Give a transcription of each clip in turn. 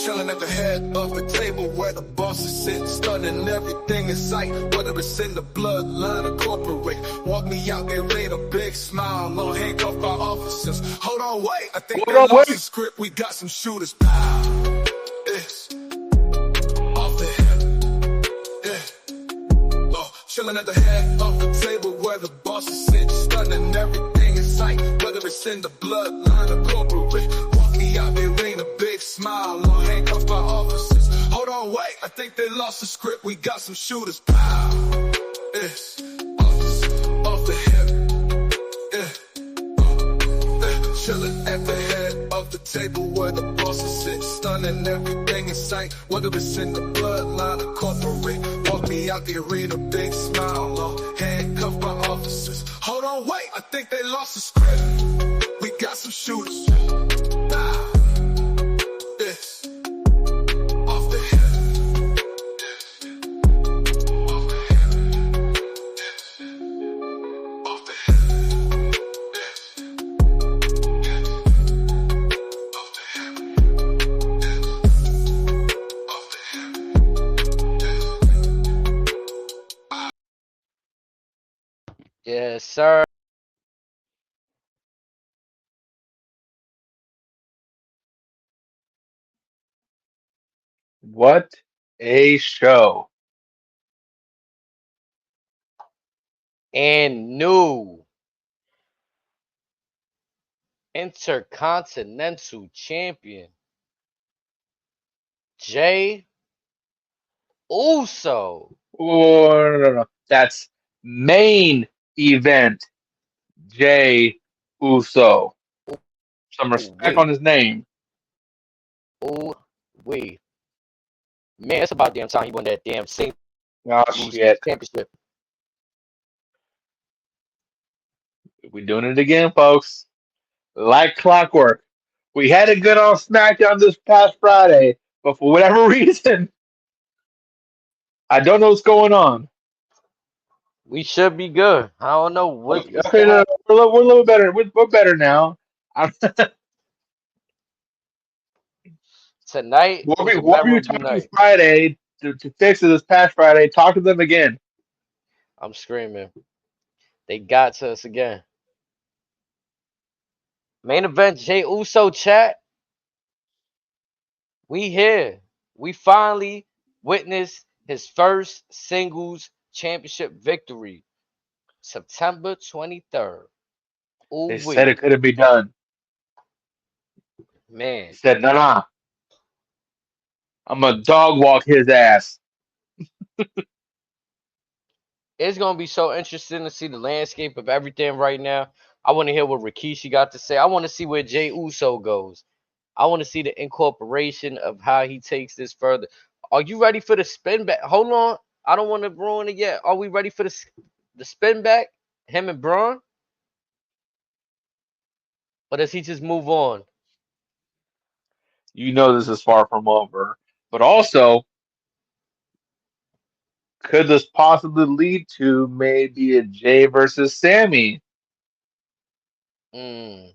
Chilling at the head of the table where the bosses sit, stunning everything in sight, whether it's in the bloodline or corporate. Walk me out there, made a big smile, on handcuffed by officers. Hold on, wait, I think they lost the script. We got some shooters. Pow. It's off the hip. Yeah. Oh, chilling at the head of the table where the bosses sit, stunning everything in sight, whether it's in the bloodline or corporate. Walk me out there, ain't a big smile, on handcuffed by officers. Hold on, wait, I think they lost the script. We got some shooters. Pow. It's off the hip. Chilling at the head of the table where the bosses sit, stunning everything in sight, whether it's in the bloodline or corporate. Walk me out the arena, big smile, on handcuffed by officers. Hold on, wait, I think they lost the script. We got some shooters. Ah. It's off the hip. Off the hip. Off the hip. Yes, sir. What a show. And new Intercontinental Champion, Jey USO. Oh, no. That's main event Jey Uso. Some respect on Wait, his name. oh, wait. Man, it's about damn time he won that damn singles Oh, shit. championship. We're doing it again, folks. Like clockwork. We had it good on SmackDown this past Friday, but for whatever reason, I don't know what's going on. We should be good. I don't know what's Okay, no, we're a little better. We're better now. tonight. What Was a were you memorable talking night. Friday to fix it this past Friday? Talk to them again. I'm screaming. They got to us again. Main event, Jey Uso, chat. We here. We finally witnessed his first singles championship victory. September 23rd. Ooh They said wee. it couldn't be done. Man, He said, nah. I'm gonna dog walk his ass. it's gonna be so interesting to see the landscape of everything right now. I want to hear what Rikishi got to say. I want to see where Jey Uso goes. I want to see the incorporation of how he takes this further. Are you ready for the spin back? Hold on. I don't want to ruin it yet. Are we ready for the spin back? Him and Braun? Or does he just move on? You know this is far from over. But also, could this possibly lead to maybe a Jay versus Sammy? Mm.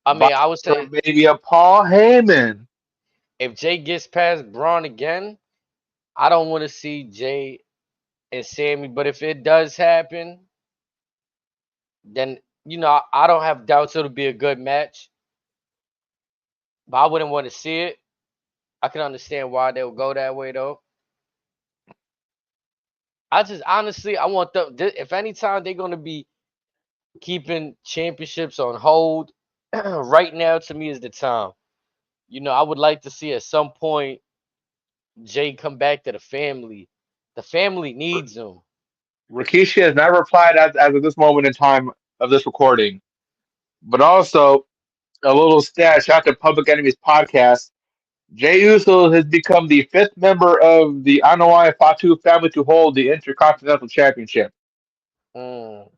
I mean, I would Or say maybe a Paul Heyman? if Jay gets past Braun again, I don't want to see Jay and Sammy. But if it does happen, then I don't have doubts it'll be a good match. But I wouldn't want to see it. I can understand why they'll go that way though. I just honestly I want them. If anytime they're gonna be keeping championships on hold, right now to me is the time. I would like to see at some point Jay come back to the family. The family needs him. Rikishi has not replied as of this moment in time of this recording. But also, a little stat, shout out to Public Enemies podcast. Jey Uso has become the fifth member of the Anoa'i Fatu family to hold the Intercontinental Championship, Mm,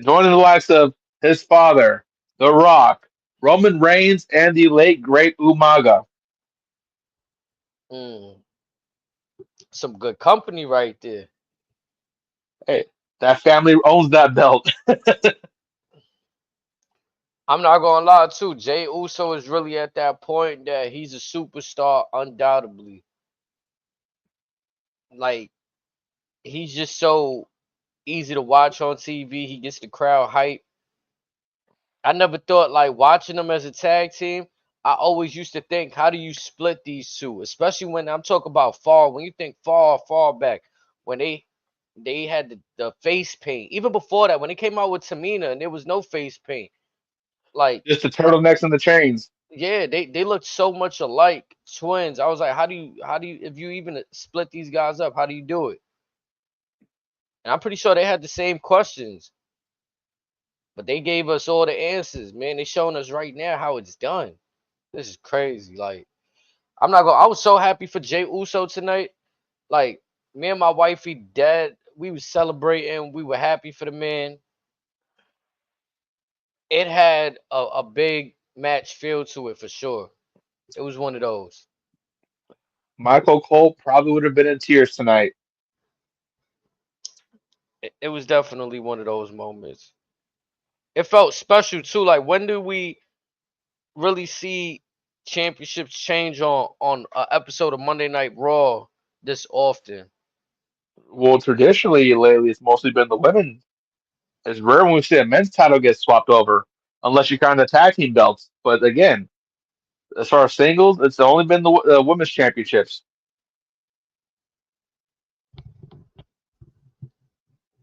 joining the likes of his father, The Rock, Roman Reigns, and the late great Umaga. mm. Some good company right there. Hey, that family owns that belt. I'm not gonna lie too. Jay Uso is really at that point that he's a superstar, undoubtedly. Like he's just so easy to watch on TV. He gets the crowd hype. I never thought like watching them as a tag team. I always used to think, how do you split these two? Especially when I'm talking about far. When you think far back, when they had the face paint. Even before that, when they came out with Tamina and there was no face paint. Like, Just the turtlenecks and the chains. yeah, they looked so much alike, twins. I was like, how do you if you even split these guys up, how do you do it? And I'm pretty sure they had the same questions, but they gave us all the answers, man. They showing us right now how it's done. This is crazy. Like, I'm not gonna. I was so happy for Jay Uso tonight. Like, me and my wifey, dad, we was celebrating. We were happy for the man. It had a big match feel to it for sure. It was one of those. Michael Cole probably would have been in tears tonight. It was definitely one of those moments. It felt special too. Like, when do we really see championships change on an episode of Monday Night Raw this often? Well, traditionally lately, it's mostly been the women. It's rare when we see a men's title get swapped over, unless you count the tag team belts. But again, as far as singles, it's only been the women's championships.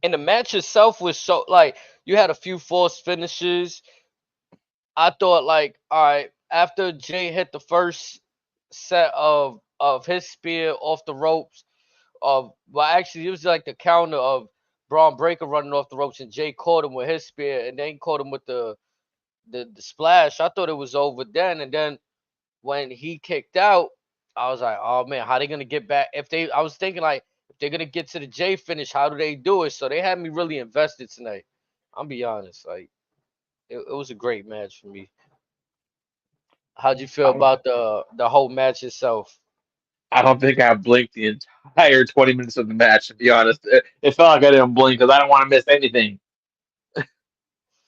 And the match itself was so like you had a few false finishes. I thought like, all right, after Jay hit the first set of his spear off the ropes, of well actually it was like the counter of Braun Breaker running off the ropes and Jay caught him with his spear and then caught him with the splash. I thought it was over then, and then when he kicked out, I was like, oh man, how they gonna get back? If they, I was thinking like, if they're gonna get to the J finish, how do they do it? So they had me really invested tonight. I'll be honest, like it was a great match for me. How'd you feel I don't, about the whole match itself? I don't think I blinked the entire 20 minutes of the match. To be honest, it felt like I didn't blink because I don't want to miss anything.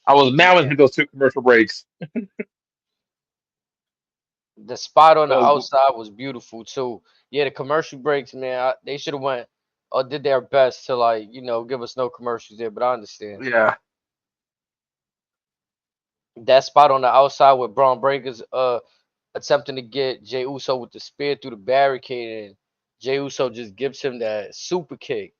I was mad when Yeah, hit those two commercial breaks. the spot on the Uh, outside was beautiful too. Yeah, the commercial breaks, man, they should have went or did their best to like give us no commercials there. But I understand. yeah, That spot on the outside with Braun Breaker's attempting to get Jey Uso with the spear through the barricade, and Jey Uso just gives him that super kick.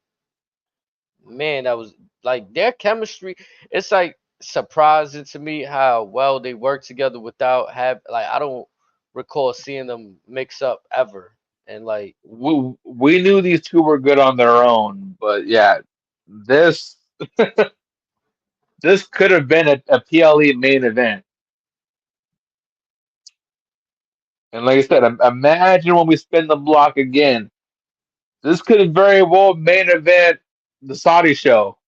Man, that was like their chemistry. It's like surprising to me how well they work together without have like I don't recall seeing them mix up ever. And like we knew these two were good on their own, but yeah, this this could have been a PLE main event. And like I said, imagine when we spin the block again. This could have very well main event the Saudi show.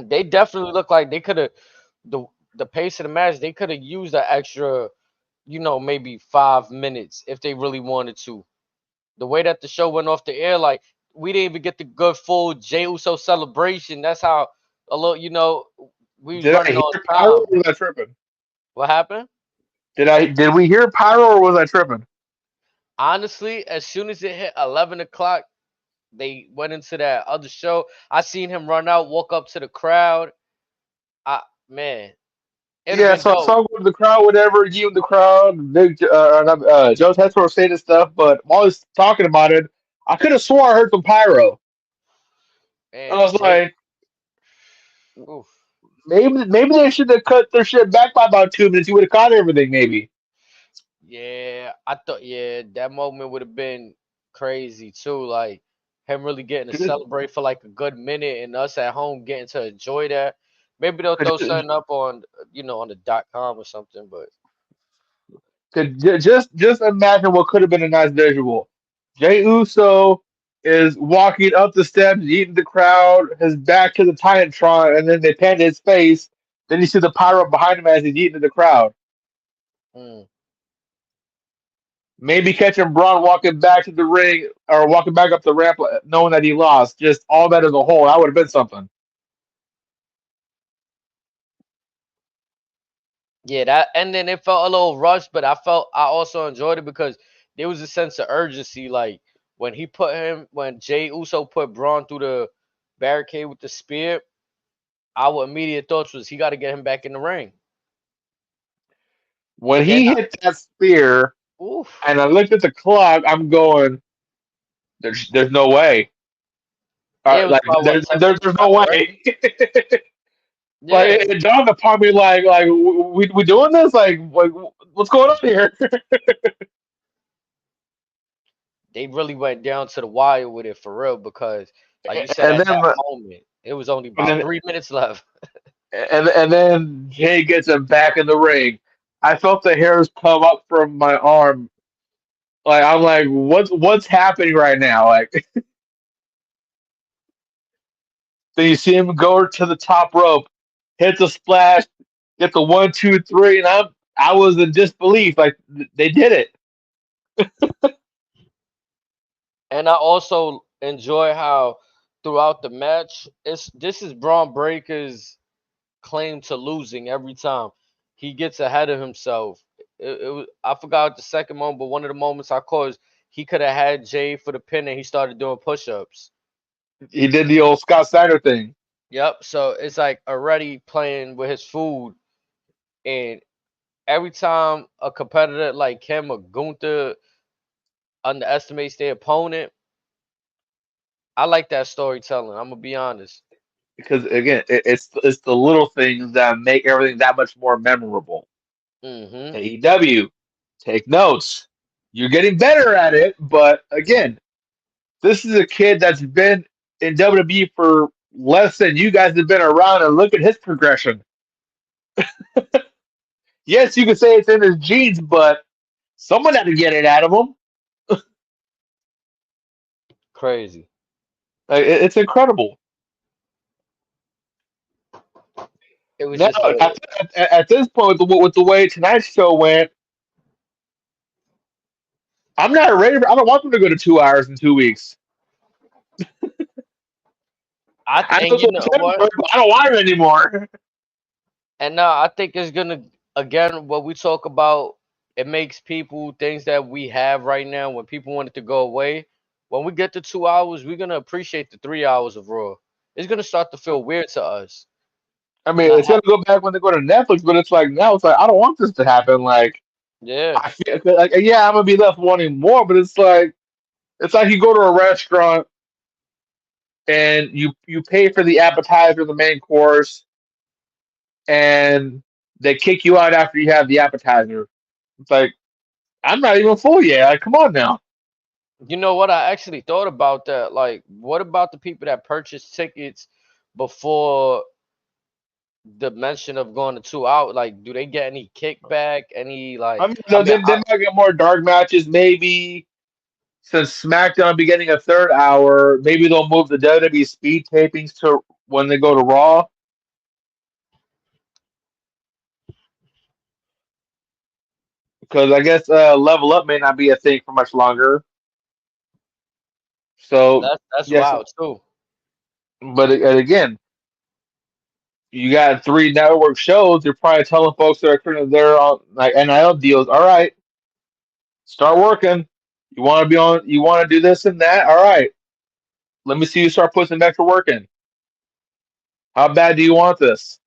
they definitely look like they could have the the pace of the match. They could have used an extra, maybe 5 minutes if they really wanted to. The way that the show went off the air, like we didn't even get the good full Jey Uso celebration. That's how a little, we was Did I running hear on pyro or time. was I tripping? What happened? Did we hear pyro or was I tripping? Honestly, as soon as it hit 11 o'clock, they went into that other show. I seen him run out, walk up to the crowd. I Man, it'd have Yeah, been so dope. I'm going to the crowd, whatever, you in the crowd, big Joe Tesoro saying this stuff, but while he's talking about it, I could have swore I heard some pyro. I And was Jay, like, oof. maybe they should have cut their shit back by about 2 minutes. You would have caught everything, maybe. Yeah, I thought, yeah, that moment would have been crazy too. Like him really getting to 'Cause celebrate for like a good minute, and us at home getting to enjoy that. Maybe they'll throw it- something up on, on the .com or something. But just imagine what could have been a nice visual. Jay Uso is walking up the steps, eating the crowd, his back to the Titantron, and then they pan to his face. Then you see the pyro behind him as he's eating the crowd. mm, Maybe catching Braun walking back to the ring or walking back up the ramp, knowing that he lost. Just all that as a whole, that would have been something. Yeah, that and then it felt a little rushed, but I also enjoyed it because there was a sense of urgency. Like when Jay Uso put Braun through the barricade with the spear, our immediate thoughts was he got to get him back in the ring. When And then, he hit that spear, oof, and I looked at the clock, I'm going, there's no way. yeah, it was Like about what 10 minutes there's no left, right? way. Like Yeah, it dawned upon me, like we doing this? Like what's going on here? they really went down to the wire with it for real because, like you said, And at then that moment, it was only and about then 3 minutes left. and then Jay gets him back in the ring. I felt the hairs come up from my arm. Like I'm like, what's happening right now? Like then you see him go to the top rope, hit the splash, get the 1, 2, 3, and I was in disbelief. Like they did it. And I also enjoy how throughout the match, this is Braun Breaker's claim to losing every time. He gets ahead of himself. I forgot the second moment, but one of the moments I caught is he could have had Jay for the pin and he started doing push-ups. He did the old Scott Steiner thing Yep. So it's like already playing with his food, and every time a competitor like him or Gunther underestimates their opponent, I like that storytelling. I'm gonna be honest. because again, it's the little things that make everything that much more memorable. Hmm. AEW, take notes. You're getting better at it, but again, this is a kid that's been in WWE for less than you guys have been around, and look at his progression. Yes, you can say it's in his genes, but someone had to get it out of him. Crazy. Like, it's incredible. It was Now, just a at this point, with the way tonight's show went, I'm not ready. I don't want them to go to 2 hours in 2 weeks. I know and it's you know September, what? but I don't want it anymore. And now I think it's gonna again what we talk about. It makes people things that we have right now. When people want it to go away, when we get to 2 hours, we're gonna appreciate the 3 hours of Raw. It's gonna start to feel weird to us. I mean, Not it's gonna ha- go back when they go to Netflix, but it's like now it's like I don't want this to happen. Like yeah. I feel like yeah, I'm gonna be left wanting more, but it's like you go to a restaurant and you pay for the appetizer, the main course, and they kick you out after you have the appetizer. It's like I'm not even full yet. Like, come on now. You know what? I actually thought about that. Like, what about the people that purchase tickets before the mention of going to 2 hours? Like, do they get any kickback? Any I like? mean, I mean, they might get more dark matches, maybe. Since SmackDown be getting a third hour, maybe they'll move the WWE speed tapings to when they go to Raw. Because I guess Level Up may not be a thing for much longer. So that's yes, wild too. but again, you got 3 network shows. You're probably telling folks that are currently there on like NIL deals. All right, start working. You want to be on? You want to do this and that? All right, let me see you start putting some extra work in. How bad do you want this?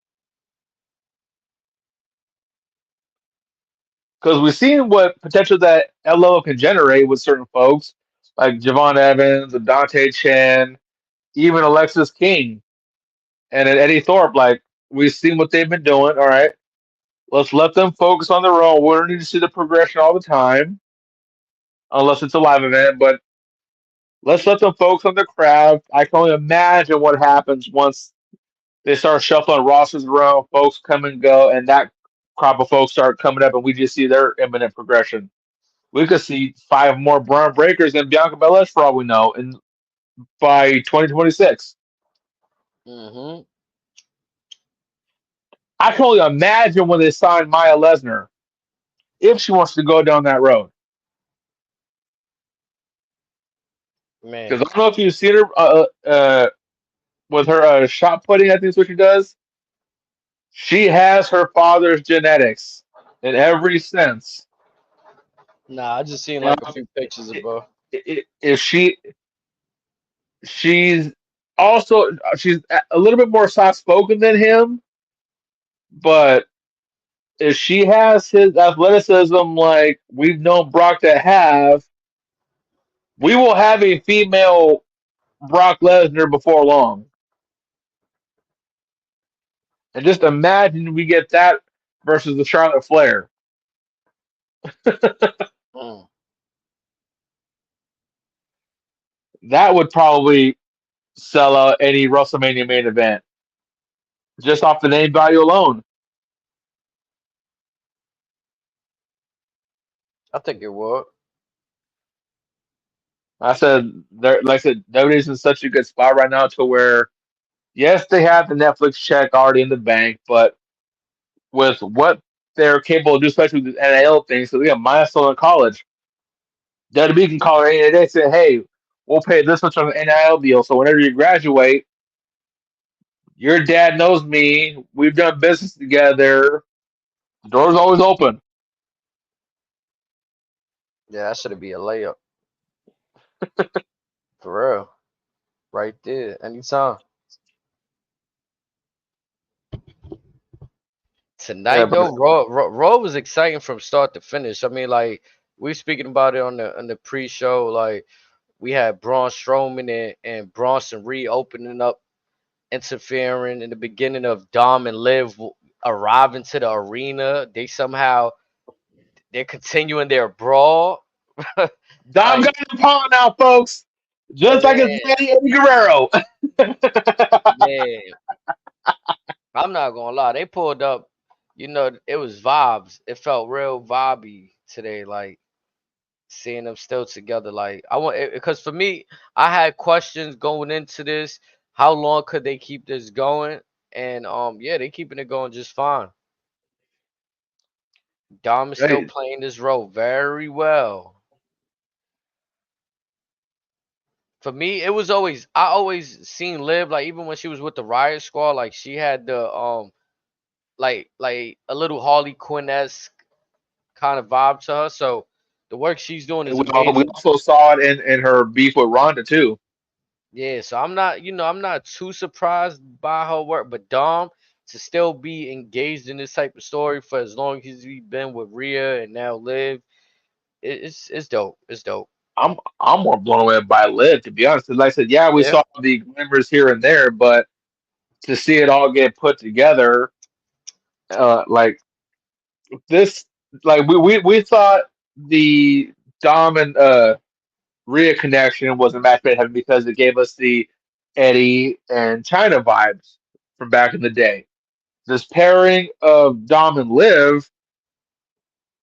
Because we've seen what potential that LO can generate with certain folks like Javon Evans, Dante Chen, even Alexis King, and then Eddie Thorpe. Like we've seen what they've been doing. All right, let's let them focus on their own. We don't need to see the progression all the time, unless it's a live event. But let's let them focus on the craft. I can only imagine what happens once they start shuffling rosters around, folks come and go, and that crop of folks start coming up, and we just see their imminent progression. We could see 5 more Braun Breakers and Bianca Belair for all we know, and by 2026. Hmm. I can only imagine when they sign Maya Lesnar if she wants to go down that road. Because Man, I don't know if you've seen her with her shot putting. I think is what she does. She has her father's genetics in every sense. Nah, I just seen Now, like a few pictures of her. if she's also she's a little bit more soft spoken than him, but if she has his athleticism like we've known Brock to have, we will have a female Brock Lesnar before long. And just imagine we get that versus the Charlotte Flair. Mm. That would probably sell out any WrestleMania main event just off the name value alone. I think it would. I said, like I said, WWE's in such a good spot right now to where, yes, they have the Netflix check already in the bank, but with what they're capable of doing, especially with the NIL thing, so they got milestone in college. WWE can call it any day and say, hey, we'll pay this much on an NIL deal. So whenever you graduate, your dad knows me. We've done business together. The door's always open. Yeah, that should be a layup for real, right there, anytime. Yeah, Tonight but though, Raw was exciting from start to finish. I mean, like we were speaking about it on the pre-show. Like we had Braun Strowman and Bronson Reed opening up, interfering in the beginning of Dom and Liv arriving to the arena. They're continuing their brawl. Dom Like got the pawn now, folks. Just like his man, daddy Eddie Guerrero. man, I'm not gonna lie. They pulled up. It was vibes. It felt real vibey today. Like seeing them still together. Like I want because for me, I had questions going into this. How long could they keep this going? And yeah, they keeping it going just fine. Dom is still Right. playing this role very well. For me, it was always I always seen Liv like even when she was with the Riot Squad, like she had the like a little Harley Quinn esque kind of vibe to her. So the work she's doing And is we amazing. also saw it in her beef with Ronda too. Yeah, so I'm not too surprised by her work, but Dom to still be engaged in this type of story for as long as he's been with Rhea and now Liv, it's dope. It's dope. I'm more blown away by Liv, to be honest. 'Cause like I said, yeah, we Yeah. saw the glimmers here and there, but to see it all get put together, like this, like we thought the Dom and Rhea connection was a match made in heaven because it gave us the Eddie and China vibes from back in the day. This pairing of Dom and Liv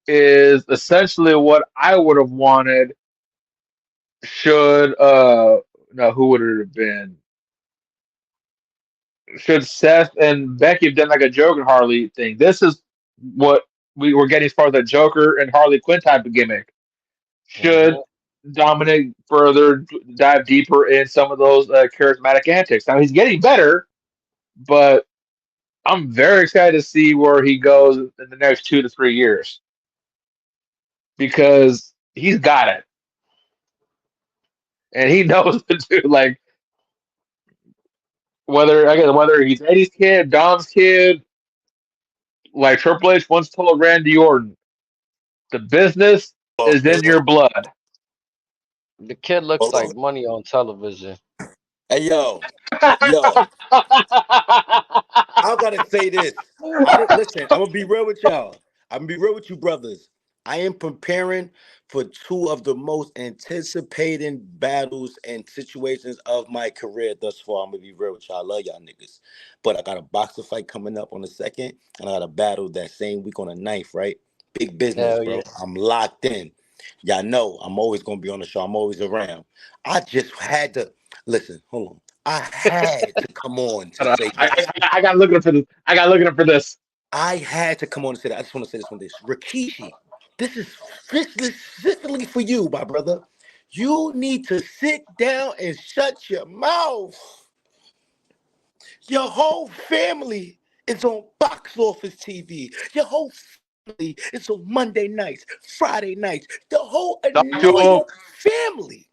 is essentially what I would have wanted should no, who would it have been? Should Seth and Becky have done like a Joker and Harley thing? This is what we were getting as far as a Joker and Harley Quinn type of gimmick. Should Hmm. Dominic further dive deeper in some of those charismatic antics? Now he's getting better, but I'm very excited to see where he goes in the next 2 to 3 years because he's got it and he knows to do like whether he's Eddie's kid, Dom's kid, like Triple H once told Randy Orton, the business is in your blood. The kid looks Hold like on. money on television. Hey, yo, I gotta say this. Listen. I'm gonna be real with y'all. I'm gonna be real with you, brothers. I am preparing for two of the most anticipating battles and situations of my career thus far. I'm gonna be real with y'all. I love y'all niggas, but I got a boxer fight coming up on the 2nd, and I got a battle that same week on the 9th. Right, big business, Hell bro. yeah. I'm locked in. Y'all know I'm always gonna be on the show. I'm always around. I just had to listen. Hold on. I had to come on to say this. I got looking for this. I got looking for this. I had to come on and say that. I just want to say this one. This Rikishi, this is specifically for you, my brother. You need to sit down and shut your mouth. Your whole family It's on Box Office TV. Your whole family is on Monday nights, Friday nights. The whole Talk to annoying him. family.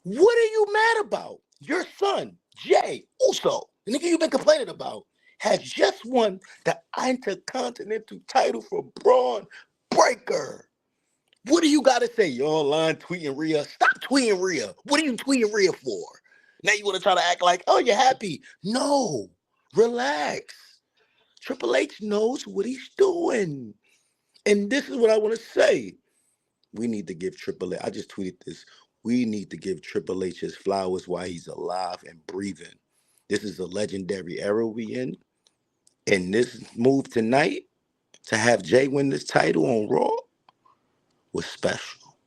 What are you mad about? Your son, Jay Uso, the nigga you've been complaining about, has just won the Intercontinental title for Braun Breaker. What do you got to say? You're online tweeting Rhea. Stop tweeting Rhea. What are you tweeting Rhea for? Now you want to try to act like, oh, you're happy. No, relax. Triple H knows what he's doing. And this is what I want to say. We need to give Triple H, I just tweeted this. We need to give Triple H his flowers while he's alive and breathing. This is a legendary era we in. And this move tonight to have Jay win this title on Raw was special.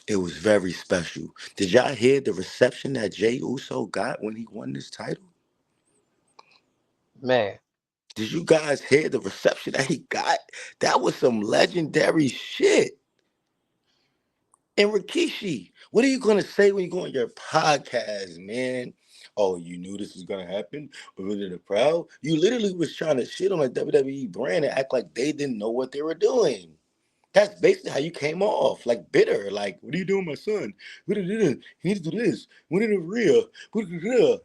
It was very special. Did y'all hear the reception that Jay Uso got when he won this title? Man, Did you guys hear the reception that he got? That was some legendary shit. And Rikishi, what are you going to say when you go on your podcast, man? Oh, you knew this was going to happen? Within the crowd? You literally was trying to shit on a WWE brand and act like they didn't know what they were doing. That's basically how you came off, like bitter. Like, what are you doing, my son? What did he needs to do this? What did it real?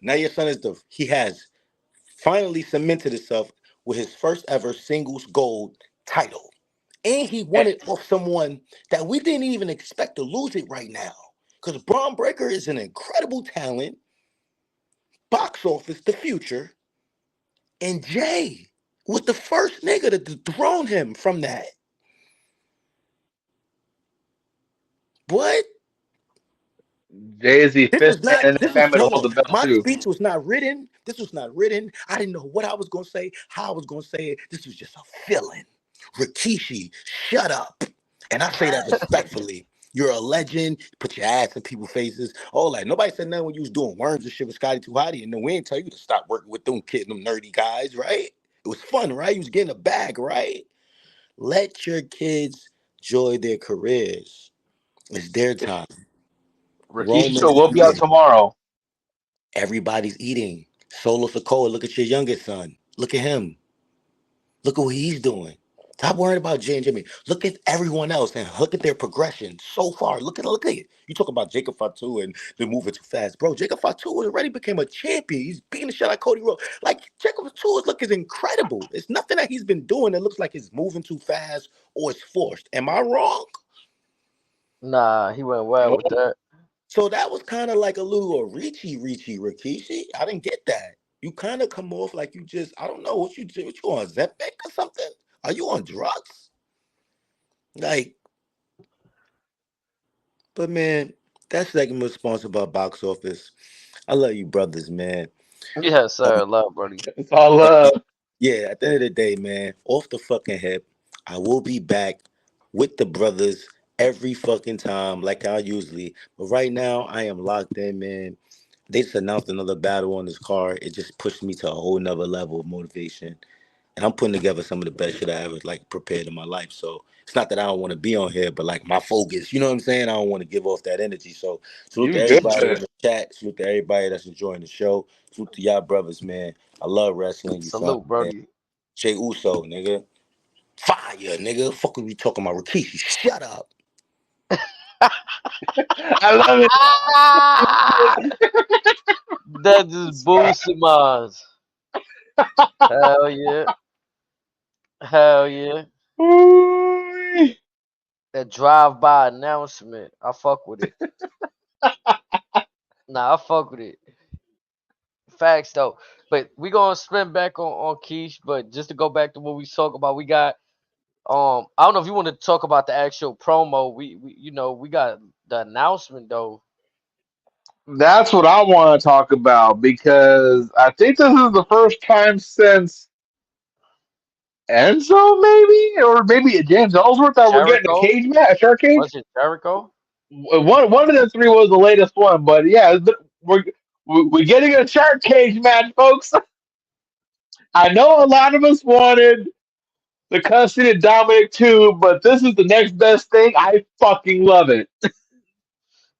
Now your son he has finally cemented himself with his first ever singles gold title. And he won it off someone that we didn't even expect to lose it right now. Because Braun Breaker is an incredible talent, box office, the future, and Jay was the first nigga to dethrone him from that. What? Jay is the This fifth was man not, in his this was, family to hold hold on. the belt My too. speech was not written. This was not written. I didn't know what I was going to say, how I was going to say it. This was just a feeling. Rikishi, shut up. And I say that respectfully. You're a legend. Put your ass in people's faces. Oh, like nobody said nothing when you was doing worms and shit with Scotty Too Hottie. And then we didn't tell you to stop working with them kids, them nerdy guys, right? It was fun, right? You was getting a bag, right? Let your kids enjoy their careers. It's their time. Rikishi Roman show is will be out eating. tomorrow. Everybody's eating. Solo Sokoa, look at your youngest son. Look at him. Look at what he's doing. Stop worrying about Jay and Jimmy. Look at everyone else and look at their progression so far. Look at it. You talk about Jacob Fatu and they're moving too fast. Bro, Jacob Fatu already became a champion. He's beating the shit out of Cody Rhodes. Like, Jacob Fatu is incredible. It's nothing that he's been doing that looks like it's moving too fast or it's forced. Am I wrong? nah, he went well with that. So that was kind of like a little reachy Rikishi. I didn't get that. You kind of come off like you just, I don't know, what you on, Zempic or something? Are you on drugs? Like, but man, that segment was sponsored by Box Office. I love you brothers, man. Yes, sir. Love, buddy. It's all At love. Yeah, at the end of the day, man, off the fucking hip, I will be back with the brothers every fucking time, like I usually. But right now, I am locked in, man. They just announced another battle on this card. It just pushed me to a whole nother level of motivation. And I'm putting together some of the best shit I ever like prepared in my life. So it's not that I don't want to be on here, but like my focus, you know what I'm saying? I don't want to give off that energy. So salute to You good? everybody in the chat. Salute to everybody that's enjoying the show. Salute to y'all brothers, man. I love wrestling. You feel Salute, me, man? Brody. Jay Uso, nigga. Fire, nigga. Fuck we talking about Rikishi. Shut up. I love Ah! That just boosted mine. Hell yeah. Hell yeah. it. That drive-by announcement. I fuck with it. Nah, I fuck with it. Facts though. But we gonna spin back on Keish, but just to go back to what we talk about, we got I don't know if you want to talk about the actual promo. We we got the announcement though. That's what I want to talk about because I think this is the first time since Enzo, maybe, or maybe James Ellsworth that we're getting a Jericho? cage match, a shark cage. Was it Jericho? One of the three was the latest one, but yeah, we're getting a shark cage match, folks. I know a lot of us wanted the custody of Dominic too, but this is the next best thing. I fucking love it.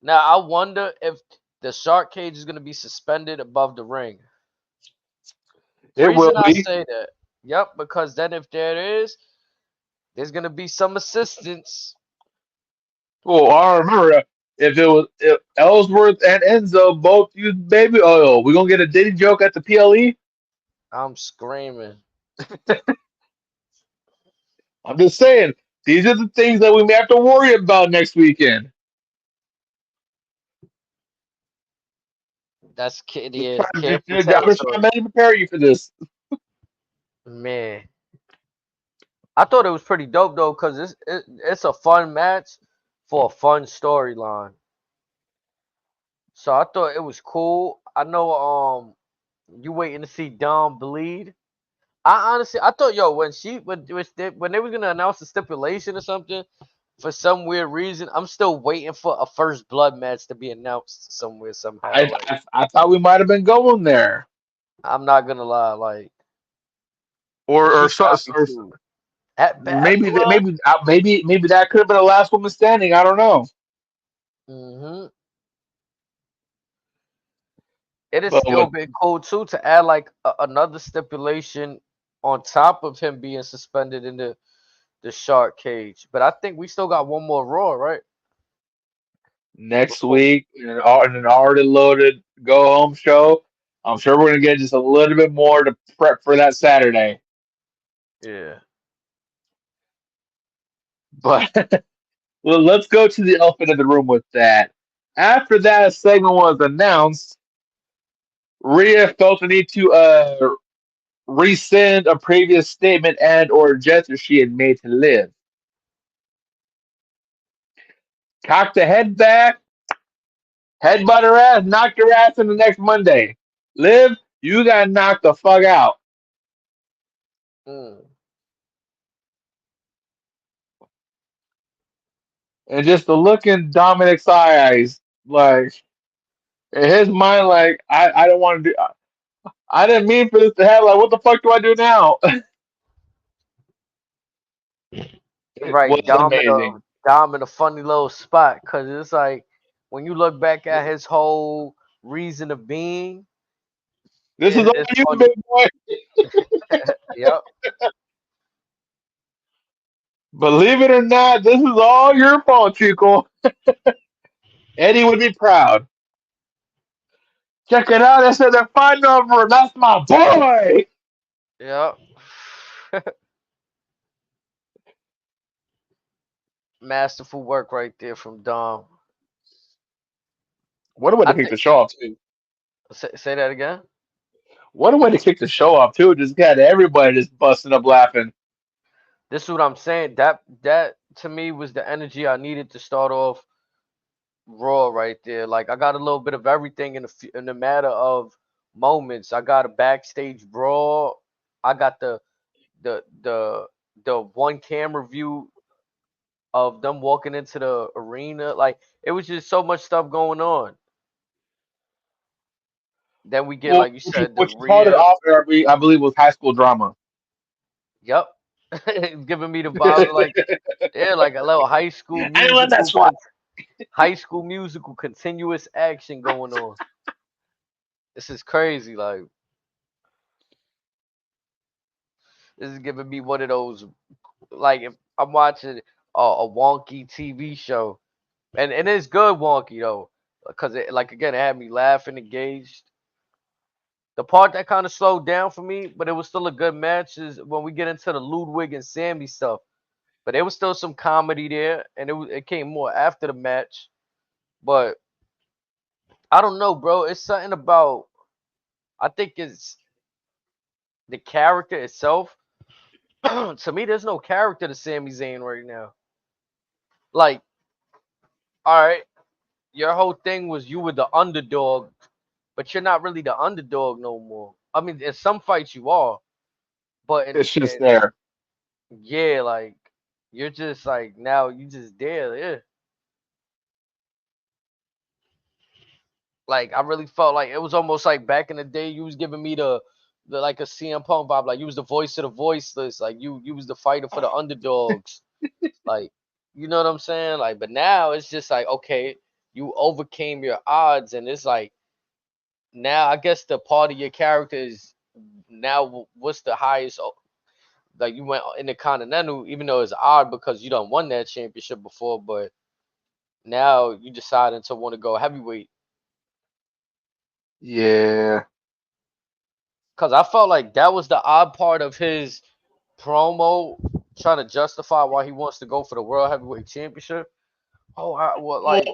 Now I wonder if the shark cage is gonna be suspended above the ring. It will Reason I be. say that, yep, because then if there is, there's gonna be some assistance. Well, I remember if Ellsworth and Enzo both use baby oil, we gonna get a Diddy joke at the PLE. I'm screaming. I'm just saying, these are the things that we may have to worry about next weekend. That's kid. Just Yeah, trying to, careful I'm just territory, trying to prepare you for this. man. I thought it was pretty dope though, cause it's a fun match for a fun storyline. So I thought it was cool. I know you waiting to see Dom bleed. I honestly I thought when they were gonna announce the stipulation or something, for some weird reason, I'm still waiting for a first blood match to be announced somewhere somehow. Like I thought we might have been going there, I'm not gonna lie, like or she or so, got me or too. At Bad maybe Blood. maybe that could have been the last woman standing. I don't know, Hmm. It has but still been cool too to add like another stipulation on top of him being suspended in the shark cage. But I think we still got one more Raw, right? next Before, week in an already loaded go home show, I'm sure we're gonna get just a little bit more to prep for that Saturday. yeah. But well, let's go to the elephant in the room with that. After that segment was announced, Rhea felt the need to rescind a previous statement and or gesture she had made to Liv. Cocked the head back, headbutt her ass, knocked her ass in the next Monday. Liv, you got knocked the fuck out. Mm. And just the look in Dominic's eyes, like in his mind, like I don't want to do. I didn't mean for this to happen. Like, what the fuck do I do now? It Right, was amazing. Dom in a funny little spot because it's like when you look back at his whole reason of being, This is all it's you, funny. big boy. Yep. Believe it or not, this is all your fault, Chico. Eddie would be proud. Check it out. I said they're fighting over. That's my boy. Yep. Masterful work right there from Dom. What a way I to kick think the show off too. say that again. What a way to kick the show off too. Just got everybody just busting up laughing. This is what I'm saying. That to me was the energy I needed to start off Raw right there. Like I got a little bit of everything in the matter of moments. I got a backstage brawl. I got the the the one camera view of them walking into the arena. Like it was just so much stuff going on. Then we get Well, like you said the which you called it Rhea. off air, I believe was high school drama. Yep. Giving me the vibes like yeah, like a little I know that's right. high school musical continuous action going on. This is crazy. Like this is giving me one of those like if I'm watching a wonky TV show, and it's good wonky though, because it like again it had me laughing, engaged. The part that kind of slowed down for me, but it was still a good match, is when we get into the Ludwig and Sammy stuff. But there was still some comedy there, and it came more after the match. But I don't know, bro. It's something about I think it's the character itself. To me, there's no character to Sami Zayn right now. Like, all right, your whole thing was you were the underdog, but you're not really the underdog no more. I mean, in some fights you are, but It's just there. yeah, like you're just like now you just there. Yeah. Like I really felt like it was almost like back in the day you was giving me the like a CM Punk vibe, like you was the voice of the voiceless, like you was the fighter for the underdogs, like you know what I'm saying? Like, but now it's just like okay, you overcame your odds, and it's like now I guess the part of your character is now what's the highest? Like you went Intercontinental, even though it's odd because you don't won that championship before, but now you deciding to want to go heavyweight. Yeah. Because I felt like that was the odd part of his promo, trying to justify why he wants to go for the World Heavyweight Championship. Oh, well, Well, like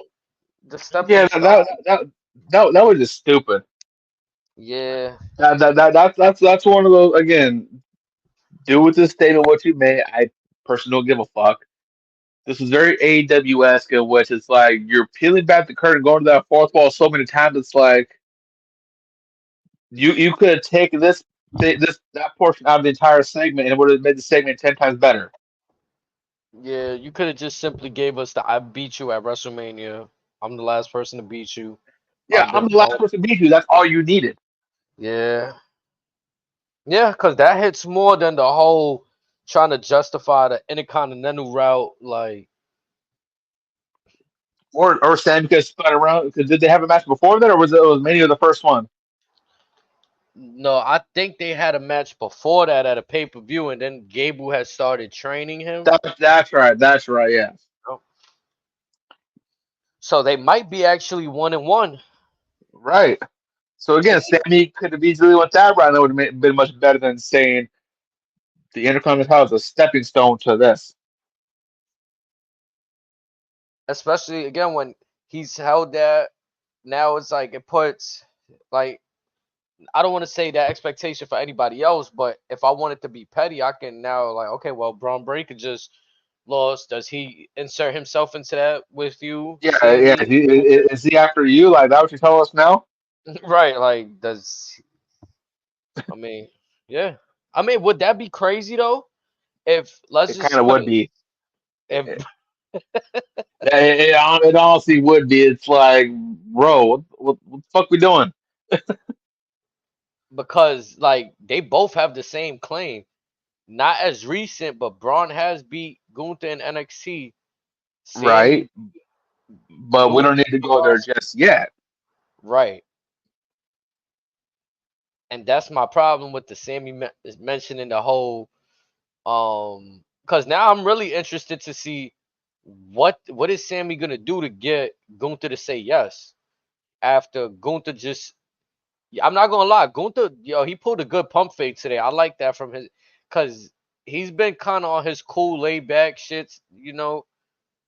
the stepping yeah, stone. that was just stupid. Yeah, That's one of those again. Do with this statement what you may. I personally don't give a fuck. This is very AEW esque, in which it's like you're peeling back the curtain, going to that fourth wall so many times. It's like you could have taken this that portion out of the entire segment and it would have made the segment 10 times better. yeah. You could have just simply gave us the "I beat you at WrestleMania. I'm the last person to beat you. Yeah, I'm the I'm the last GOAT." person to beat you. That's all you needed. Yeah, yeah. Because that hits more than the whole trying to justify the Intercontinental route. Like, Or Sam could spun around. Because did they have a match before that, or was Mania the first one? no, I think they had a match before that at a pay per view, and then Gable had started training him. That's right. That's right. Yeah. So they might be actually 1-1. Right. So again, Sammy could have easily went that route. And it would have been much better than saying the Intercontinental is a stepping stone to this. Especially again when he's held that. Now it's like it puts like I don't want to say that expectation for anybody else, but if I want it to be petty, I can now like okay, well, Braun Breaker just lost. Does he insert himself into that with you, Yeah. Yeah. Sammy? Is he after you? Like that? What you telling us now? Right? Like, does I mean, yeah. I mean, would that be crazy though? If let's It kind just of put would it be. if It honestly would be. It's like, bro, what the fuck we doing? because like they both have the same claim. Not as recent, but Braun has beat Gunther in NXT. Sammy Right. But we Gunther don't need to beat go there Austin. just yet. Right. And that's my problem with the Sammy is mentioning the whole because now I'm really interested to see what is Sammy gonna do to get Gunther to say yes after Gunther just I'm not gonna lie, Gunther, yo, he pulled a good pump fake today. I like that from his because he's been kind of on his cool laid back shits, And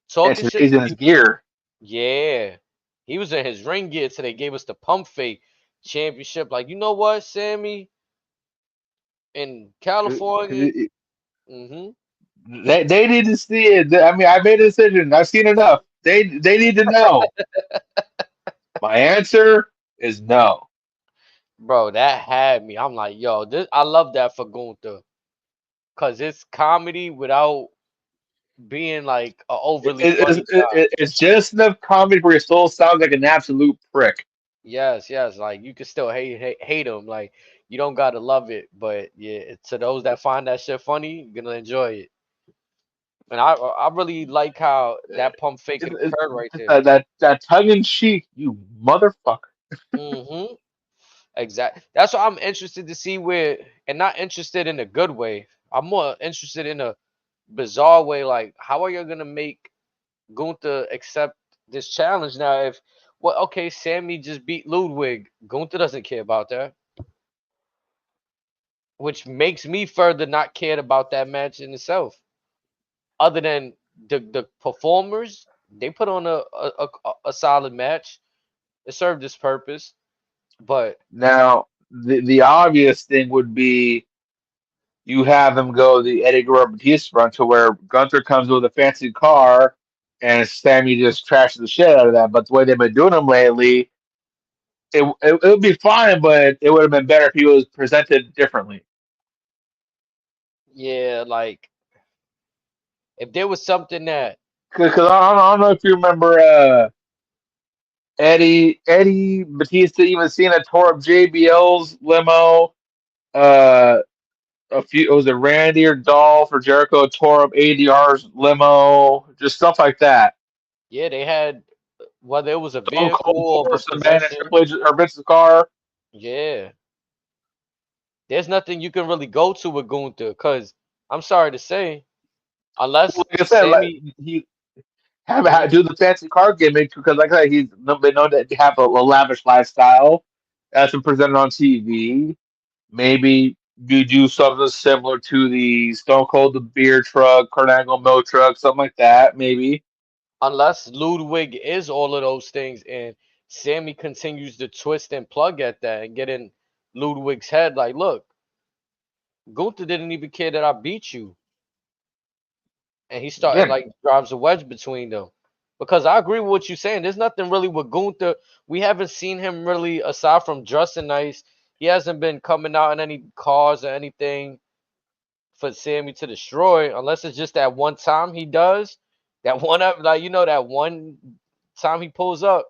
talking so shit he's to in his people. gear. Yeah. He was in his ring gear today, gave us the pump fake championship. Like, you know what, Sammy in 'Cause California? it- Mm-hmm. they need to see it. I mean, I made a decision. I've seen enough. They need to know. My answer is no. Bro, that had me. I'm like, yo, this I love that for Gunther. Cause it's comedy without being like a overly funny guy. It's just enough comedy where your soul sounds like an absolute prick. Yes, yes. Like you can still hate him. Like you don't gotta love it. But yeah, to those that find that shit funny, you're gonna enjoy it. And I really like how that pump fake occurred right Just there. that tongue in cheek, you motherfucker. Mm-hmm. Exactly. That's what I'm interested to see where, and not interested in a good way. I'm more interested in a bizarre way. Like, how are you gonna make Gunther accept this challenge now? If well, okay, Sammy just beat Ludwig. Gunther doesn't care about that, which makes me further not care about that match in itself. Other than the performers, they put on a solid match. It served its purpose, but Now, the obvious thing would be you have them go the Eddie Guerrero Batista run to where Gunther comes with a fancy car and Sammy just trashes the shit out of that. But the way they've been doing them lately, it would be fine, but it would have been better if he was presented differently. yeah, like if there was something that Because I don't know if you remember Eddie Batista even seeing a tour of JBL's limo. Uh, a few it was a Randy or Dolph or Jericho tore up ADR's limo, just stuff like that. yeah, they had whether it was a Stone vehicle Cold or of tore a some man in possession. Triple H or Vince's car. Yeah, There's nothing you can really go to with Gunther, because I'm sorry to say, unless Like I said, Sammy. he have Mhm. do the fancy car gimmick because, like I said, he's been known to have a lavish lifestyle that's been presented on TV. Maybe you do something similar to the Stone Cold the beer truck, Kurt Angle milk truck, something like that. Maybe. Unless Ludwig is all of those things and Sammy continues to twist and plug at that and get in Ludwig's head, like, look, Gunther didn't even care that I beat you. And he started Again, like drives a wedge between them. Because I agree with what you're saying. There's nothing really with Gunther. We haven't seen him really, aside from dressing nice. He hasn't been coming out in any cars or anything for Sammy to destroy, unless it's just that one time he does. That one up, like, that one time he pulls up.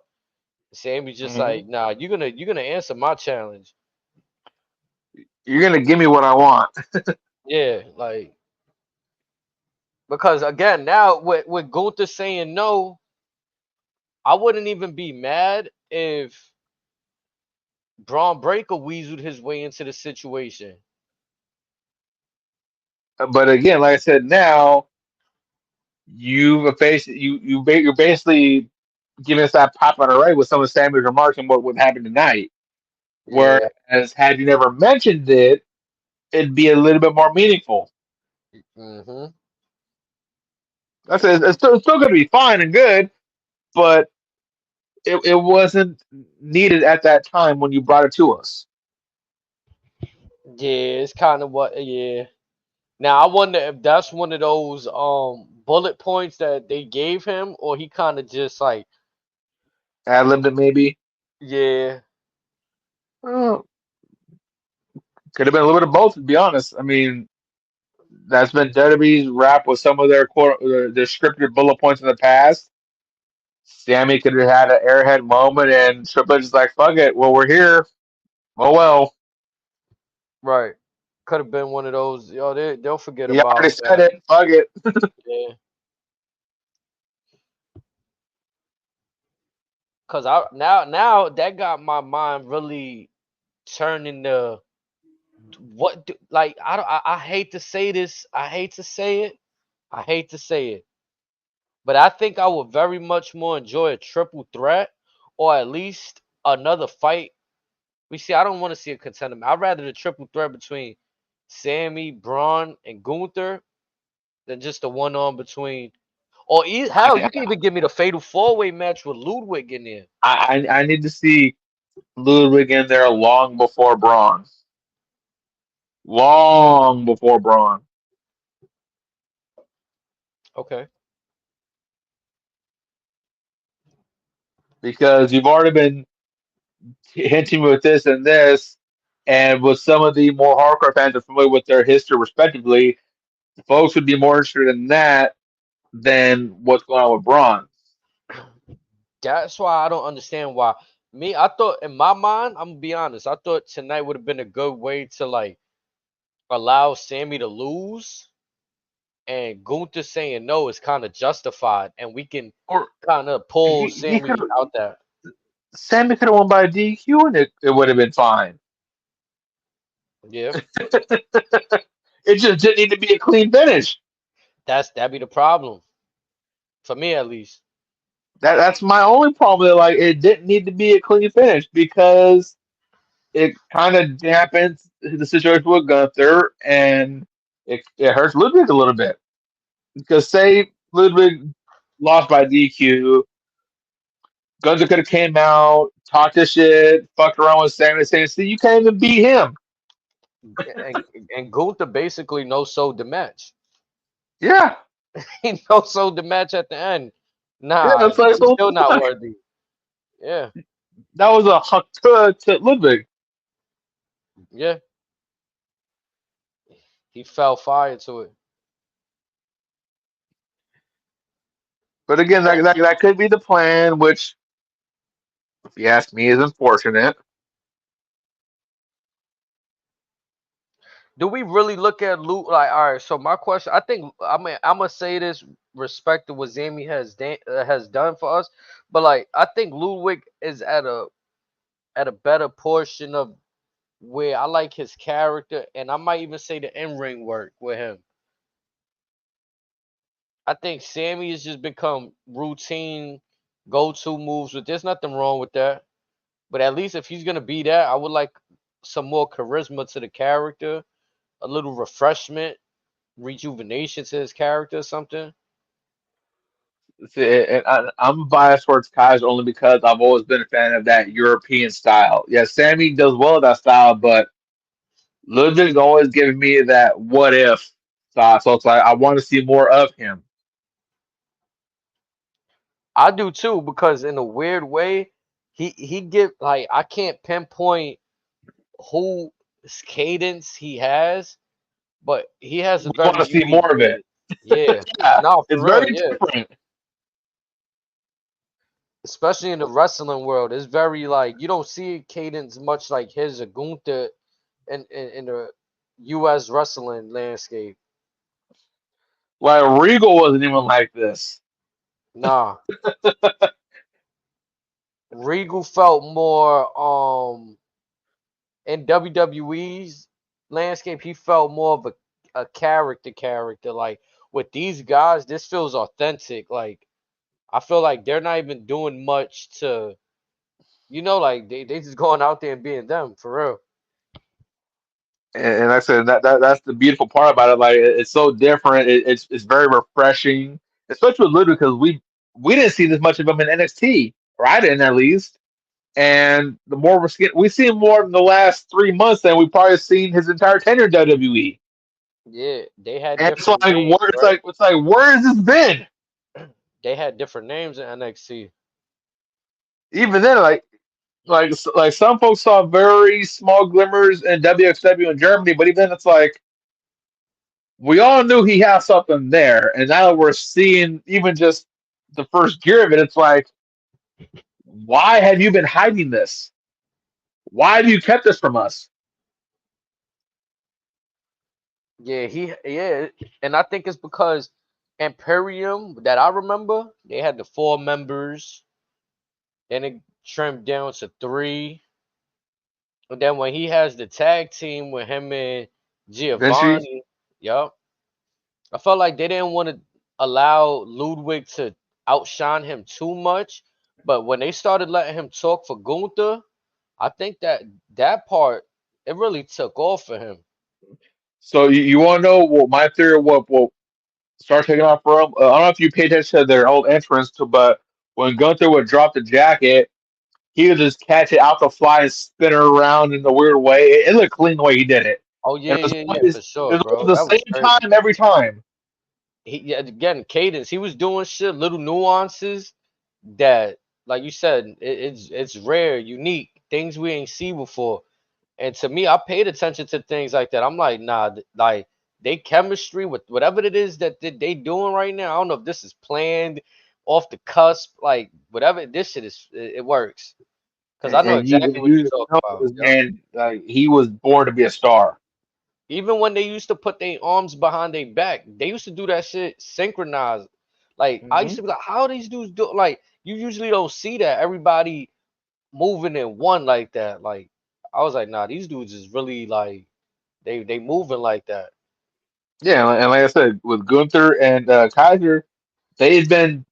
Sammy's just mhm, like, nah, you're gonna answer my challenge. you're gonna give me what I want. Yeah, like, because again, now with Gunther saying no, I wouldn't even be mad if Braun Breaker weaseled his way into the situation. But again, like I said, now you're basically giving us that pop on the right with some of Sammy's remarks and what would happen tonight. Yeah. Whereas had you never mentioned it, it'd be a little bit more meaningful. Hmm. That's it's still going to be fine and good, but it wasn't needed at that time when you brought it to us. Yeah, it's kind of what. Yeah. Now I wonder if that's one of those bullet points that they gave him, or he kind of just like, Ad libbed it maybe. yeah, Well, could have been a little bit of both, to be honest. I mean, that's been WWE's rap with some of their scripted bullet points in the past. Sammy could have had an airhead moment, and Triple H is like, "Fuck it, well we're here. Oh well, right. Could have been one of those. Yo, they'll forget he already about said that. it. Fuck it." Yeah. Cause now that got my mind really turning to like I don't I hate to say this. I hate to say it. I hate to say it. But I think I would very much more enjoy a triple threat, or at least another fight. We see, I don't want to see a contender. I'd rather the triple threat between Sammy, Braun, and Gunther than just the one on between. Or hell, I, you can even give me the fatal four way match with Ludwig in there. I need to see Ludwig in there long before Braun. Long before Braun. Okay. Because you've already been hinting with this and this, and with some of the more hardcore fans are familiar with their history respectively, folks would be more interested in that than what's going on with Braun. That's why I don't understand why. I thought in my mind, I'm gonna be honest, I thought tonight would have been a good way to like allow Sammy to lose, and Gunther saying no is kind of justified, and we can Or kind of pull he could Sammy out that. Sammy could have won by DQ and it would have been fine. Yeah, It just didn't need to be a clean finish. that'd be the problem for me at least. That's my only problem. Like it didn't need to be a clean finish because it kind of dampens the situation with Gunther and it hurts Ludwig a little bit. Because say Ludwig lost by DQ, Gunther could have came out, talked his shit, fucked around with Sammy, saying, "See, you can't even beat him." And and Gunther basically no sold the match. Yeah, He no sold the match at the end. yeah. Nah, That's like he's so. still not Fuck. worthy. Yeah, That was a huck to Ludwig. yeah, he fell fire to it. But again, that could be the plan, which, if you ask me, is unfortunate. Do we really look at Luke like, all right? So my question, I'm gonna say this, respect to what Zami has done for us, but like I think Ludwig is at a better portion of where I like his character, and I might even say the in ring work with him. I think Sammy has just become routine go to moves, but there's nothing wrong with that. But at least if he's gonna be that, I would like some more charisma to the character, a little refreshment, rejuvenation to his character, or something. See, and I'm biased towards Kaiser only because I've always been a fan of that European style. Yeah, Sammy does well with that style, but Ludwig's always giving me that what if thought. So it's like I want to see more of him. I do too, because in a weird way, he get like I can't pinpoint whose cadence he has, but he has a We want very to see unique more of it. cadence. Yeah. Yeah, No, it's for real, very yeah. different. Especially in the wrestling world, it's very like you don't see a cadence much like his or Gunther in the U.S. wrestling landscape. Like Regal wasn't even like this. Nah, Regal felt more in WWE's landscape. He felt more of a character. Like with these guys, this feels authentic. Like I feel like they're not even doing much to, like they just going out there and being them for real. And like I said, that's the beautiful part about it. Like it's so different. It's very refreshing, especially with Ludwig because we didn't see this much of him in NXT, or I didn't at least. And the more we see him more in the last 3 months than we've probably seen his entire tenure in WWE. Yeah, they had And it's different like names, where right? it's like where has this been? They had different names in NXT. Even then, like some folks saw very small glimmers in WXW in Germany, but even then, it's like we all knew he had something there, and now that we're seeing even just the first year of it, it's like, why have you been hiding this? Why have you kept this from us? Yeah, and I think it's because Imperium that I remember, they had the 4 members, then it trimmed down to 3. And then when he has the tag team with him and Vinci. Giovanni, yup. I felt like they didn't want to allow Ludwig to outshine him too much. But when they started letting him talk for Gunther, I think that part it really took off for him. So you want to know what my theory of what start taking off for him? I don't know if you paid attention to their old entrance, but when Gunther would drop the jacket, he would just catch it out the fly and spin it around in a weird way. It looked clean the way he did it, Oh and yeah, yeah, yeah, for it sure, was bro. always That the was same crazy. time every time. Yeah, again, cadence. He was doing shit, little nuances that, like you said, it's rare, unique, things we ain't see before. And to me, I paid attention to things like that. I'm like, nah, like they chemistry with whatever it is that they doing right now. I don't know if this is planned, off the cusp, like whatever. This shit is, it works because I know And exactly what you you're talking know about. this Yep. man, like he was born to be a star. Even when they used to put their arms behind their back, they used to do that shit synchronized. Like I used Hmm. to be like, how these dudes do? Like you usually don't see that everybody moving in one like that. Like I was like, nah, these dudes is really like they moving like that. Yeah, and like I said, with Gunther and Kaiser, they've been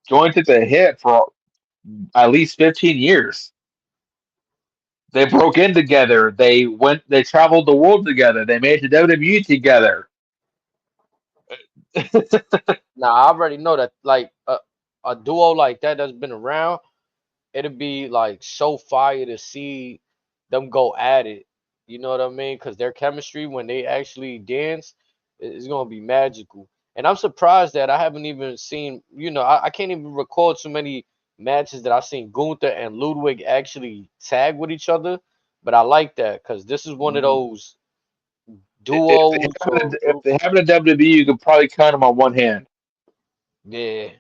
joined at the hip for at least 15 years. They broke in together. They traveled the world together. They made the WWE together. Now I already know that like a duo like that that's been around, it'd be like so fire to see them go at it. You know what I mean? Because their chemistry when they actually dance is gonna be magical. And I'm surprised that I haven't even seen. I can't even recall too many matches that I've seen Gunther and Ludwig actually tag with each other. But I like that because this is one of Mhm. those duos or If they groups. have it in WWE, you could probably count them on one hand. Yeah,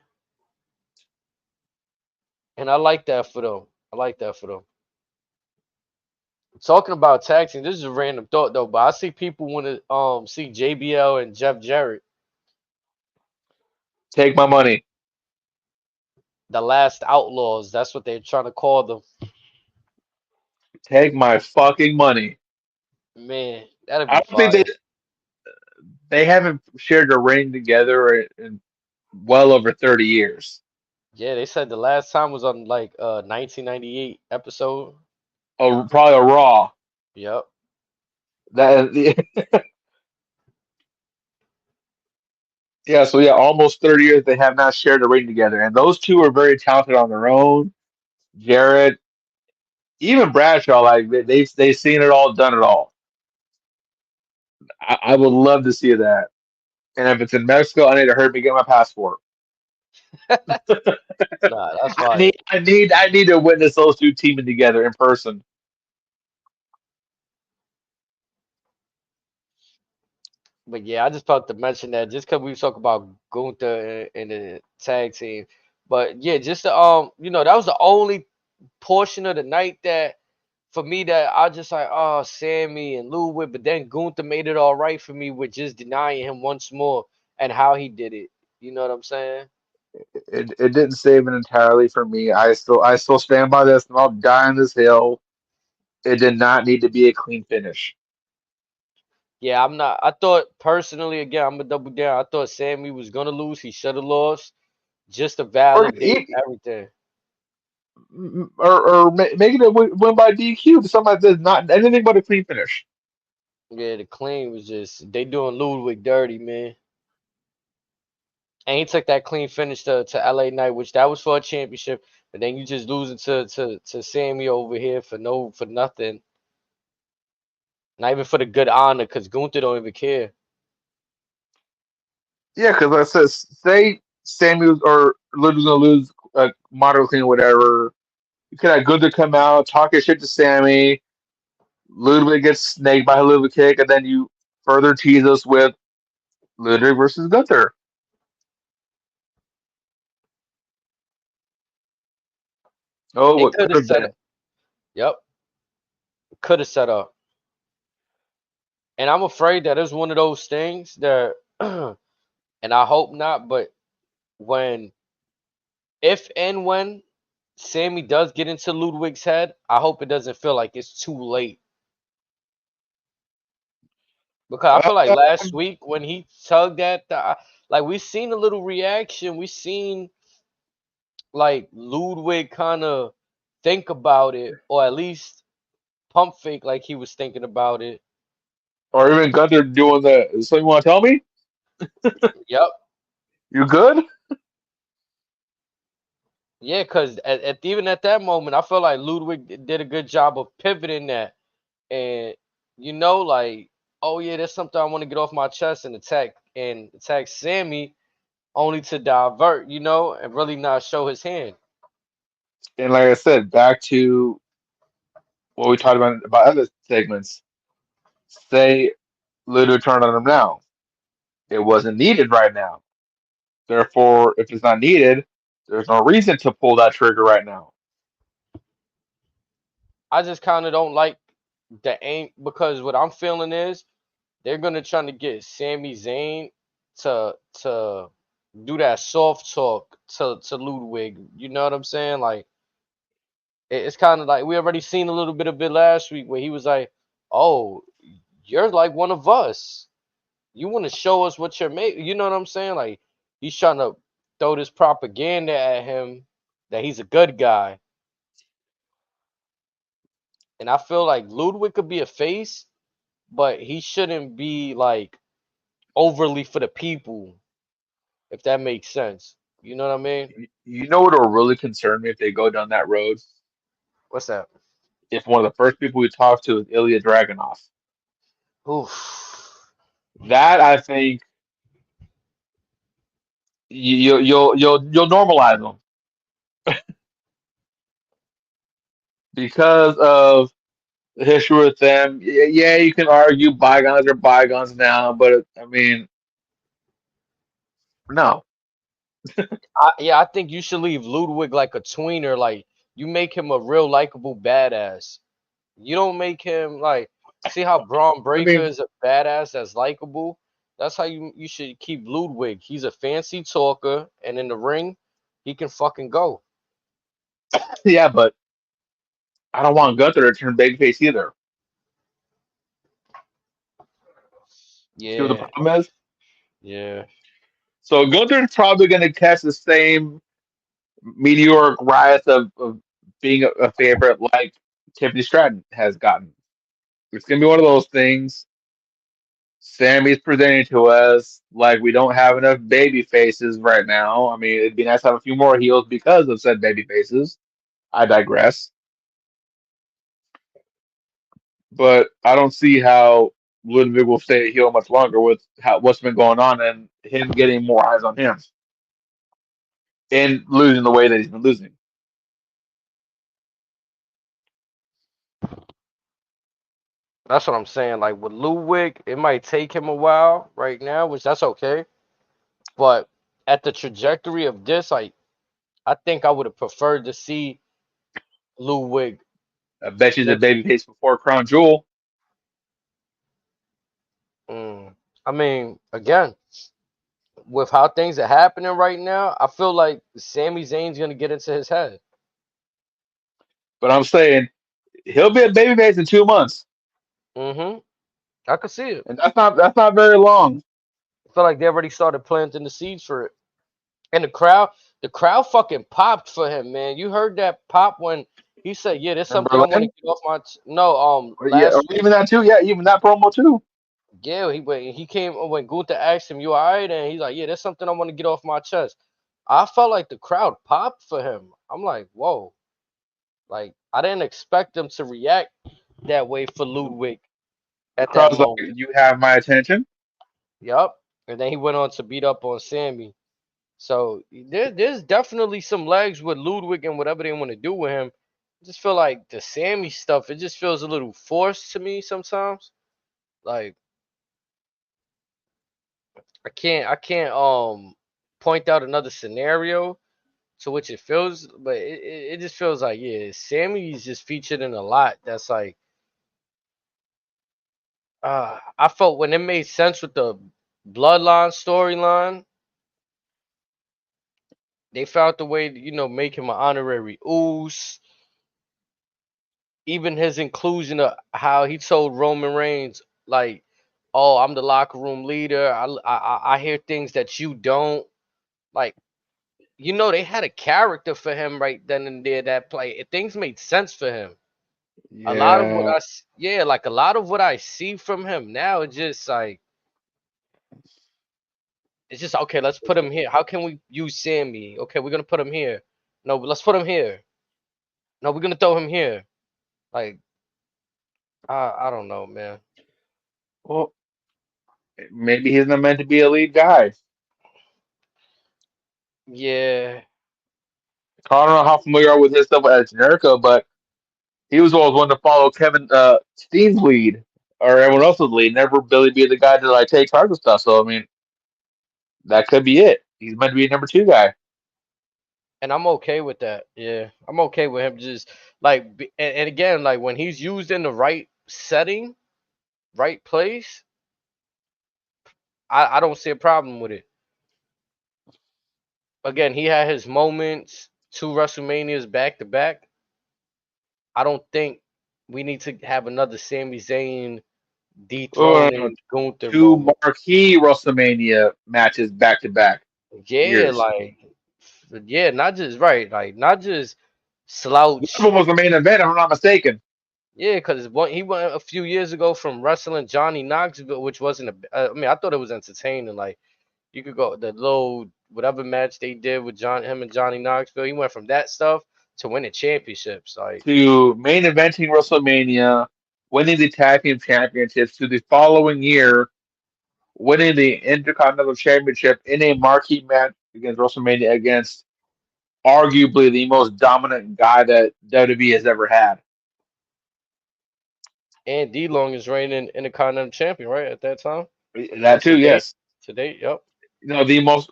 and I like that for them. I like that for them. Talking about tag team, this is a random thought though, but I see people want to see JBL and Jeff Jarrett, Take my money. the last outlaws. That's what they're trying to call them. Take my fucking money. Man, that'd I be don't think fire. they haven't shared a ring together in well over 30 years. Yeah, they said the last time was on like 1998 episode. Probably a Raw. Yep. That yeah, so yeah, almost 30 years they have not shared a ring together, and those two are very talented on their own. Jarrett, even Bradshaw, like they've seen it all, done it all. I would love to see that. And if it's in Mexico, I need to hurry to get my passport. Nah, that's fire. I need to witness those two teaming together in person. But yeah, I just felt to mention that just because we talk about Gunther and the tag team. But yeah, just that was the only portion of the night that for me that I just like, oh, Sammy and Ludwig, but then Gunther made it all right for me with just denying him once more and how he did it. You know what I'm saying? It didn't save it entirely for me. I still stand by this, and I'll die on this hill. It did not need to be a clean finish. Yeah, I'm not. I thought personally, again, I'm gonna double down. I thought Sammy was gonna lose. He should have lost just to Or validate everything. making it win by DQ to somebody that's not anything but a clean finish. Yeah, the clean was just they doing Ludwig dirty, man. And he took that clean finish to LA Knight, which that was for a championship. But then you just losing to Sammy over here for nothing. Not even for the good honor, because Gunther don't even care. Yeah, because I said, say Samuels or Ludwig's gonna lose moderate clean, whatever. You could have Gunther come out, talk his shit to Sammy. Ludwig gets snaked by a Ludwig kick, and then you further tease us with Ludwig versus Gunther. Oh, It what could could have have set been. up. Yep, could have set up. And I'm afraid that it's one of those things that, and I hope not, but when, if and when Sammy does get into Ludwig's head, I hope it doesn't feel like it's too late. Because I feel like last Um, week when he tugged at like we seen a little reaction, we seen like Ludwig kind of think about it, or at least pump fake like he was thinking about it. or even Gunther doing the. So you want to tell me? Yep. You good? Yeah, because even at that moment, I felt like Ludwig did a good job of pivoting that. And like, oh yeah, there's something I want to get off my chest and attack Sammy only to divert, and really not show his hand. And like I said, back to what we talked about other segments. Say Ludwig turned on him now. It wasn't needed right now. Therefore, if it's not needed, there's no reason to pull that trigger right now. I just kind of don't like the aim because what I'm feeling is they're gonna try to get Sami Zayn to do that soft talk to Ludwig. You know what I'm saying? Like it's kind of like we already seen a little bit of it last week where he was like, "Oh, you're like one of us. You want to show us what you're made." You know what I'm saying? Like he's trying to throw this propaganda at him that he's a good guy, and I feel like Ludwig could be a face, but he shouldn't be like overly for the people, if that makes sense. You know what I mean? You know what will really concern me if they go down that road? What's that? If one of the first people we talk to is Ilya Dragunov. Oof. That I think you'll normalize them because of the history with them. Yeah, you can argue bygones are bygones now, but I mean, no. Yeah, I think you should leave Ludwig like a tweener. Like you make him a real likable badass. You don't make him like see how Braun I Breaker mean, is a badass that's likable. That's how you should keep Ludwig. He's a fancy talker, and in the ring, he can fucking go. yeah, but I don't want Gunther to turn babyface either. See what the Yeah, problem is? yeah. So Gunther's probably going to catch the same meteoric rise of being a favorite like Tiffany Stratton has gotten. It's going to be one of those things. Sammy's presenting to us like we don't have enough baby faces right now. I mean, it'd be nice to have a few more heels because of said baby faces. I digress. But I don't see how Ludwig will stay a heel much longer with what's been going on and him getting more eyes on him and losing the way that he's been losing. That's what I'm saying. Like with Ludwig, it might take him a while right now, which that's okay. But at the trajectory of this, I think I would have preferred to see Ludwig. I bet she's a Just, baby face before Crown Jewel. I mean, again, with how things are happening right now, I feel like Sami Zayn's gonna get into his head. But I'm saying he'll be a baby face in 2 months, hmm I could see it. and that's not very long. I feel like they already started planting the seeds for it. And the crowd fucking popped for him, man. You heard that pop when he said, "Yeah, there's In something I want to Berlin, get off my." No, or, yeah, or last week, even that too. Yeah, even that promo too. yeah, he came when Gunther asked him, "You alright?" And he's like, "Yeah, there's something I want to get off my chest." I felt like the crowd popped for him. I'm like, whoa, like I didn't expect them to react that way for Ludwig The at that crowd's like, moment. "You have my attention." Yup. And then he went on to beat up on Sammy. So there's definitely some legs with Ludwig and whatever they want to do with him. I just feel like the Sammy stuff, it just feels a little forced to me sometimes. Like I can't point out another scenario to which it feels, but it just feels like yeah, Sammy's just featured in a lot. That's like I felt when it made sense with the bloodline storyline, they found the way to, make him an honorary ooze. Even his inclusion of how he told Roman Reigns, like, "Oh, I'm the locker room leader. I hear things that you don't." Like, they had a character for him right then and there. That play, things made sense for him. A lot of what Yeah. yeah, like a lot of what I see from him now, it's just okay. Let's put him here. How can we use Sammy? Okay, we're gonna put him here. No, let's put him here. No, we're gonna throw him here. Like, I don't know, man. Well, maybe he's not meant to be a lead guy. Yeah, I don't know how familiar you are with his stuff as Generico, but he was always one to follow Kevin Steen's lead or everyone else's lead, never Billy be the guy to like take charge of stuff. So I mean, that could be it. He's meant to be a number two guy. and I'm okay with that. Yeah, I'm okay with him just like, and again, like when he's used in the right setting, right place, I don't see a problem with it. Again, he had his moments, two WrestleManias back to back. I don't think we need to have another Sami Zayn Oh, no, no, dethroning Gunther two moment. marquee WrestleMania matches back to back Yeah, years. like, yeah, not just right, like not just One of them slouch. was the main event, if I'm not mistaken. Yeah, because he went a few years ago from wrestling Johnny Knoxville, which wasn't I mean, I thought it was entertaining. Like you could go the little whatever match they did with him and Johnny Knoxville. He went from that stuff to winning championships. Like, To main eventing WrestleMania, winning the tag team championships, to the following year winning the Intercontinental Championship in a marquee match against WrestleMania against arguably the most dominant guy that WWE has ever had. and D Long is reigning Intercontinental champion, right, at that time or That too, to date. yes. To date, yep. The most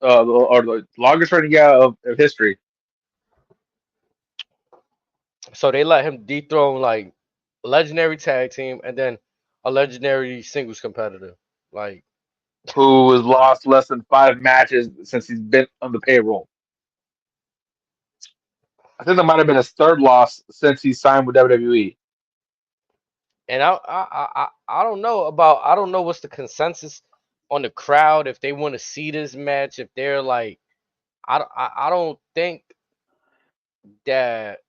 or the longest running guy of history. So they let him dethrone like legendary tag team and then a legendary singles competitor. Like, Who has lost less than 5 matches since he's been on the payroll. I think that might have been his third loss since he signed with WWE. and I don't know about. I don't know what's the consensus on the crowd if they want to see this match. If they're like, I don't think that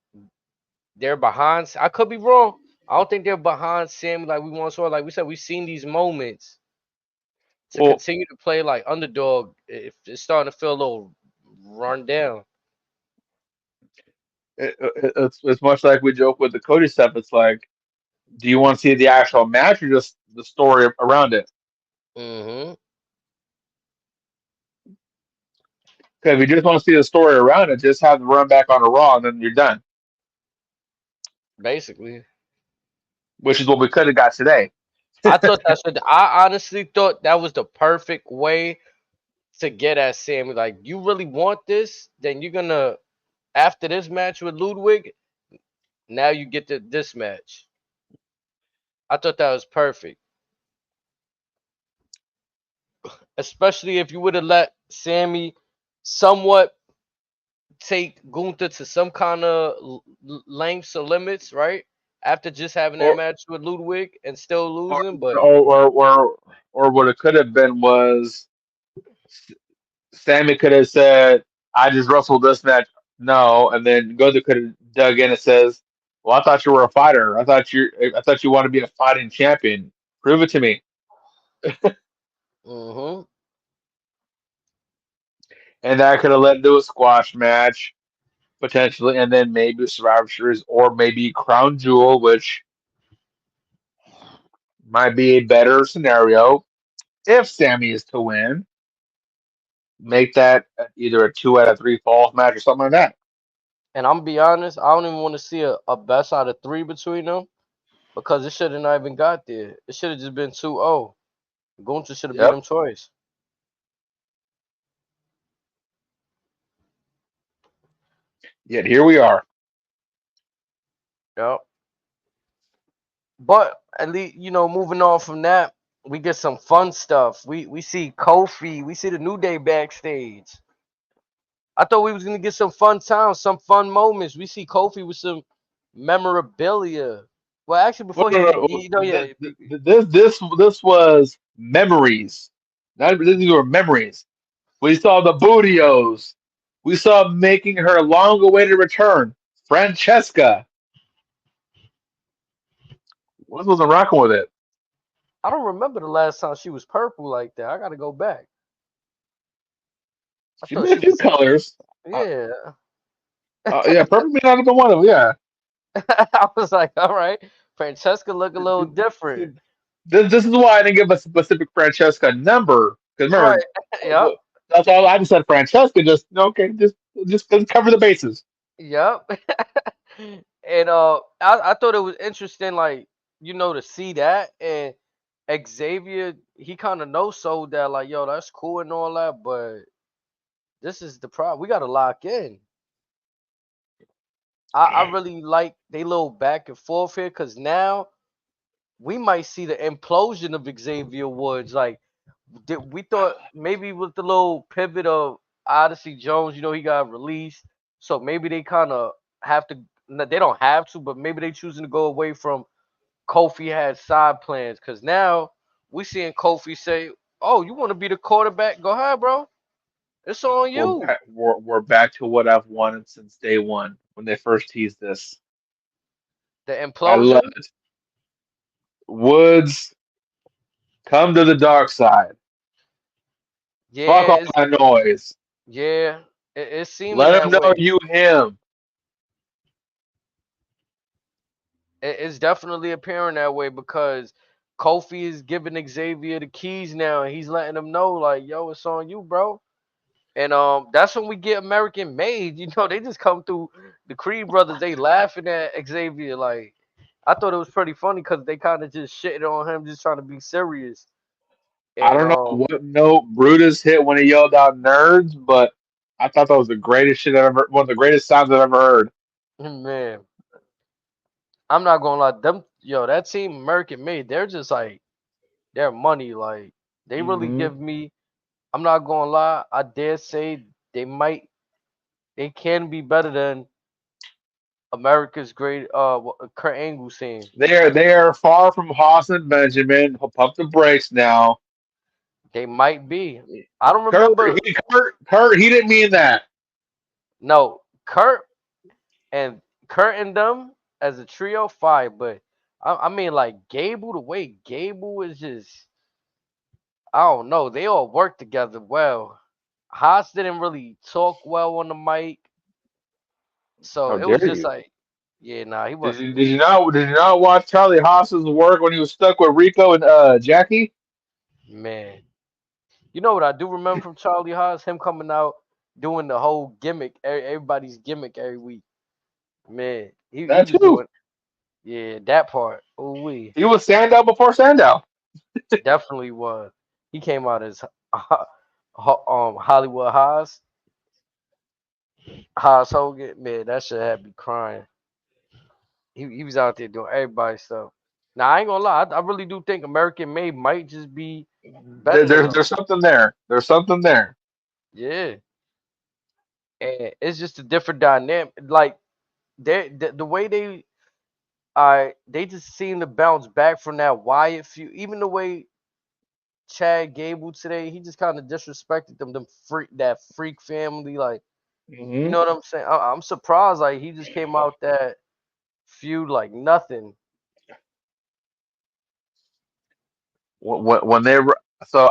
they're behind. I could be wrong. I don't think they're behind Sammy like we once saw. Like we said, we've seen these moments to Well, continue to play like underdog. If it's starting to feel a little run down. it's much like we joke with the Cody stuff. It's like, do you want to see the actual match or just the story around it? Mm-hmm. Because if you just want to see the story around it, just have the run back on a Raw, and then you're done. Basically, Which is what we could have got today. I thought that's what I honestly thought that was the perfect way to get at Sammy. Like, you really want this? Then you're gonna after this match with Ludwig, now you get to this match. I thought that was perfect. Especially if you would have let Sammy somewhat take Gunther to some kind of lengths or limits, right? After just having that Or match with Ludwig and still or losing, but or what it could have been was Sammy could have said, "I just wrestled this match." No, and then Goza could have dug in and says, "Well, I thought you were a fighter. I thought you want to be a fighting champion. Prove it to me." mm-hmm. And that could have led to a squash match potentially, and then maybe Survivor Series or maybe Crown Jewel, which might be a better scenario if Sammy is to win. Make that either a 2 out of 3 falls match or something like that. And I'm be honest, I don't even want to see a best out of three between them because it should have not even got there. It should have just been 2-0. Gunther should have beat Yep. him twice. Yet here we are. Yep. But at least, moving on from that, we get some fun stuff. We see Kofi, we see the New Day backstage. I thought we was gonna get some fun times, some fun moments. We see Kofi with some memorabilia. Well, actually, No, before no, he, no. yeah, This was memories. Not these were memories. We saw the Bootios. We saw making her long-awaited return. Francesca. What wasn't rocking with it? I don't remember the last time she was purple like that. I gotta go back. I She thought made she a few was, colors. yeah. Yeah, purple may not have been one of them. Yeah. I was like, all right, Francesca look a little See, different. this is why I didn't give a specific Francesca number. Because remember, Right. Yep. that's all I just said. Francesca, just okay, just cover the bases. Yep. And I thought it was interesting, like, to see that. And Xavier, he kind of no sold that, like, yo, that's cool and all that, but this is the problem. We gotta lock in. I really like they little back and forth here because now we might see the implosion of Xavier Woods. Like, we thought maybe with the little pivot of Odyssey Jones, he got released. So maybe they kind of have to. No, they don't have to, but maybe they choosing to go away from Kofi had side plans because now we seeing Kofi say, "Oh, you want to be the quarterback? Go ahead, bro. It's on you." We're back to what I've wanted since day one when they first teased this. The I love implosion. it. Woods, come to the dark side. Fuck Yeah, all that noise. yeah. It's seeming Let that him know way. you him. It's definitely appearing that way because Kofi is giving Xavier the keys now, and he's letting him know, like, "Yo, it's on you, bro." And that's when we get American made. They just come through the Creed brothers. They laughing at Xavier. Like, I thought it was pretty funny because they kind of just shitting on him, just trying to be serious. I And don't know what note Brutus hit when he yelled out nerds, but I thought that was the greatest shit I've ever, one of the greatest sounds I've ever heard. man, I'm not gonna lie, that team American made, they're just like they're money. Like, they really Hmm. give me. I'm not gonna lie. I dare say they can be better than America's great Kurt Angle scene. They are far from Haas and Benjamin. Pump the brakes now. They might be. I don't Kurt, remember. He didn't mean that. No, and Kurt and them as a trio, fine. But I mean, like Gable, the way Gable is just, I don't know. They all work together well. Haas didn't really talk well on the mic, so How it was dare just you? like, yeah, nah, he Did wasn't you good. not watch Charlie Haas's work when he was stuck with Rico and Jackie? Man, you know what I do remember from Charlie Haas? Him coming out doing the whole gimmick, everybody's gimmick every week. Man, he That was too. doing, yeah, that part. Oh, we He was Sandow before Sandow. definitely was. He came out as Hollywood Haas Hogan. Man, that shit had me crying. He was out there doing everybody's stuff. Now I ain't gonna lie, I really do think American Made might just be better than them. There's something there. There's something there. Yeah, and it's just a different dynamic. Like the way they just seem to bounce back from that Wyatt feud. Even the way Chad Gable today, he just kind of disrespected them freak family. Like, you Hmm. know what I'm saying? I'm surprised. Like, he just came out that feud like nothing. When they so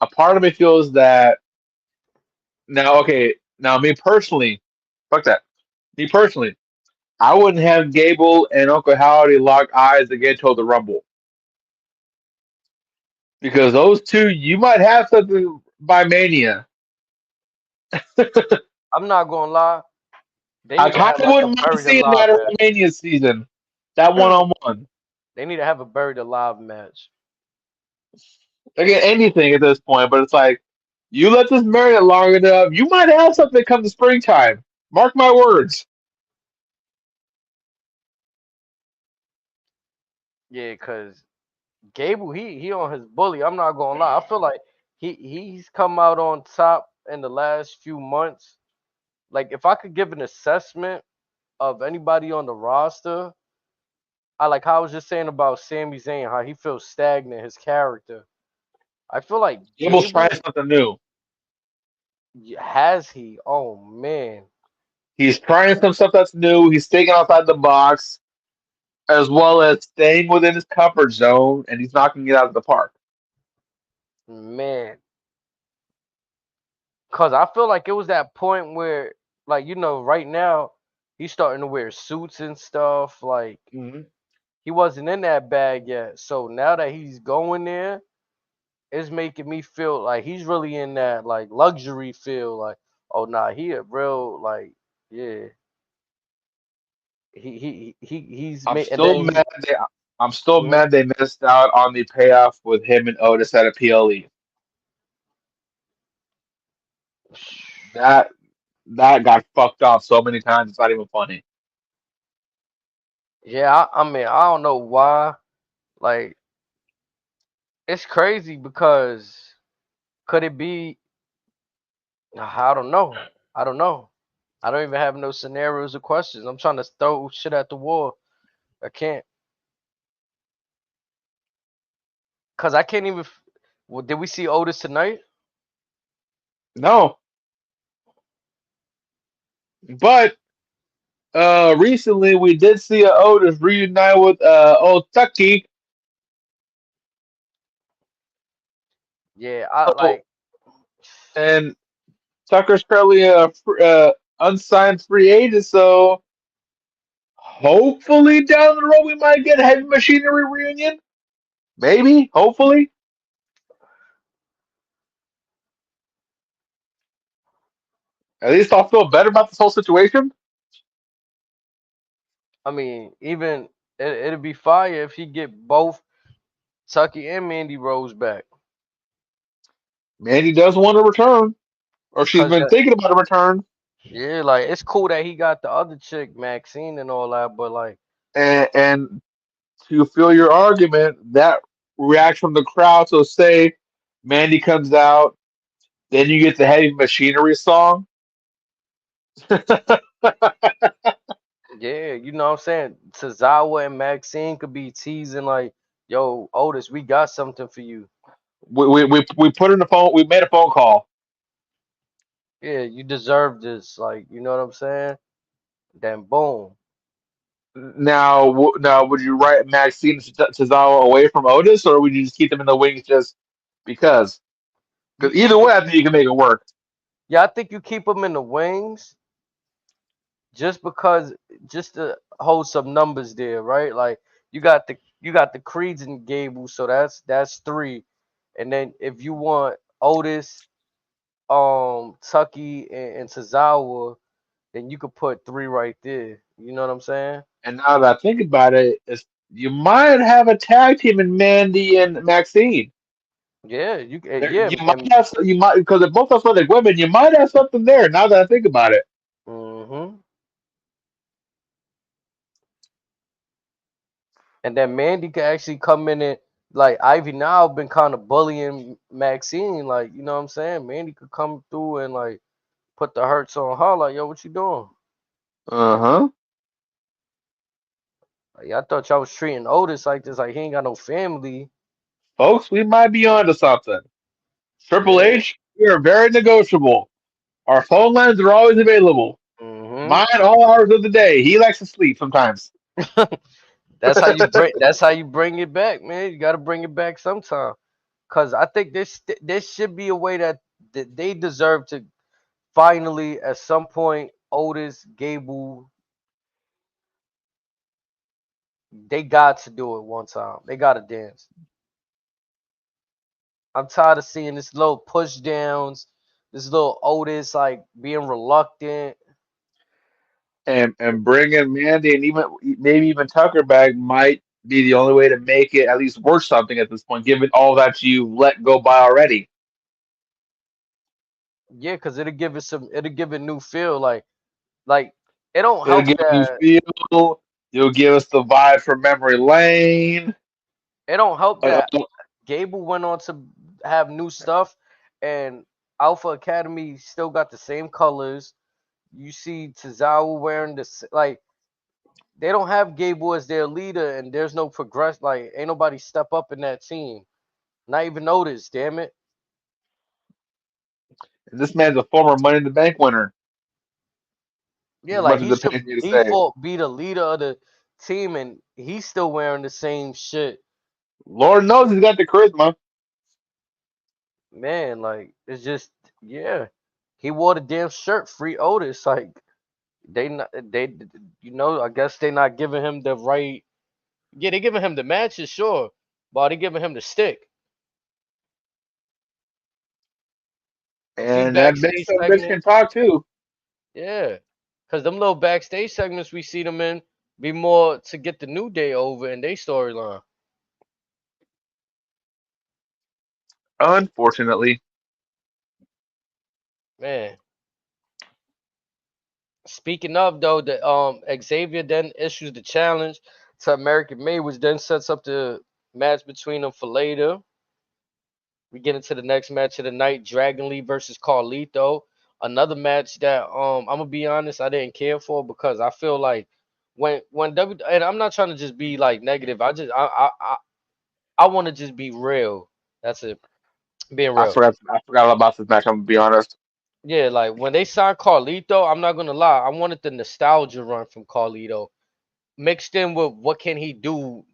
a part of me feels that now. Okay, now me personally, fuck that. Me personally, I wouldn't have Gable and Uncle Howdy lock eyes again till the Rumble because those two you might have something by Mania. I'm not gonna lie. They I need to kind have of like a wouldn't mind buried seeing that alive at match. Mania season, that one on one. They need to have a buried alive match. Again, anything at this point, but it's like you let this marinate long enough, you might have something come the springtime. Mark my words. Yeah, cause Gable, he on his bully. I'm not gonna lie. I feel like he's come out on top in the last few months. Like if I could give an assessment of anybody on the roster, I like how I was just saying about Sami Zayn, how he feels stagnant, his character. I feel like Gable's trying Gable something new. has he. Oh man, He's trying some stuff that's new. He's thinking outside the box, as well as staying within his comfort zone, and he's knocking it out of the park. man. Cause I feel like it was that point where, like right now, he's starting to wear suits and stuff. Like Hmm. he wasn't in that bag yet. So now that he's going there, it's making me feel like he's really in that like luxury feel. Like, oh nah, he a real like yeah. He's I'm made and still then mad. I'm still mhm. mad they missed out on the payoff with him and Otis at a PLE. That that got fucked off so many times. It's not even funny. Yeah, I mean I don't know why. Like it's crazy because could it be? I don't know. I don't know. I don't even have no scenarios or questions. I'm trying to throw shit at the wall. I can't because I can't even. Well, did we see Otis tonight? No, but recently we did see Otis reunite with old Tucky. Yeah, I So, like. and Tucker's currently a unsigned free agent, so hopefully down the road we might get a heavy machinery reunion. Maybe, hopefully. At least I'll feel better about this whole situation. I mean, even it'd be fire if he get both Tucky and Mandy Rose back. Mandy does want to return, or she's Cause been thinking about a return. yeah, like it's cool that he got the other chick Maxine and all that, but like And to feel your argument, that reaction from the crowd. So say Mandy comes out, then you get the heavy machinery song. Yeah, you know what I'm saying? Tozawa and Maxine could be teasing like, yo, Otis, we got something for you. We put in the phone. We made a phone call. Yeah, you deserve this. Like, you know what I'm saying? Then boom. Now, now, would you write Maxine Tozawa away from Otis, or would you just keep them in the wings just because? You Because keep either it. way, I think you can make it work. Yeah, I think you keep them in the wings just because, just to hold some numbers there, right? Like you got the Creeds and Gable, so that's three. And then if you want Otis, Tucky and Tozawa, then you could put three right there. You know what I'm saying? And now that I think about it, you might have a tag team in Mandy and Maxine. Yeah, yeah, You might and have you might because they're both athletic women. You might have something there. Now that I think about it, hmm and then Mandy could actually come in and like Ivy now been kind of bullying Maxine, like you know what I'm saying. Mandy could come through and like put the hurts on her, like yo, what you doing? uh-huh. Like, I thought y'all was treating Otis like this, like he ain't got no family. Folks, we might be onto something. Triple Yeah. H, we are very negotiable. Our phone lines are always available. hmm Mine all hours of the day. He likes to sleep sometimes. that's how you bring it back, man. You got to bring it back sometime. Cause I think this should be a way that they deserve to finally at some point Otis, Gable, they got to do it one time. They got to dance. I'm tired of seeing this little push downs, this little Otis like being reluctant. And bringing Mandy and even maybe even Tucker back might be the only way to make it at least worth something at this point, given all that you let go by already. Yeah, cause it'll give it new feel. Like it don't It'll help give you that feel. You'll give us the vibe from Memory Lane. it don't help Uh, that Gable went on to have new stuff, and Alpha Academy still got the same colors. You see Tozawa wearing like they don't have Gable as their leader, and there's no progress. Like ain't nobody step up in that team. Not even notice. Damn it. and this man's a former Money in the Bank winner, Yeah, as like much as he it should pains me to say. default be the leader of the team, and he's still wearing the same shit. Lord knows he's got the charisma. Man, like it's just yeah. He wore the damn shirt, free Otis. Like they I guess they not giving him the right. Yeah, they giving him the matches, sure, but they giving him the stick. A few And that makes backstage some bitch can segments, talk too. yeah, cause them little backstage segments we see them in be more to get the New Day over in their storyline. Unfortunately. Man, speaking of though, the Xavier then issues the challenge to American May, which then sets up the match between them for later. We get into the next match of the night, Dragon Lee versus Carlito. Another match that I'm gonna be honest, I didn't care for because I feel like when W and I'm not trying to just be like negative. I want to just be real. That's it. Being real. I forgot all about this match, I'm gonna be honest. Yeah, like when they signed Carlito, I'm not gonna lie. I wanted the nostalgia run from Carlito mixed in with what can he do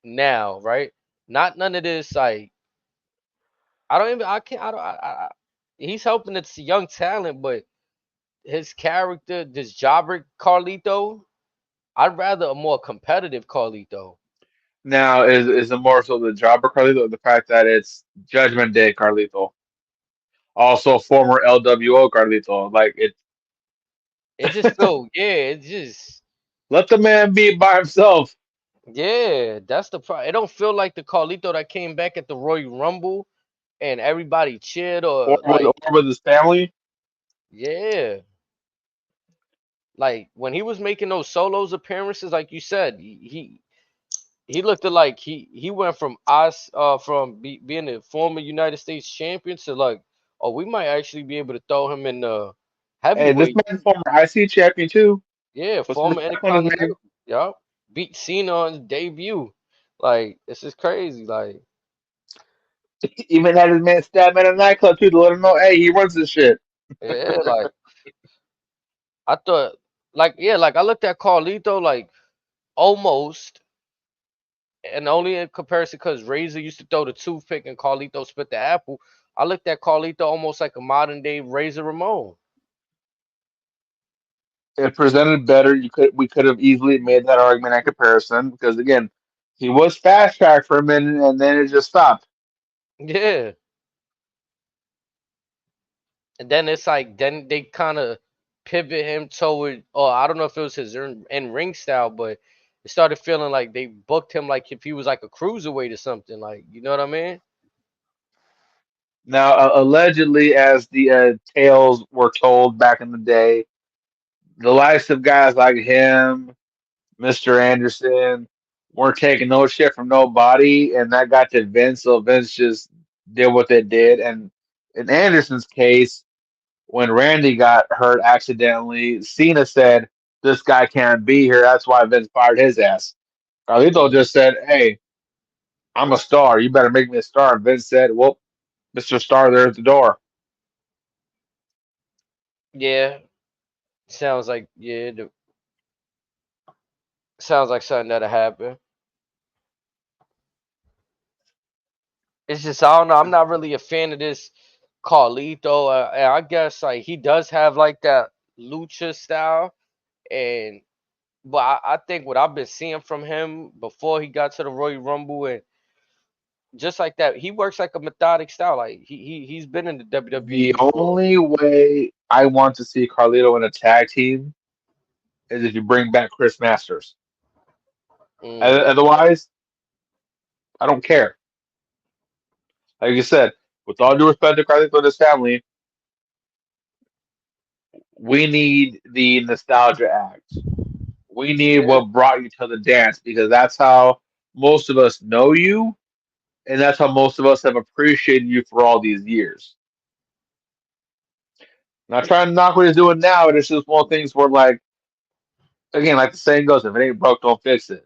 now, right? Not none of this like I don't even I can't I don't he's helping this young talent, but his character, this jobber Carlito, I'd rather a more competitive Carlito. Now is it more so the jobber Carlito or the fact that it's Judgment Day Carlito? Also former LWO Carlito. Like it It just feel yeah, it just let the man be by himself. yeah, that's the problem. It don't feel like the Carlito that came back at the Royal Rumble and everybody cheered or like Or with his family. yeah. Like when he was making those solos appearances, like you said, he looked at like he went from us being a former United States champion to like oh we might actually be able to throw him in the Hey, this heavyweight. man's former IC champion too. Yeah, Put some former respect on his name. Intercontinental. Yup. Beat Cena on his debut. Like, this is crazy. Like, Even had his man stab at a nightclub too to let him know, hey, he runs this shit. yeah, like I thought like yeah, like I looked at Carlito like almost and only in comparison because Razor used to throw the toothpick and Carlito spit the apple. I looked at Carlito almost like a modern day Razor Ramon. If presented better, we could have easily made that argument and comparison because again, he was fast tracked for a minute and then it just stopped. Yeah. And then it's like then they kind of pivot him toward or I don't know if it was his in ring style, but it started feeling like they booked him like if he was like a cruiserweight or something. Like, you know what I mean? Now, allegedly, as the tales were told back in the day, the likes of guys like him, Mr. Anderson, weren't taking no shit from nobody, and that got to Vince, so Vince just did what they did. And in Anderson's case, when Randy got hurt accidentally, Cena said, "This guy can't be here." That's why Vince fired his ass. Carlito Mm. just said, "Hey, I'm a star. You better make me a star." And Vince said, "Well, Mr. Star, there's the door." Yeah, sounds like sounds like something that'll happen. It's just I don't know. I'm not really a fan of this Carlito. And I guess like he does have like that lucha style, and but I think what I've been seeing from him before he got to the Royal Rumble and just like that, he works like a methodic style. Like he's been in the WWE The before. only way I want to see Carlito in a tag team is if you bring back Chris Masters. Mm, Otherwise, I don't care. Like you said, with all due respect to Carlito and his family, we need the nostalgia act. We need yeah. what brought you to the dance because that's how most of us know you, and that's how most of us have appreciated you for all these years. Not trying to knock what he's doing now, it's just one of the things where, like, again, like the saying goes, if it ain't broke, don't fix it.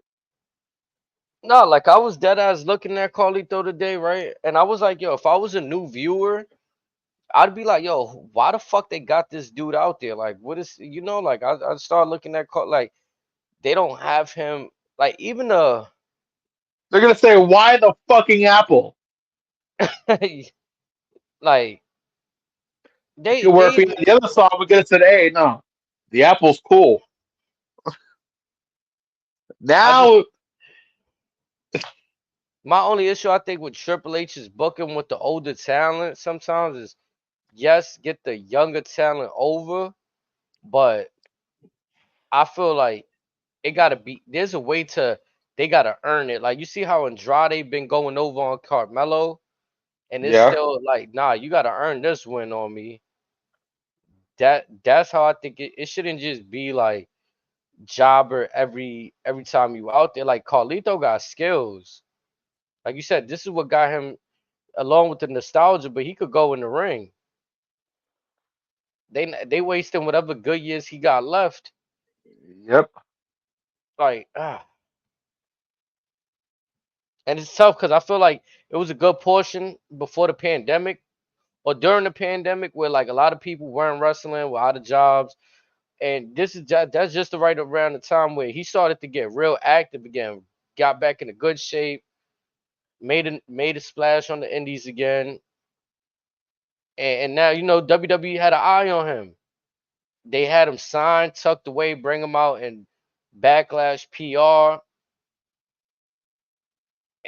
No, like I was dead ass looking at Carlito today, right? And I was like, yo, if I was a new viewer, I'd be like, yo, why the fuck they got this dude out there? Like, what is like I start looking at like they don't have him like even They're gonna say, "Why the fucking apple?" like Okay, where if they he had the other song, we could have said, "Hey, no, the apple's cool." I just Now, my only issue I think with Triple H is booking with the older talent sometimes is yes, get the younger talent over, but I feel like it gotta be there's a way to they gotta earn it. Like you see how Andrade been going over on Carmelo, and it's yeah, still like, nah, you gotta earn this win on me. That's how I think it shouldn't just be like jobber every time you out there. Like Carlito got skills. Like you said, this is what got him along with the nostalgia, but he could go in the ring. They wasting whatever good years he got left. yep. Like and it's tough because I feel like it was a good portion before the pandemic or during the pandemic where like a lot of people weren't wrestling, were out of jobs, and that's just the right around the time where he started to get real active again, got back into good shape, made a splash on the indies again, and now WWE had an eye on him. They had him signed, tucked away, bring him out in Backlash PR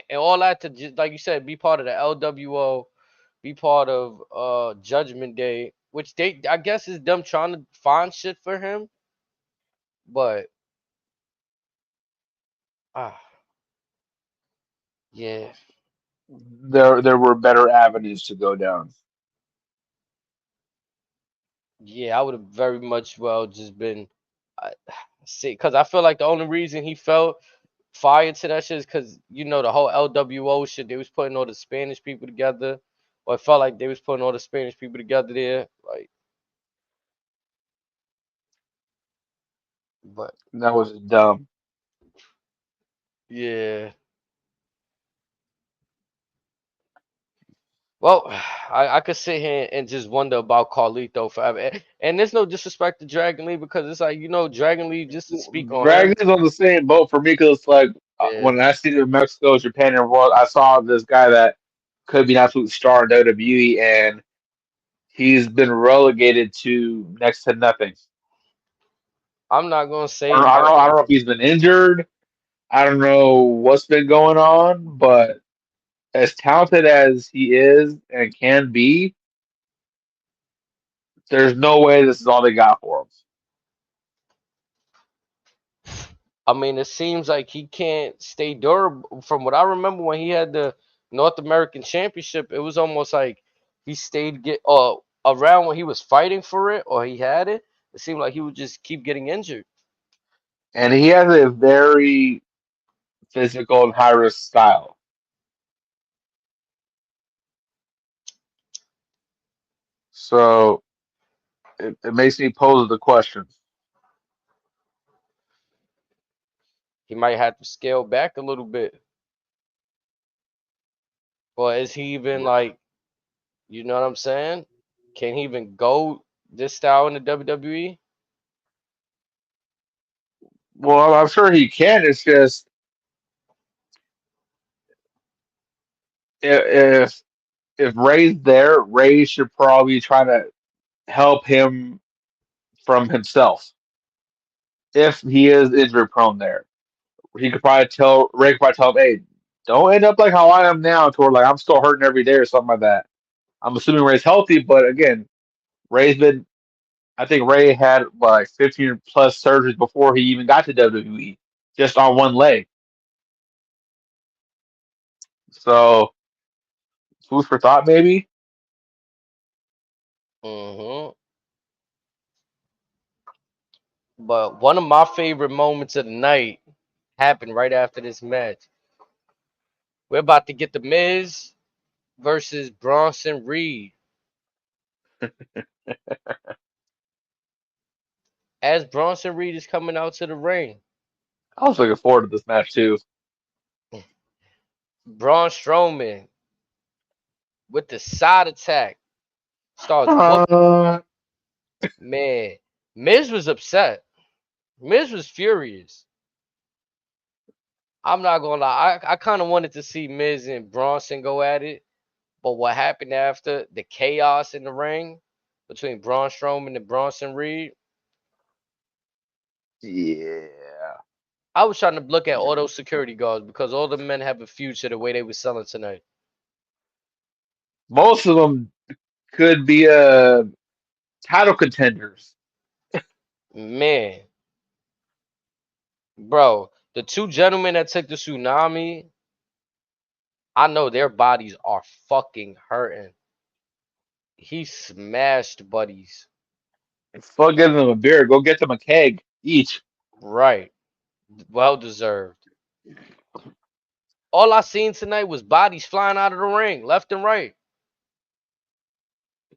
and all that to just like you said, be part of the LWO, be part of Judgment Day, which they I guess is them trying to find shit for him, but ah yeah, There were better avenues to go down. yeah, I would have very much well just been I see because I feel like the only reason he felt fired to that shit is because the whole LWO shit they was putting all the Spanish people together, or it felt like they was putting all the Spanish people together there, like But That was dumb. yeah. Well, I could sit here and just wonder about Carlito forever. And there's no disrespect to Dragon Lee because it's like, Dragon Lee, just to speak on him. Dragon's on the same boat for me because it's like Yeah. when I see the Mexico, Japan, and world, I saw this guy that could be an absolute star in WWE, and he's been relegated to next to nothing. I'm not gonna I don't, say I don't how know. I don't know if he's been injured. I don't know what's been going on, but as talented as he is and can be, there's no way this is all they got for him. I mean, it seems like he can't stay durable. From what I remember when he had the North American Championship, it was almost like he stayed get around when he was fighting for it or he had it. It seemed like he would just keep getting injured. And he has a very physical and high risk style. So it makes me pose the question. He might have to scale back a little bit. Or is he even like, you know what I'm saying? Can he even go this style in the WWE? Well, I'm sure he can. It's just if if Ray's there, Ray should probably try to help him from himself. If he is injury prone there, he could probably tell Ray could probably tell him, "Hey, don't end up like how I am now, to where like I'm still hurting every day or something like that." I'm assuming Ray's healthy, but again, Ray's been. I think Ray had like 15 plus surgeries before he even got to WWE, just on one leg. So food for thought, maybe. Hmm. But one of my favorite moments of the night happened right after this match. We're about to get the Miz versus Bronson Reed. As Bronson Reed is coming out to the ring, I was looking forward to this match too. Braun Strowman with the side attack starts book. Uh, Man, Miz was upset. Miz was furious. I'm not gonna lie. I kind of wanted to see Miz and Bronson go at it, but what happened after the chaos in the ring between Braun Strowman and Bronson Reed? yeah. I was trying to look at all those security guards because all the men have a future the way they were selling tonight. Most of them could be title contenders. Man, bro, the two gentlemen that took the tsunami, I know their bodies are fucking hurting. He smashed buddies. Fuck getting them a beer. Go get them a keg each. Right. Well deserved. All I seen tonight was bodies flying out of the ring, left and right.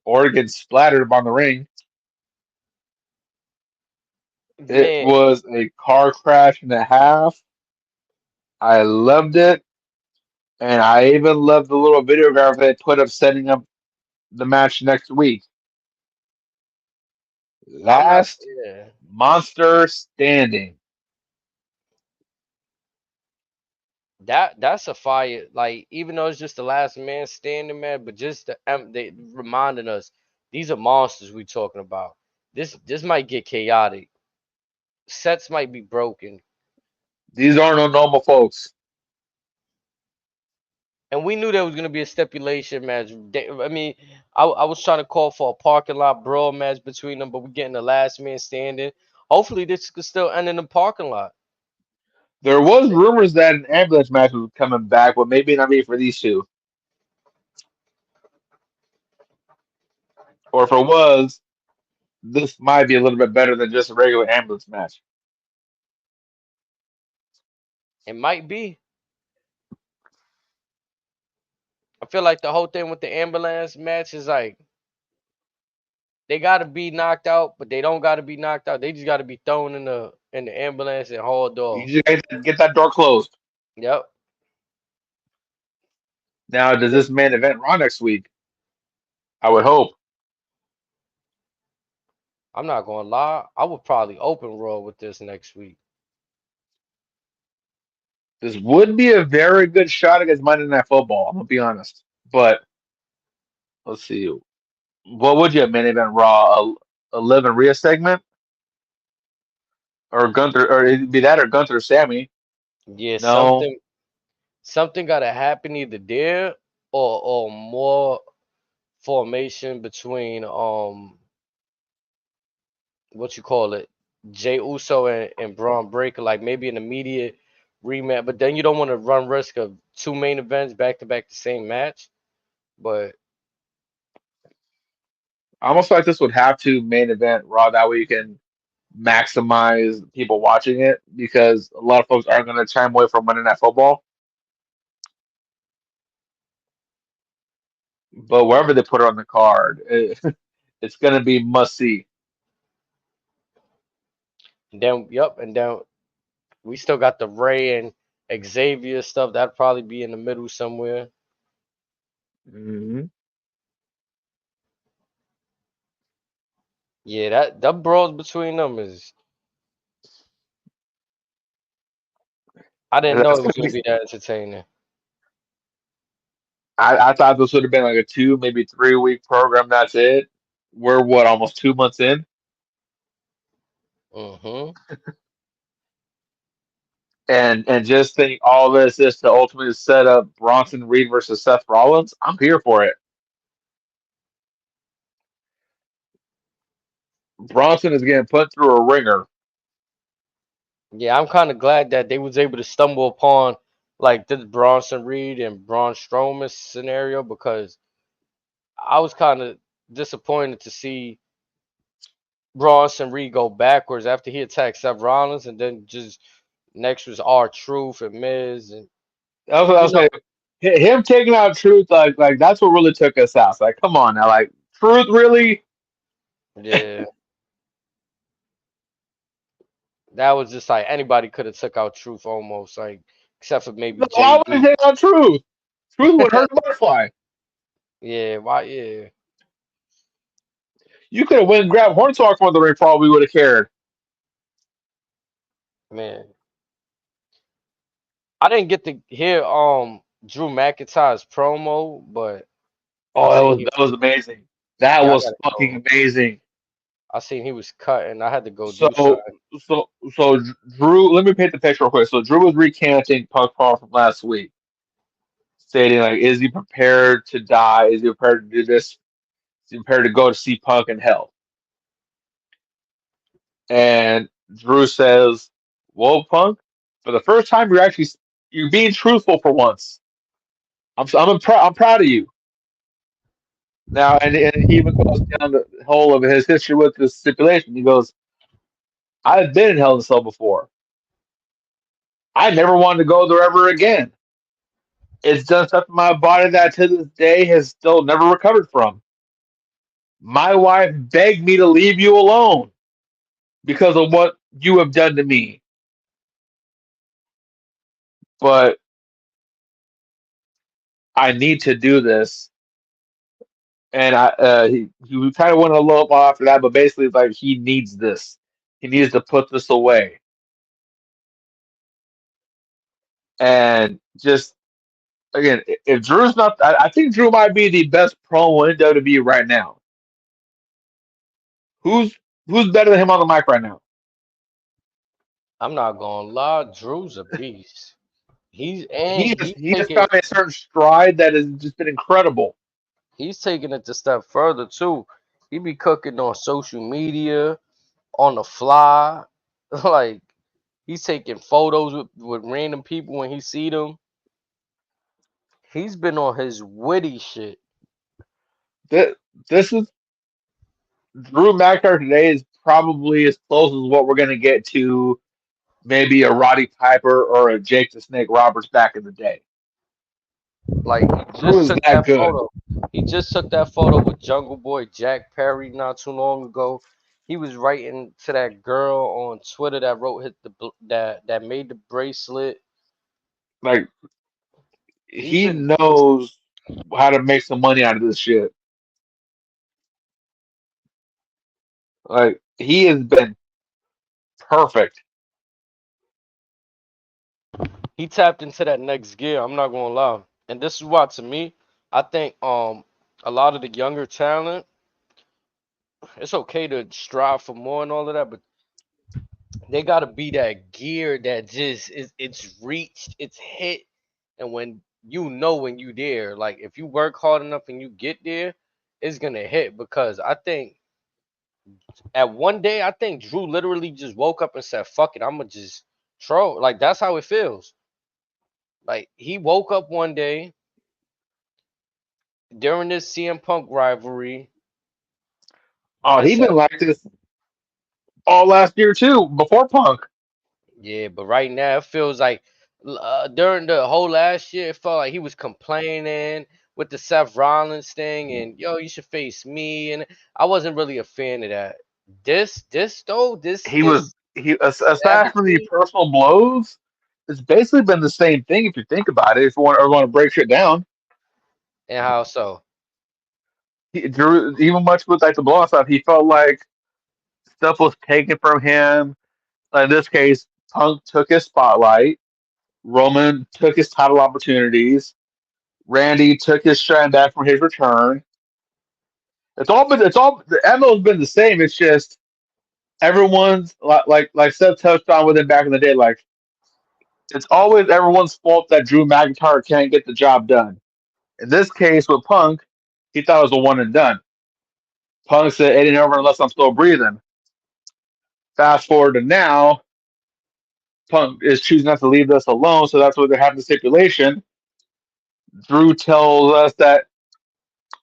Or get splattered on the ring. It Man, was a car crash and a half. I loved it. And I even loved the little videograph they put up setting up the match next week. I'm not. Last Yeah. monster standing. That's a fire. Like even though it's just the last man standing, man, but just they reminding us these are monsters we talking about. This might get chaotic. Sets might be broken, These aren't no normal folks. and we knew there was gonna be a stipulation match. I mean, I was trying to call for a parking lot brawl match between them, but we're getting the last man standing. Hopefully, this could still end in the parking lot. There was rumors that an ambulance match was coming back, but maybe not be for these two. Or if it was, this might be a little bit better than just a regular ambulance match. It might be. I feel like the whole thing with the ambulance match is like they gotta be knocked out, but they don't gotta be knocked out. They just gotta be thrown in the ambulance and hauled off. You just get that door closed. Yep. Now, does this main event Raw next week? I would hope. I'm not gonna lie. I would probably open Raw with this next week. This would be a very good shot against Monday Night Football. I'm gonna be honest, but let's see. What would you have main event Raw? A Liv and Rhea segment, or Gunther, or it'd be that or Gunther Sammy? Yeah, No, something gotta happen either there or more formation between what you call it, Jey Uso and Braun Breaker, like maybe an immediate rematch. But then you don't want to run risk of two main events back to back the same match. But I almost feel like this would have to main event Raw. That way you can maximize people watching it because a lot of folks aren't going to chime away from Monday Night Football. But wherever they put it on the card, it's going to be must see. and then we still got the Ray and Xavier stuff. That'd probably be in the middle somewhere. Hmm. Yeah, that brawls between them is. I didn't know That's it gonna was gonna be. be that entertaining. I thought this would have been like a 2, maybe 3 week program. That's it. We're what, almost 2 months in, Mm-hmm. and just think all this is to ultimately set up Bronson Reed versus Seth Rollins. I'm here for it. Bronson is getting put through a ringer. Yeah, I'm kind of glad that they was able to stumble upon like this Bronson Reed and Braun Strowman scenario because I was kind of disappointed to see Bronson Reed go backwards after he attacked Seth Rollins, and then just next was R-Truth and Miz, and That's what I you was know, saying. Him taking out Truth, like that's what really took us out. Like, come on now, like Truth really. yeah, that was just like anybody could have took out Truth almost, like except for maybe No, why would he JD. take out Truth? Truth would hurt the butterfly. Yeah, why? Yeah, You could have went and grabbed Hornswoggle from the ring, probably would have cared. man, I didn't get to hear Drew McIntyre's promo, but I Oh, seen he, that was amazing. That yeah, I was gotta fucking go. amazing. I seen he was cut, and I had to go do So, something. so Drew. Let me paint the picture real quick. So Drew was recanting Punk Paul from last week, stating like, "Is he prepared to die? Is he prepared to do this? Is he prepared to go to see Punk in hell?" And Drew says, "Whoa, Punk! For the first time, you're being truthful for once. I'm proud of you." Now, and he even goes down the whole of his history with this stipulation. He goes, "I've been in Hell in a Cell before. I never wanted to go there ever again. It's done stuff to my body that to this day has still never recovered from. My wife begged me to leave you alone because of what you have done to me. But I need to do this." And he kind of went a little while after that, but basically it's like he needs this. He needs to put this away. And just again, if Drew's not, I think Drew might be the best promo in WWE right now. Who's who's better than him on the mic right now? I'm not gonna lie, Drew's a beast. He's He has found a certain stride that has just been incredible. taking it a step further too. He be cooking on social media on the fly, like he's taking photos with random people when he see them. He's been on his witty shit. This, this is Drew McIntyre today is probably as close as what we're gonna get to maybe a Roddy Piper or a Jake the Snake Roberts back in the day. Like he Drew just is took that that good. photo. He just took that photo with Jungle Boy Jack Perry not too long ago. He was writing to that girl on Twitter that wrote that made the bracelet. Like He's he been knows how to make some money out of this shit. Like he has been perfect. he tapped into that next gear. I'm not gonna lie, and this is why to me, I think a lot of the younger talent, it's okay to strive for more and all of that, but they gotta be that gear that just is it's reached, it's hit, and when you there, like if you work hard enough and you get there, it's gonna hit. Because I think at one day, I think Drew literally just woke up and said, "Fuck it, I'ma just troll." Like that's how it feels. Like he woke up one day during this CM Punk rivalry Oh, and he said, been like this all last year too, before Punk. yeah, but right now it feels like during the whole last year, it felt like he was complaining with the Seth Rollins thing, and yo, you should face me, and I wasn't really a fan of that. This though, He was this aside from the savagery personal blows, it's basically been the same thing if you think about it. If you want to break shit down, and how so? Drew, even much with like the blow stuff, he felt like stuff was taken from him. In this case, Punk took his spotlight. Roman took his title opportunities. Randy took his shine back from his return. It's all the MO's been the same. It's just everyone's like Seth touched on with him back in the day. Like it's always everyone's fault that Drew McIntyre can't get the job done. In this case with Punk, he thought it was a one and done. Punk said it ain't over unless I'm still breathing. Fast forward to now, Punk is choosing not to leave us alone, so that's why they're having the stipulation. Drew tells us that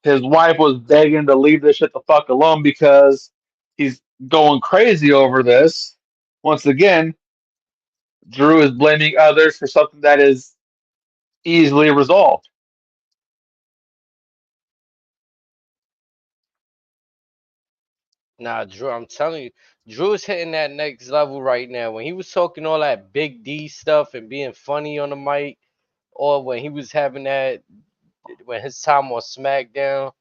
his wife was begging to leave this shit the fuck alone because he's going crazy over this. Once again, Drew is blaming others for something that is easily resolved. Nah, Drew, I'm telling you, Drew is hitting that next level right now. When he was talking all that Big D stuff and being funny on the mic, or when he was having that when his time on SmackDown,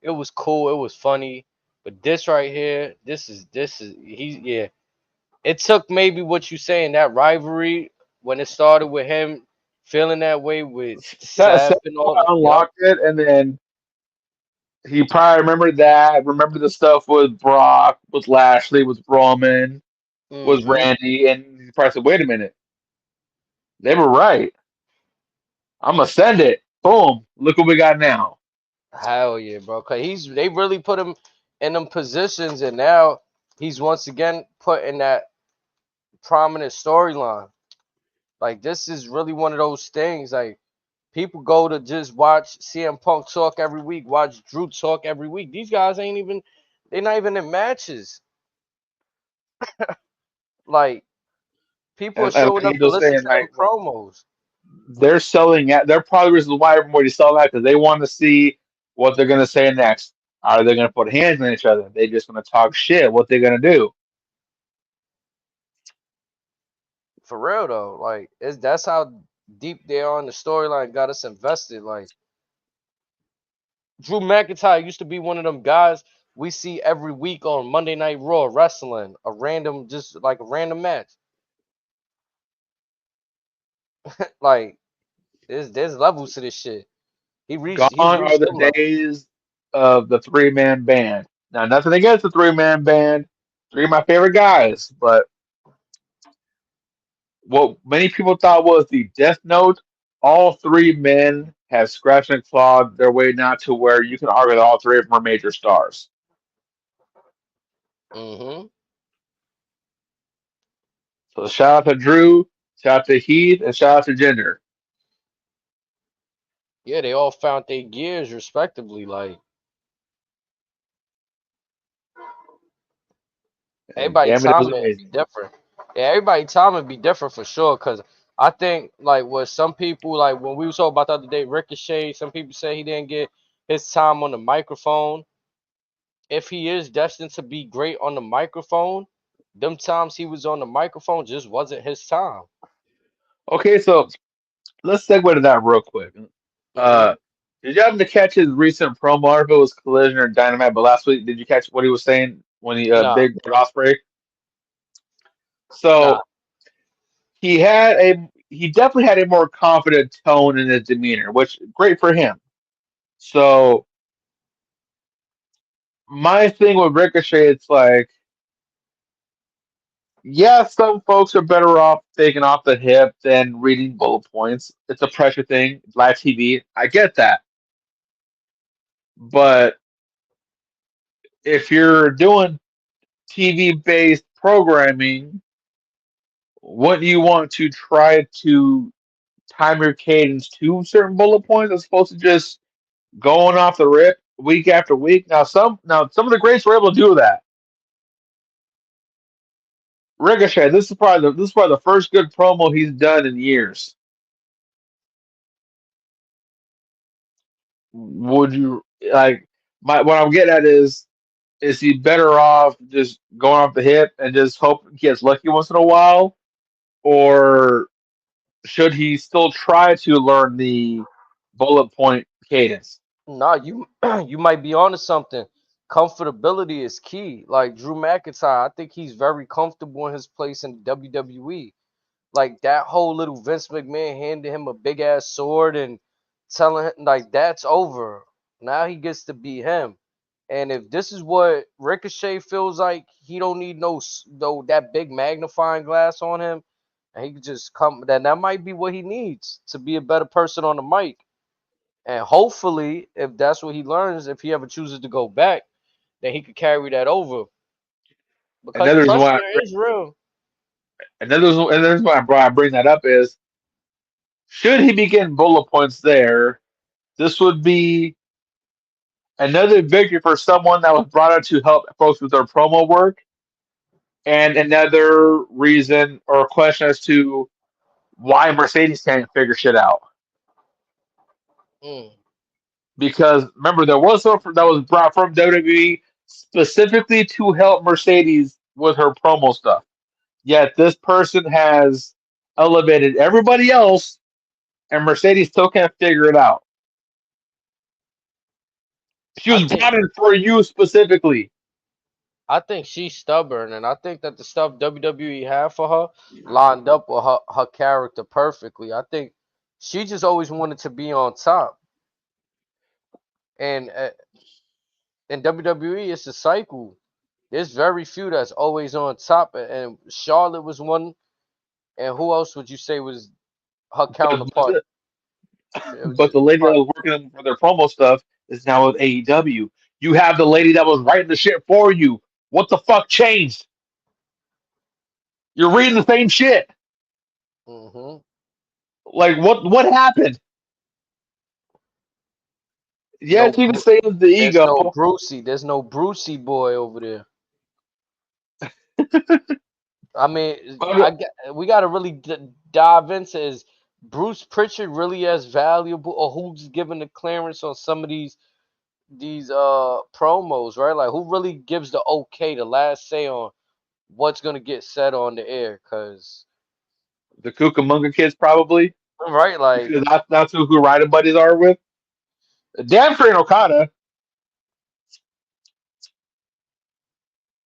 it was cool, it was funny. But this right here, this is he yeah. It took maybe what you saying, that rivalry when it started with him feeling that way with Seth Seth and all that. Yep. unlocked it, and then he probably remembered that. Remember the stuff with Brock, with Lashley, with Roman, with Mm-hmm. Randy, and he probably said, "Wait a minute, they were right. I'm gonna send it. Boom! Look what we got now." Hell yeah, bro. Cause they really put him in them positions, and now he's once again put in that prominent storyline. Like this is really one of those things. Like people go to just watch CM Punk talk every week, watch Drew talk every week. These guys ain't even they're not even in matches. Like people are And showing like up you to just listen saying, to them like promos. they're selling at. They're probably the reason why everybody's selling out because they want to see what they're gonna say next. Are they gonna put hands on each other? They just gonna talk shit. What they gonna do? For real though. Like it's that's how deep they are in the storyline, got us invested. Like Drew McIntyre used to be one of them guys we see every week on Monday Night Raw wrestling, a random, just like a random match. Like there's levels to this shit. Gone He's are reached the them levels. days of the 3-man band. Now, nothing against the 3-man band. Three of my favorite guys, but what many people thought was the Death Note, all three men have scratched and clawed their way now to where you can argue that all three of them are major stars. Hmm. So shout out to Drew, shout out to Heath, and shout out to Jinder. Yeah, they all found their gears respectively. Like And everybody damn it, it was timing be amazing. different. Yeah, everybody timing be different for sure. Cause I think like what some people like when we was talking about the other day, Ricochet, some people say he didn't get his time on the microphone, if he is destined to be great on the microphone, them times he was on the microphone just wasn't his time. Okay, so let's segue to that real quick. Hmm. Uh, did you happen to catch his recent promo? Or if it was Collision or Dynamite, but last week, did you catch what he was saying when he Nah, Big Bird Osprey? nah. So he definitely had a more confident tone in his demeanor, which great for him. So my thing with Ricochet, it's like, yeah, some folks are better off taking off the hip than reading bullet points. It's a pressure thing, live TV. I get that. But if you're doing TV based programming, wouldn't you want to try to time your cadence to certain bullet points as opposed to just going off the rip week after week? Now some of the greats were able to do that. Ricochet, this is probably the first good promo he's done in years. Would you like my what I'm getting at is he better off just going off the hip and just hope he gets lucky once in a while, or should he still try to learn the bullet point cadence? Nah, you you might be onto something. Comfortability is key. Like Drew McIntyre, I think he's very comfortable in his place in WWE. Like that whole little Vince McMahon handing him a big ass sword and telling him like that's over. Now he gets to be him. And if this is what Ricochet feels like, he don't need no that big magnifying glass on him, and he could just come. Then that might be what he needs to be a better person on the mic. And hopefully, if that's what he learns, if he ever chooses to go back, then he could carry that over because Another reason why pressure is real. another reason why I bring that up is should he be getting bullet points there, this would be another victory for someone that was brought out to help folks with their promo work, and another reason or question as to why Mercedes can't figure shit out. Mm. Because remember, there was someone that was brought from WWE specifically to help Mercedes with her promo stuff. Yet this person has elevated everybody else, and Mercedes still can't figure it out. She I was think brought in for you specifically. I think she's stubborn, and I think that the stuff WWE had for her lined up with her character perfectly. I think she just always wanted to be on top, and in WWE, it's a cycle. There's very few that's always on top, and Charlotte was one. And who else would you say was her But, counterpart? but, It was but the lady that was working for their promo stuff is now with AEW. You have the lady that was writing the shit for you. What the fuck changed? You're reading the same shit. hmm Like what happened? no Yes, you can say it's the there's ego. no Brucey. There's no Brucey boy over there. I mean, But we got to really dive into is Bruce Pritchard really as valuable, or who's giving the clearance on some of these promos, right? Like who really gives the okay, the last say on what's gonna get said on the air? Cause the Cucamonga kids probably right, like because that's who riding buddies are with. Damn sure ain't Okada.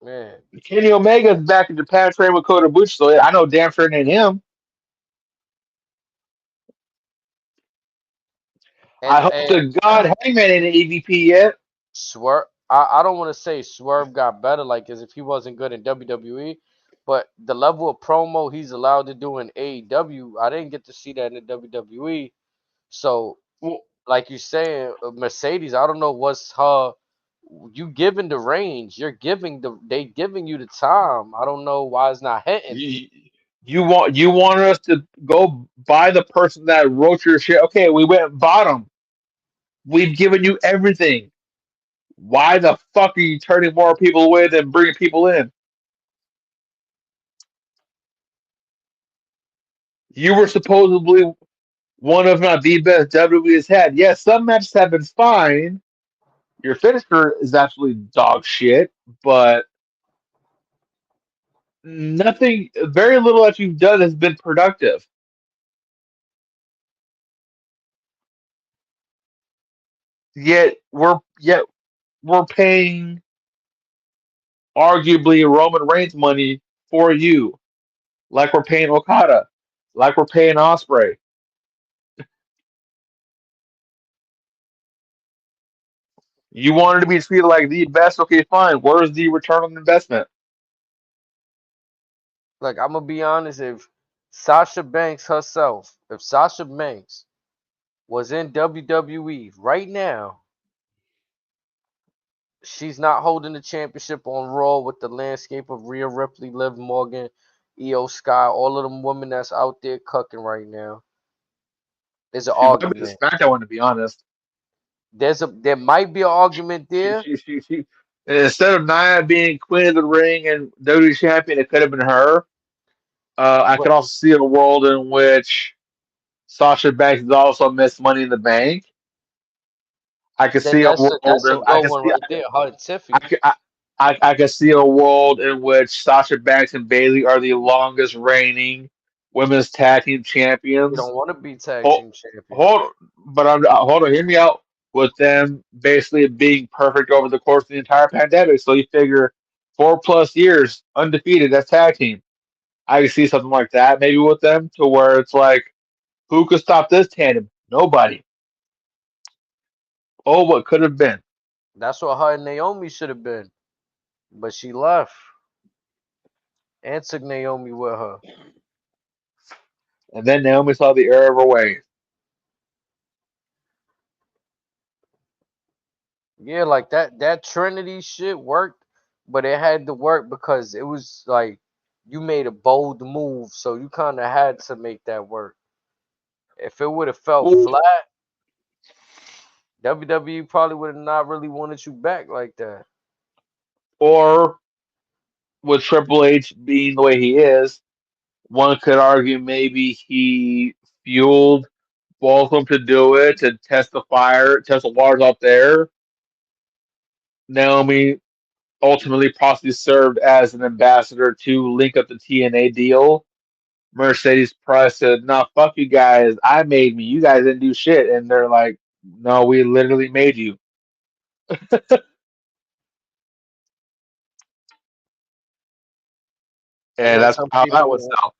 man, Kenny Omega's back in Japan training with Kota Ibushi, so I know damn sure it ain't him. I hope and to God Hangman ain't an EVP yet. Swerve. I don't want to say Swerve got better, like as if he wasn't good in WWE, but the level of promo he's allowed to do in AEW, I didn't get to see that in the WWE. So, Well, like you saying, Mercedes, I don't know what's her. You giving the range, you're giving they giving you the time. I don't know why it's not hitting. you, you want us to go buy the person that wrote your shit? Okay, we went and bought him. We've given you everything. Why the fuck are you turning more people away than bringing people in? You were supposedly one of not the best WWE has had. Yes, some matches have been fine, Your finisher is absolutely dog shit, but nothing, very little that you've done has been productive. Yet we're paying arguably Roman Reigns money for you, like we're paying Okada, like we're paying Osprey. You wanted to be treated like the best. Okay, fine. Where's the return on investment? Like I'm gonna be honest, if Sasha Banks herself, if Sasha Banks was in WWE right now, she's not holding the championship on Raw with the landscape of Rhea Ripley, Liv Morgan, Io Sky, all of them women that's out there cooking right now. There's an She might be the argument. SmackDown one, to be honest. There might be an argument She, there, she, she, she, Instead of Nia being Queen of the Ring and WWE Champion, it could have been her. I but could also see a world in which Sasha Banks has also missed Money in the Bank. I could then see a world that's a in I no could one see right there. Her and I Tiffy. could I could see a world in which Sasha Banks and Bailey are the longest reigning women's tag team We champions. don't want to be tag Hold, team champions. hold, but hold on, hear me out. With them basically being perfect over the course of the entire pandemic, so you figure 4+ years undefeated as tag team. I can see something like that maybe with them to where it's like, who could stop this tandem? Nobody. Oh, what could have been. That's what her and Naomi should have been. But she left and took Naomi with her. And then Naomi saw the error of her ways. Yeah, like that Trinity shit worked, but it had to work because it was like you made a bold move, so you kind of had to make that work. If it would have felt Well, flat, WWE probably would have not really wanted you back like that. or with Triple H being the way he is, one could argue maybe he fueled both of them to do it, to test the fire, test the waters out there. Naomi ultimately possibly served as an ambassador to link up the TNA deal. Mercedes probably said, "No, fuck you guys. I made me. You guys didn't do shit." And they're like, "No, we literally made you." And And then that's how that would sell.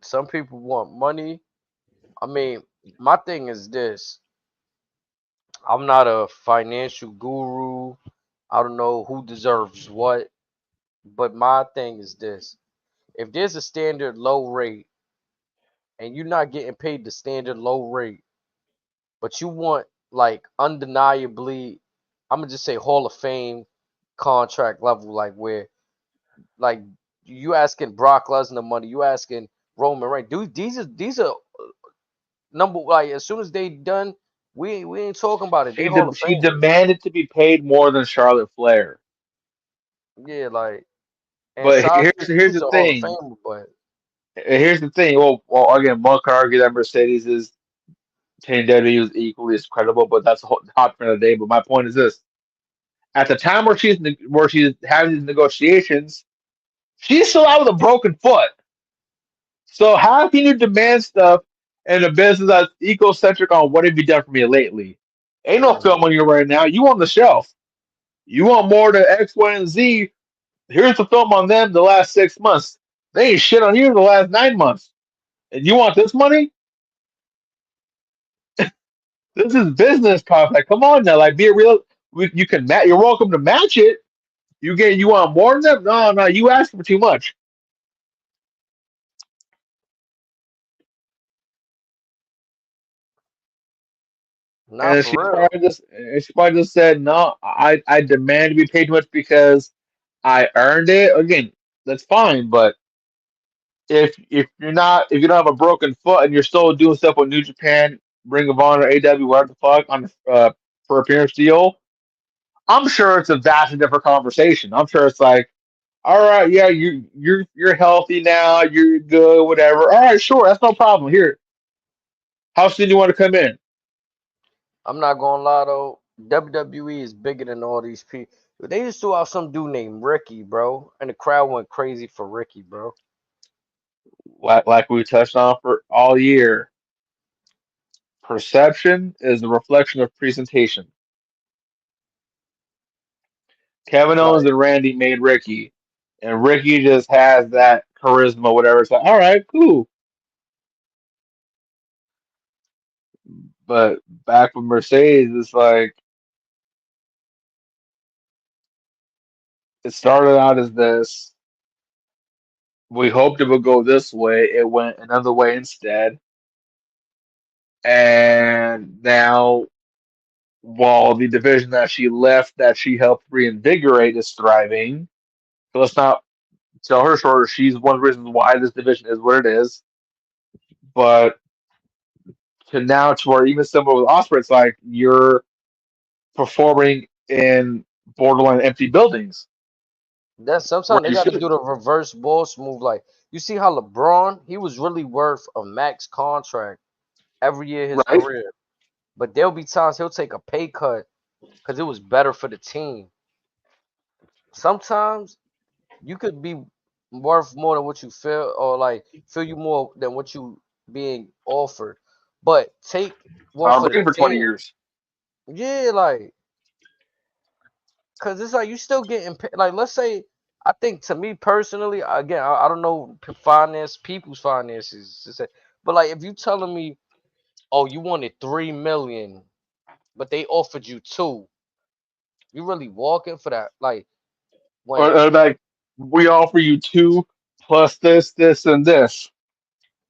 some people want money. I mean, my thing is this. I'm not a financial guru. I don't know who deserves what, but my thing is this. If there's a standard low rate and you're not getting paid the standard low rate, but you want like undeniably, I'm gonna just say Hall of Fame contract level, like where like you asking Brock Lesnar money, you asking Roman Reigns, dude, these are number like as soon as they done, we ain't talking about it. They Hall of She Famers, demanded to be paid more than Charlotte Flair. yeah, like and But Sasha here's is the a Hall of thing. Famer, but Here's the thing. Well, again, one could argue that Mercedes is Team WWE is equally as credible, but that's a whole topic for another day. But my point is this: at the time where she's having these negotiations, she's still out with a broken foot. So how can you demand stuff in a business that's egocentric on what have you done for me lately? Ain't no mhm. film on you right now. You on the shelf. You want more to X, Y, and Z. Here's the film on them the last 6 months. They ain't shit on you in the last 9 months. And you want this money? This is business talk. Like, come on now. Like, be a real. You can match. You're welcome to match it. You want more than them? No, no. You asking for too much. Not for real. She probably just said, no. I demand to be paid too much because I earned it. Again, that's fine. But if you don't have a broken foot and you're still doing stuff with New Japan, Ring of Honor, AW, whatever the fuck on for appearance deal, I'm sure it's a vastly different conversation. I'm sure it's like, all right, yeah, you're healthy now, you're good, whatever. All right, sure, that's no problem. Here, how soon do you want to come in? I'm not gonna lie though. WWE is bigger than all these people. They just threw out some dude named Ricky, bro, and the crowd went crazy for Ricky, bro. Like we touched on for all year, perception is a reflection of presentation. Kevin Owens Like and Randy made Ricky, and Ricky just has that charisma, whatever. It's like, all right, cool. But back with Mercedes, it's like it started out as this. We hoped it would go this way. It went another way instead. And now, while the division that she left, that she helped reinvigorate, is thriving, so let's not sell her short. She's one of the reasons why this division is what it is. But to now, to where even similar with Osprey, it's like you're performing in borderline empty buildings that where sometimes they you gotta do should, the reverse boss move. Like you see how LeBron, he was really worth a max contract every year of his right? career. But there'll be times he'll take a pay cut because it was better for the team. Sometimes you could be worth more than what you feel, or like feel you more than what you being offered. But take one Tom for the Brady for 20 team. years. Yeah, like, cause it's like you still getting like, let's say, I think to me personally, again, I don't know people's finances, but like if you telling me, oh, you wanted 3 million, but they offered you two, you really walking for that? Like when, Or like, we offer you two plus this, this, and this.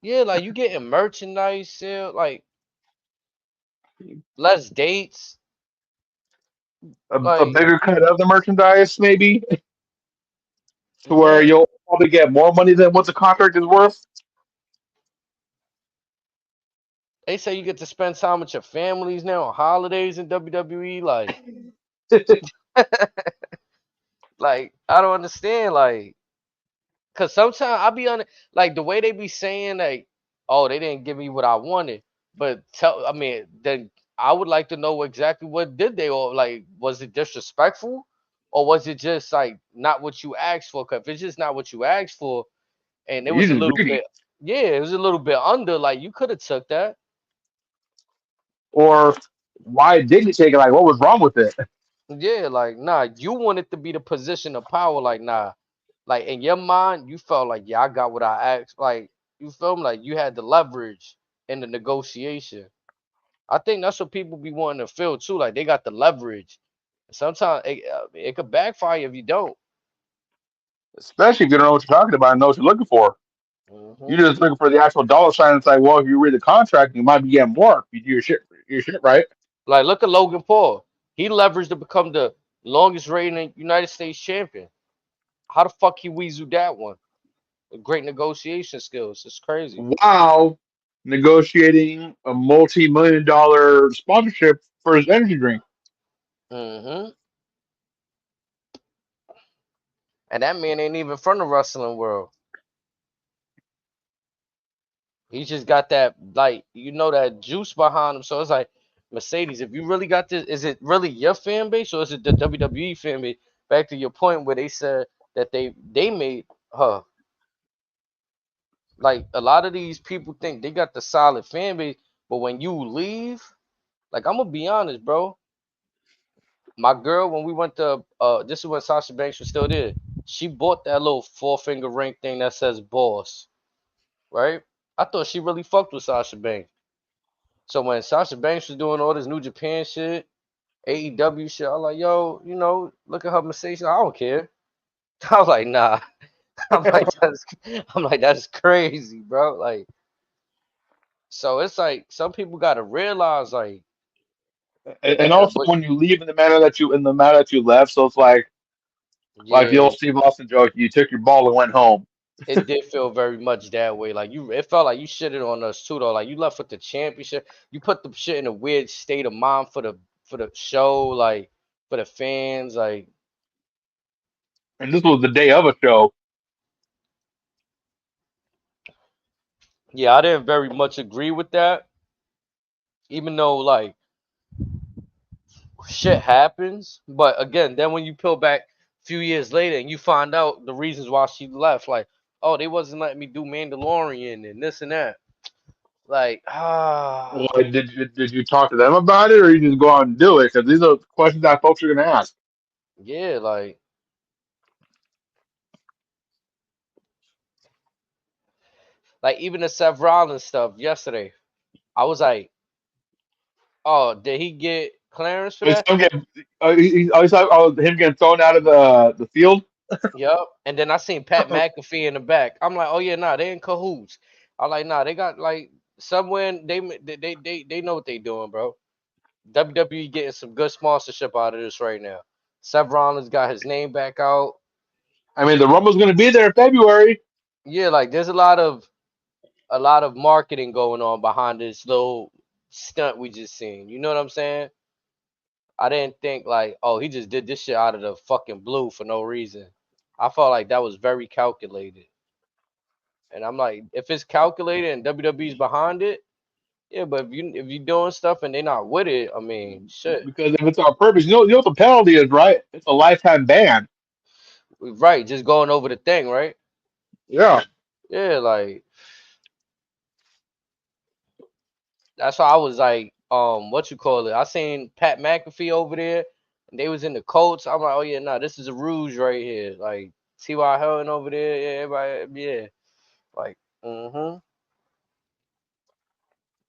yeah, like you getting merchandise sale, like less dates, A like bigger cut of the merchandise, maybe, to where yeah, you'll probably get more money than what the contract is worth. they say you get to spend time with your families now on holidays in WWE, like, like I don't understand, like. Cause sometimes I be on it, like the way they be saying like, oh, they didn't give me what I wanted. But I mean, then I would like to know exactly what did they, or like, was it disrespectful, or was it just like not what you asked for? Cause if it's just not what you asked for, and it You was a just little greedy. bit, yeah, it was a little bit under, like you could have took that. Or why did you take it? Like, what was wrong with it? Yeah, like nah, you wanted to be the position of power, like nah, like in your mind, you felt like yeah, I got what I asked, like you feel me, like you had the leverage in the negotiation. I think that's what people be wanting to feel too, like they got the leverage. Sometimes it could backfire if you don't. Especially if you don't know what you're talking about and know what you're looking for. You're Hmm. just looking for the actual dollar sign. It's like, well, if you read the contract, you might be getting more if you do your shit right. Like look at Logan Paul. He leveraged to become the longest reigning United States champion. How the fuck he weaseled that one? Great negotiation skills. It's crazy. While negotiating a multi-million-dollar sponsorship for his energy drink. Hmm. And that man ain't even from the wrestling world. He just got that, like, that juice behind him. So it's like, Mercedes, if you really got this, is it really your fan base or is it the WWE fan base? Back to your point where they said that they made her. Like a lot of these people think they got the solid fan base, but when you leave, like I'm gonna be honest, bro. My girl, when we went to this is when Sasha Banks was still there. She bought that little four-finger ring thing that says boss, right? I thought she really fucked with Sasha Banks. So when Sasha Banks was doing all this New Japan shit, AEW shit, I was like, yo, look at her Mercedes. I don't care. I was like, nah. I'm like, that's crazy, bro. Like, so it's like some people gotta realize, like, And also what, when you leave in the manner that you left, so it's like the yeah, old Steve Austin joke, you took your ball and went home. it did feel very much that way. Like it felt like you shitted on us too, though. Like you left with the championship. You put the shit in a weird state of mind for the show, like for the fans, like. And this was the day of a show. Yeah, I didn't very much agree with that. Even though, like, shit happens. But again, then when you peel back a few years later and you find out the reasons why she left, like, oh, they wasn't letting me do Mandalorian and this and that. Like, Like, did you talk to them about it, or you just go out and do it? Because these are questions that folks are going to ask. yeah, like even the Seth Rollins stuff yesterday, I was like, oh, did he get clearance for I that? saw him get, I saw him getting thrown out of the field. Yep. And then I seen Pat McAfee in the back. I'm like, oh yeah, nah, they in cahoots. I'm like, nah, they got like somewhere they know what they doing, bro. WWE getting some good sponsorship out of this right now. Seth Rollins got his name back out. I mean, the Rumble's going to be there in February. Yeah, like there's a lot of marketing going on behind this little stunt we just seen. You know what I'm saying? I didn't think like, oh, he just did this shit out of the fucking blue for no reason. I felt like that was very calculated. And I'm like, if it's calculated and WWE's behind it, yeah, but if you doing stuff and they not with it, I mean, shit. Because if it's on purpose, you know what the penalty is, right? It's a lifetime ban. Right, just going over the thing, right? Yeah. Yeah, like that's why I was like, what you call it? I seen Pat McAfee over there, and they was in the Colts. I'm like, oh yeah, nah, this is a ruse right here. Like T.Y. Hilton over there, yeah, everybody, yeah, like,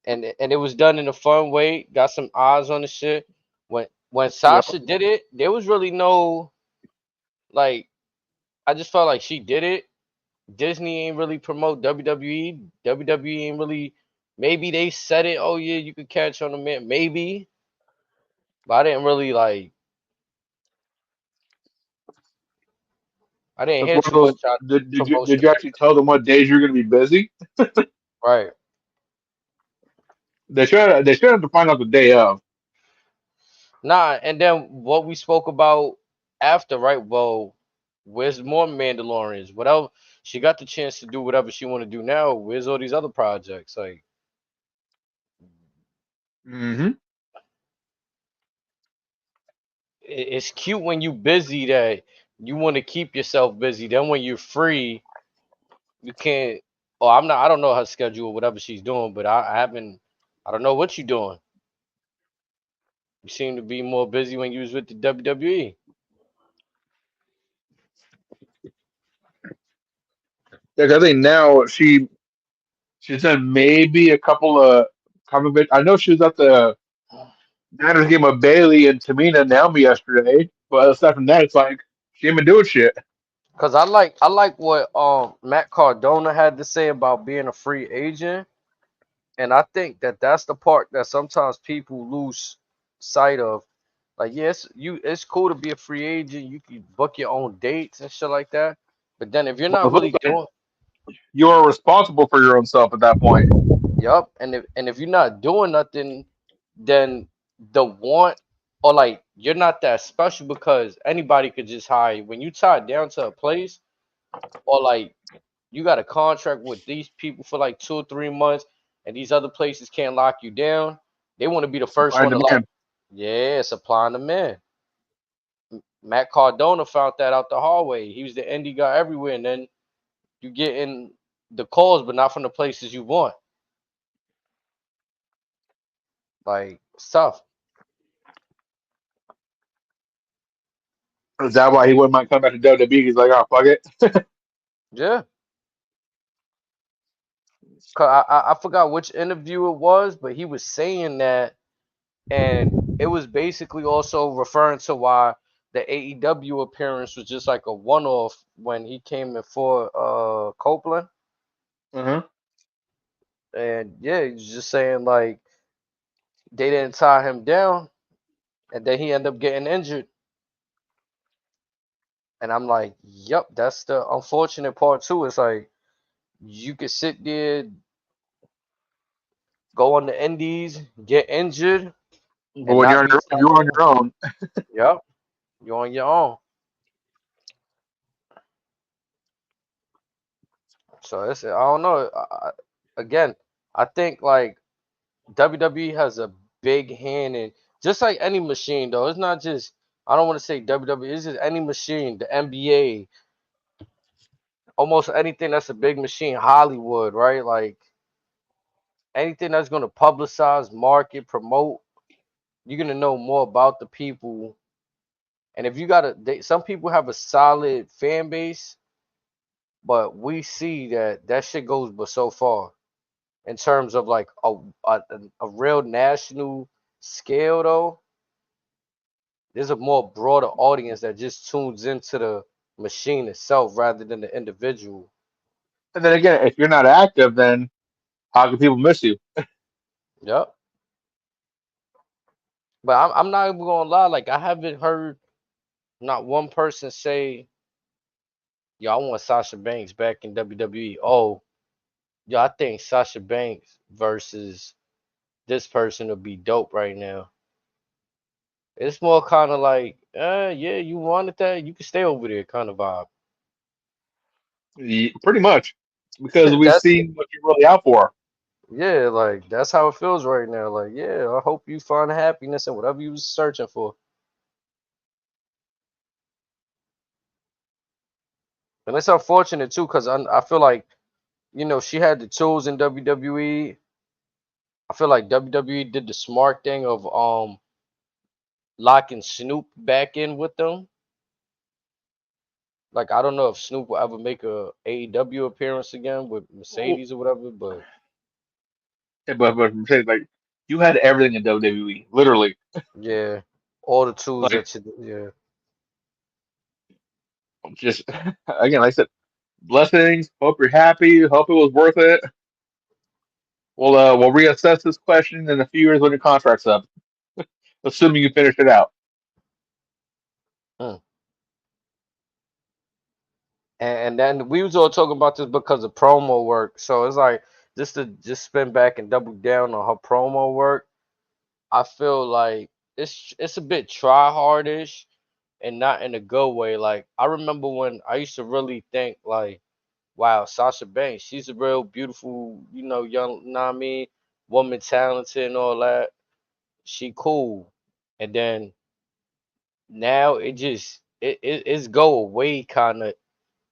and it was done in a fun way. Got some eyes on the shit. When Yeah. Sasha did it, there was really no like. I just felt like she did it. Disney ain't really promote WWE. WWE ain't really. Maybe they said it. Oh yeah, you could catch on the man. Maybe, but I didn't really like. I didn't That's hear one of too those. much out Did promotion you of actually tell them what days you're going to be busy? it. Right. They should have to find out the day of. Nah, and then what we spoke about after, right? Well, where's more Mandalorians? Whatever she got the chance to do whatever she want to do now. Where's all these other projects? Like Hmm. it's cute when you busy that you want to keep yourself busy. Then when you're free, you can't. Oh, I'm not. I don't know her schedule, whatever she's doing, but I haven't. I don't know what you're doing. You seem to be more busy when you was with the WWE. Like I think now she's done maybe a couple of comic bit. I know she was at the Niners game with Bailey and Tamina and Naomi yesterday, but aside from that, it's like she ain't been doing shit. Cause I like what Matt Cardona had to say about being a free agent, and I think that that's the part that sometimes people lose sight of. Like, yes, it's cool to be a free agent. You can book your own dates and shit like that. But then if you're But not the flip really side, doing, you are responsible for your own self at that point. yup, and if you're not doing nothing, then the want or like you're not that special because anybody could just hire you. When you tie down to a place or like you got a contract with these people for like 2 or 3 months, and these other places can't lock you down. They want to be the first Supply and one to like, demand. yeah, supplying them in. Matt Cardona found that out the hallway. He was the indie guy everywhere, and then you get in the calls, but not from the places you want. Like stuff. Is that why he wouldn't mind coming back to WWE? He's like, oh fuck it. Yeah. 'Cause I forgot which interview it was, but he was saying that, and it was basically also referring to why the AEW appearance was just like a one-off when he came in for Copeland, Uh-huh. and yeah, he's just saying like they didn't tie him down, and then he ended up getting injured, and I'm like, yep, that's the unfortunate part too. It's like you could sit there, go on the indies, get injured, But and when not be tied you're on down. your own. Yep, you're on your own. So it's I don't know. Again, I think like WWE has a big hand in. just like any machine though. It's not just I don't want to say WWE. It's just any machine. The NBA, almost anything that's a big machine. Hollywood, right? Like anything that's gonna publicize, market, promote. You're gonna know more about the people. And if you some people have a solid fan base, but we see that shit goes but so far in terms of like a real national scale though. There's a more broader audience that just tunes into the machine itself rather than the individual. And then again, if you're not active, then how can people miss you? Yep. But I'm not even gonna lie, like I haven't heard not one person say, yo, I want Sasha Banks back in WWE. Oh, yo, I think Sasha Banks versus this person would be dope right now. It's more kind of like, yeah, you wanted that, you can stay over there kind of vibe. Pretty much, because we've That's seen what you're really out for. yeah, like that's how it feels right now. Like, yeah, I hope you find happiness in whatever you was searching for. And it's unfortunate too, cause I feel like she had the tools in WWE. I feel like WWE did the smart thing of locking Snoop back in with them. Like I don't know if Snoop will ever make a AEW appearance again with Well, Mercedes or whatever, but yeah, but I'm saying, like, you had everything in WWE, literally. yeah, all the tools Like, that you yeah. just again, like I said, blessings. Hope you're happy. Hope it was worth it. We'll reassess this question in a few years when your contract's up, assuming you finish it out. Mm. And then we was all talking about this because of promo work. So it's like just to just spin back and double down on her promo work. I feel like it's a bit try hardish and not in a good way. Like I remember when I used to really think like, wow, Sasha Banks, she's a real beautiful, young, you know what I mean, woman, talented and all that. She cool. And then now it's go away kind of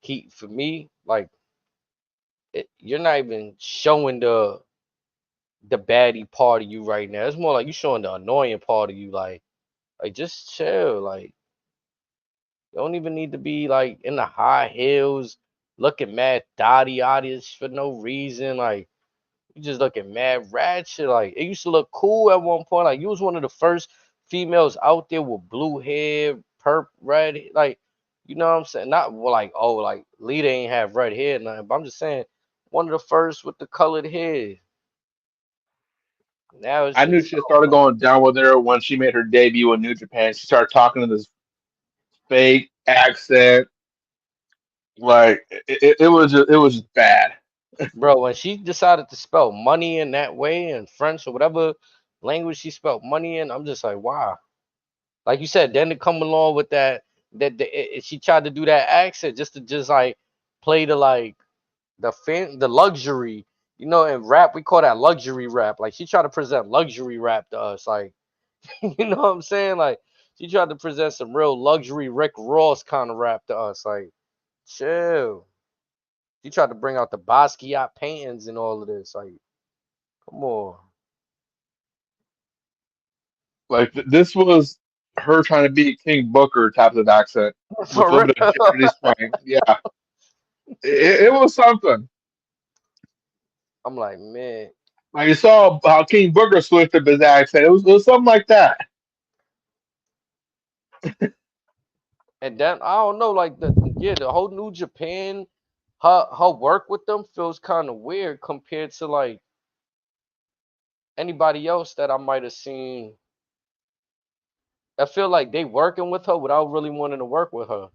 heat for me. Like you're not even showing the baddie part of you right now. It's more like you showing the annoying part of you. Like just chill. Like you don't even need to be like in the high heels, looking mad dotty oddish for no reason. Like you just looking mad ratchet. Like it used to look cool at one point. Like you was one of the first females out there with blue hair, red. Like you know what I'm saying? Not well, like oh, like Lita ain't have red hair, or nothing. But I'm just saying one of the first with the colored hair. Now it's I knew just she started going down with her when she made her debut in New Japan. She started talking in this fake accent. Like it was just bad. bro. When she decided to spell money in that way in French or whatever language she spelled money in, I'm just like wow. Like you said, then to come along with she tried to do that accent just to just like play the like the luxury, in rap we call that luxury rap. Like she tried to present luxury rap to us, like you know what I'm saying? Like she tried to present some real luxury Rick Ross kind of rap to us. Like chill. She tried to bring out the Basquiat paintings and all of this. Like come on, Like this was her trying to be King Booker type of accent with a for little bit of real. Jersey twang. Yeah, it was something. I'm like man. Like you saw how King Booker switched up his accent. It was something like that. And then I don't know, like the whole New Japan, her work with them feels kind of weird compared to like anybody else that I might have seen. I feel like they working with her without really wanting to work with her.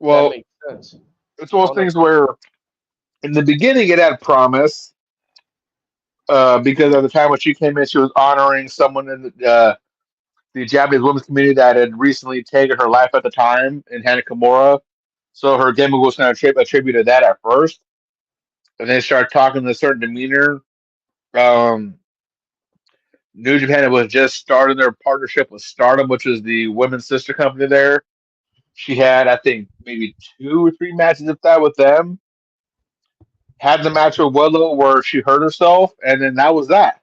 If that Well, makes sense. it's one I of those don't know. things where in the beginning it had promise because at the time when she came in, she was honoring someone in the Japanese women's community that had recently taken her life at the time in Hana Kimura. So her gimmick was kind of attributed to that at first, and then started talking to a certain demeanor. Um, New Japan was just starting their partnership with Stardom, which is the women's sister company there. She had, I think, maybe 2 or 3 matches, if that, with them. Had the match with Willow where she hurt herself, and then that was that.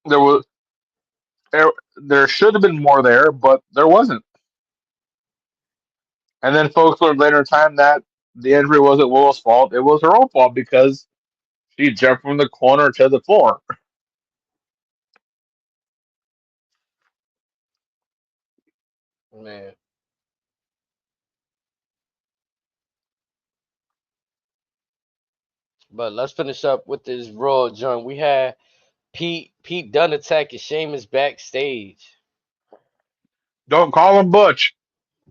There was there should have been more there, but there wasn't. And then folks learned later in time that the injury wasn't Willow's fault; it was her own fault because she jumped from the corner to the floor. Man. But let's finish up with this Raw joint. We had Pete Dunne attacking Sheamus backstage. Don't call him Butch.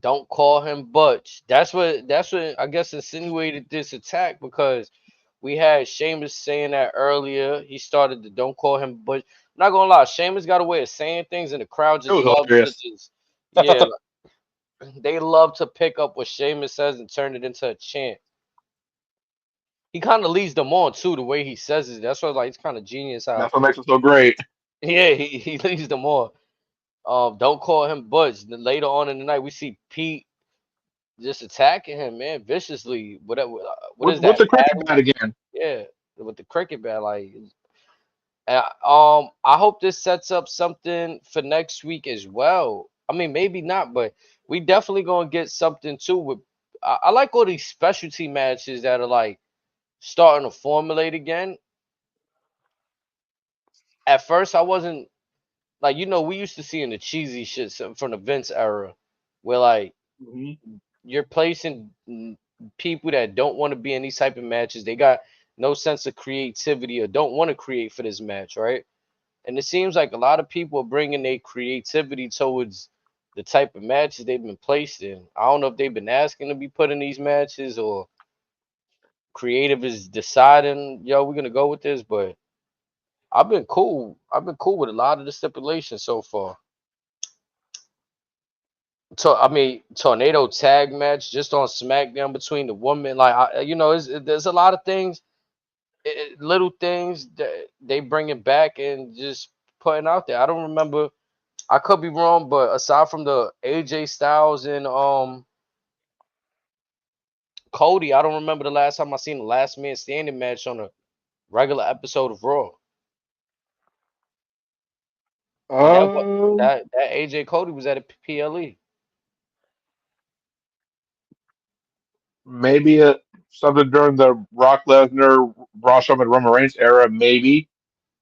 Don't call him Butch. That's what I guess insinuated this attack because we had Sheamus saying that earlier. He started to don't call him Butch. I'm not gonna lie, Sheamus got a way of saying things and the crowd It just was loves to hilarious. just yeah, they love to pick up what Sheamus says and turn it into a chant. He kind of leads them on too, the way he says it. That's why like it's kind of genius how That's what makes it so great. yeah, he leads them on. Don't call him Butch. Then later on in the night, we see Pete just attacking him, man, viciously. What is With that the cricket paddle? bat again. Yeah, with the cricket bat. Like, I hope this sets up something for next week as well. I mean, maybe not, but we definitely gonna get something too. With I like all these specialty matches that are like starting to formulate again. At first, I wasn't like we used to see in the cheesy shit from the Vince era, where like Hmm. you're placing people that don't want to be in these type of matches. They got no sense of creativity or don't want to create for this match, right? And it seems like a lot of people are bringing their creativity towards the type of matches they've been placed in. I don't know if they've been asking to be put in these matches or creative is deciding, yo, we're gonna go with this. But I've been cool. I've been cool with a lot of the stipulations so far. So I mean, tornado tag match just on SmackDown between the women. Like there's a lot of things, little things that they bring it back and just putting out there. I don't remember. I could be wrong, but aside from the AJ Styles and Cody, I don't remember the last time I seen the Last Man Standing match on a regular episode of Raw. And Um, that AJ Cody was at a PLE. maybe something during the Brock Lesnar, Braun Strowman, Roman Reigns era, maybe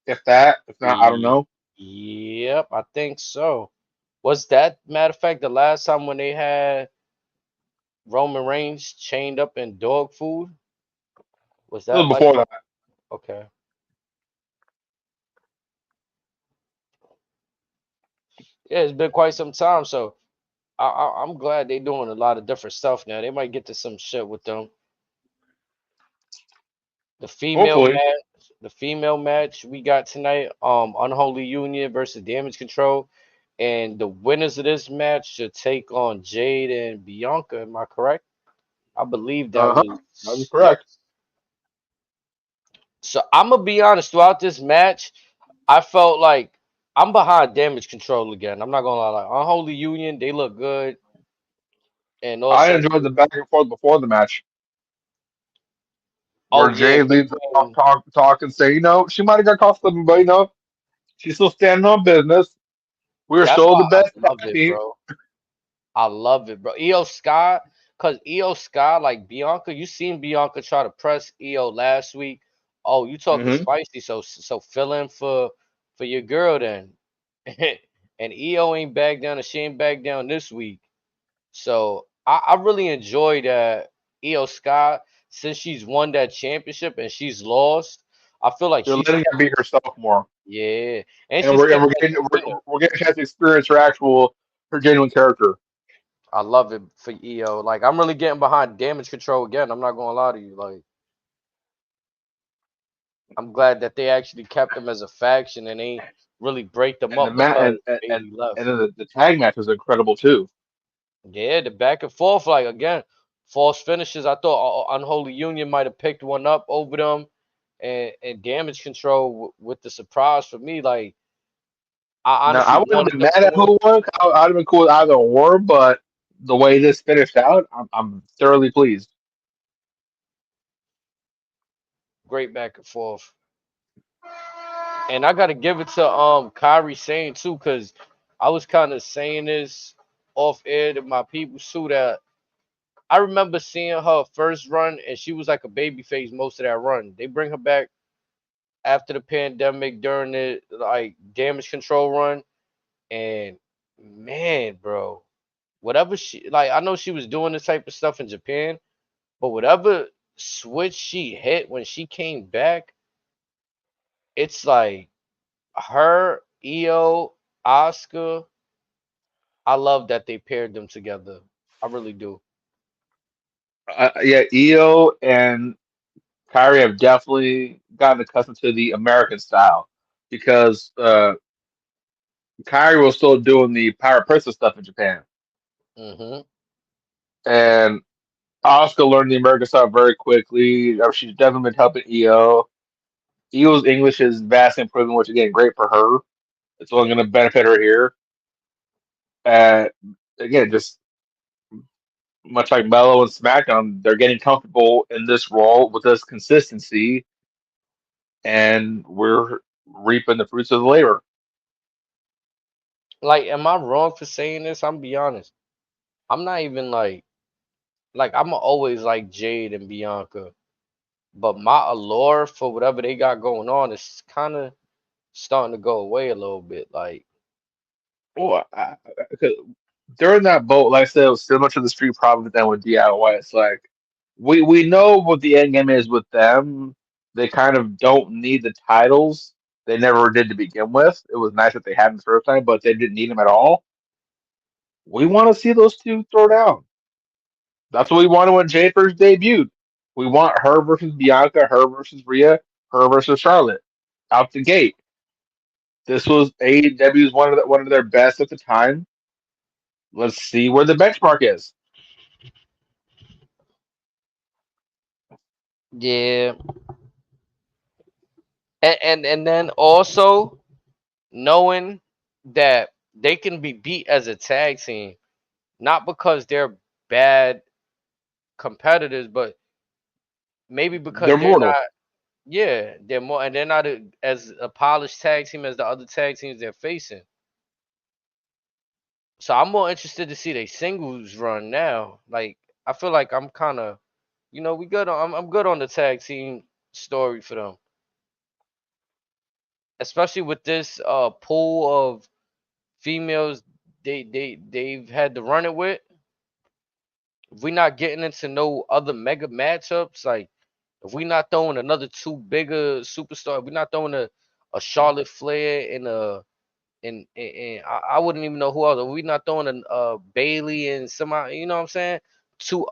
if that. If not, I don't Ye- know. Yep, I think so. Was that matter of fact the last time when they had Roman Reigns chained up in dog food? Was It was that like before that. okay? Yeah, it's been quite some time, so I'm glad they doing a lot of different stuff now. They might get to some shit with them. The female Hopefully, match, the female match we got tonight, Unholy Union versus Damage Control, and the winners of this match should take on Jade and Bianca. Am I correct? I believe that uh huh, that is was yep. correct. So I'm gonna be honest. Throughout this match, I felt like I'm behind Damage Control again. I'm not gonna lie. Like Unholy Union, they look good, and I also enjoyed the back and forth before the match, oh where yeah, Jay leads the between talk, and say, she might have got caught slipping, but she's still standing on business. We're that's still why the I best love tag it, team. bro. I love it, bro. Io Sky, cause Io Sky, like Bianca, you seen Bianca try to press Io last week. Oh, you talking Hmm. spicy? So fill in for your girl then. And Io ain't back down, and she ain't back down this week. So I really enjoy that Io Sky since she's won that championship and she's lost. I feel like They're she's letting her kept be herself more, yeah, and and she's we're and kept we're that getting good winner. we're getting a chance to experience her genuine character. I love it for EO. Like I'm really getting behind Damage Control again. I'm not gonna lie to you. Like I'm glad that they actually kept them as a faction and they really break them And the up mat because and Bailey left. and then the tag match was incredible too. Yeah, the back and forth, like again, false finishes. I thought Unholy Union might have picked one up over them, and damage control with the surprise for me. Like I Now, I honestly wouldn't have wanted been them mad to at win. who won. I'd have been cool with either or, but the way this finished out, I'm thoroughly pleased. Great back and forth. And I gotta give it to Kyrie Sane too, cause I was kind of saying this off air to my people too, that I remember seeing her first run and she was like a baby face most of that run. They bring her back after the pandemic during the like damage control run, and man, bro, whatever she like, I know she was doing this type of stuff in Japan, but whatever switch she hit when she came back, it's like her, EO, Oscar. I love that they paired them together. I really do. Yeah, Io and Kyrie have definitely gotten accustomed to the American style because Kyrie was still doing the Pirate Princess stuff in Japan, Hmm. and Oscar learned the American style very quickly. She's definitely been helping Io. Io's English is vastly improving, which again, great for her. It's only going to benefit her here. Uh, Again, just much like Melo and SmackDown, they're getting comfortable in this role with this consistency, and we're reaping the fruits of the labor. Like, am I wrong for saying this? I'm be honest. I'm not even like I'm always like Jade and Bianca, but my allure for whatever they got going on is kind of starting to go away a little bit. Like, Well, 'cause during that boat, like I said, it was similar to the Street Profits than with DIY. It's like we know what the end game is with them. They kind of don't need the titles. They never did to begin with. It was nice that they had them the first time, but they didn't need them at all. We want to see those two throw down. That's what we wanted when Jay first debuted. We want her versus Bianca, her versus Rhea, her versus Charlotte. Out the gate. This was AEW's one of their best at the time. Let's see where the benchmark is. yeah, and then also knowing that they can be beat as a tag team, not because they're bad competitors, but maybe because They're they're mortal. not. Yeah, they're more, and they're not as a polished tag team as the other tag teams they're facing. So I'm more interested to see their singles run now. Like I feel like I'm kind of, we good on. I'm good on the tag team story for them, especially with this pool of females they've had to run it with. If we're not getting into no other mega matchups, like if we're not throwing another two bigger superstar, if we're not throwing a Charlotte Flair and I wouldn't even know who else. If we're not throwing a Bailey and somebody, you know what I'm saying? Two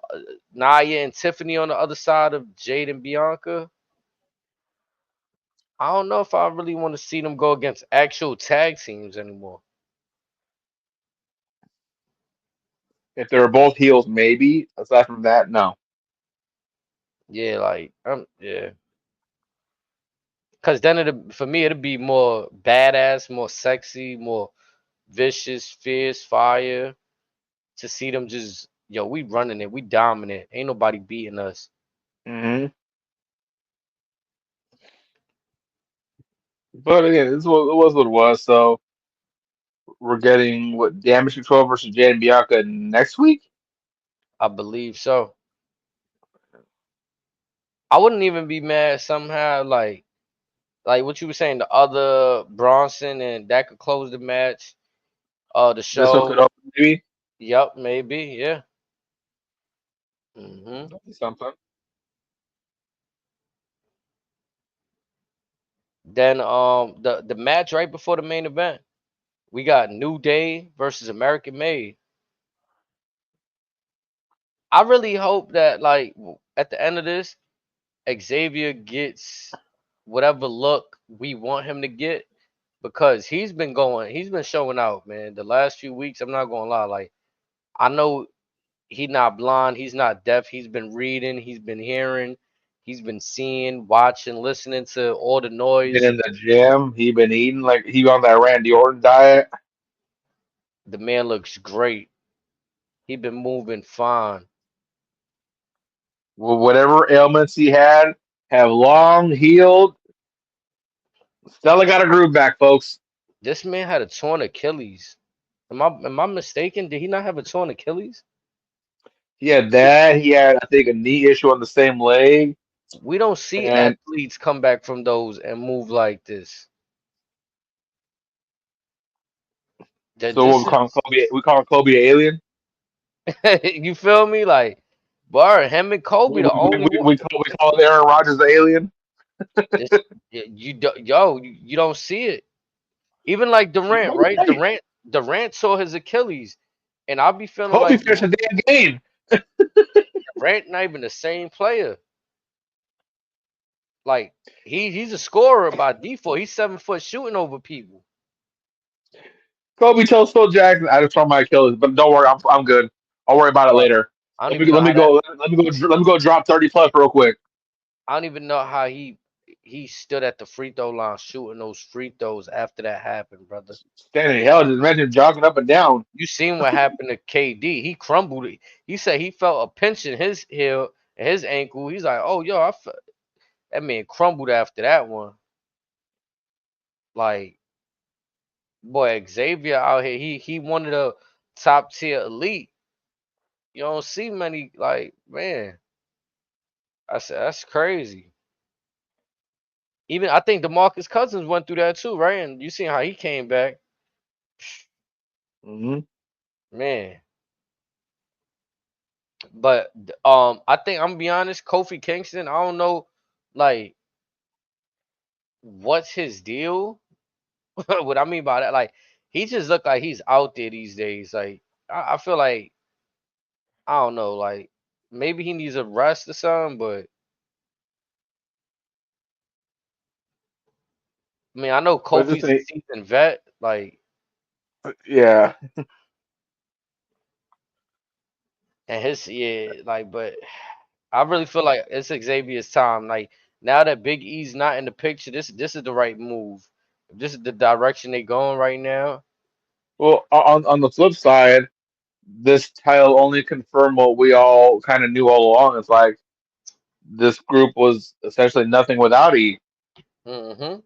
Naya and Tiffany on the other side of Jade and Bianca. I don't know if I really want to see them go against actual tag teams anymore. If they were both heels, maybe. Aside from that, no. Yeah, like yeah. Cause then for me it'd be more badass, more sexy, more vicious, fierce, fire to see them just we running it, we dominant. Ain't nobody beating us. Hmm. But again, it was what it was. So we're getting what Damage Control versus Jay and Bianca next week. I believe so. I wouldn't even be mad somehow like what you were saying, the other Bronson and that could close the match. The This one could show. open maybe. Yup, maybe, yeah. Hmm. That'd be something. Then the match right before the main event, we got New Day versus American Made. I really hope that like at the end of this, Xavier gets whatever look we want him to get because he's been showing out, man. The last few weeks, I'm not gonna lie, like I know he's not blind, he's not deaf, he's been reading, he's been hearing, He's been seeing, watching, listening to all the Been noise. in the gym. He been eating like he on that Randy Orton diet. The man looks great. He been moving fine. Whatever ailments he had have long healed. Stella got a groove back, folks. This man had a torn Achilles. Am I mistaken? Did he not have a torn Achilles? He had that. He had, I think, a knee issue on the same leg. We don't see And athletes come back from those and move like this. That so what this we call him is Kobe. We call him Kobe the alien. you feel me? Like, bar him and Kobe the only one. We call Aaron Rodgers the alien. This you don't see it. Even like Durant, Kobe right? played. Durant tore his Achilles, and I'll be feeling Kobe like finished the damn game. Durant not even the same player. Like he's a scorer by default. He's 7 foot shooting over people. Kobe tells Phil Jackson, "I just tore my Achilles, but don't worry, I'm good. I'll worry about it Bro, later. I don't even know Let me how that. go. Let me go drop 30 plus real quick. I don't even know how he stood at the free throw line shooting those free throws after that happened, brother. Standing hell, just imagine jogging up and down. You seen what happened to KD? He crumbled. He said he felt a pinch in his heel and his ankle. He's like, oh yo, that man crumbled after that one. Like boy, Xavier out here, he one of the top tier elite. You don't see many like man. I said that's crazy. Even I think DeMarcus Cousins went through that too, right? And you seen how he came back, Hmm. man. But I think I'm gonna be honest, Kofi Kingston. I don't know, like what's his deal. What I mean by that, like he just look like he's out there these days. Like I feel like I don't know, like maybe he needs a rest or something. But I mean, I know But this Kofi's a thing, seasoned vet, like, yeah. and his yeah, like, but I really feel like it's Xavier's time. Like now that Big E's not in the picture, this is the right move. If this is the direction they going right now, Well, on the flip side, this title only confirmed what we all kind of knew all along. It's like this group was essentially nothing without E. hmm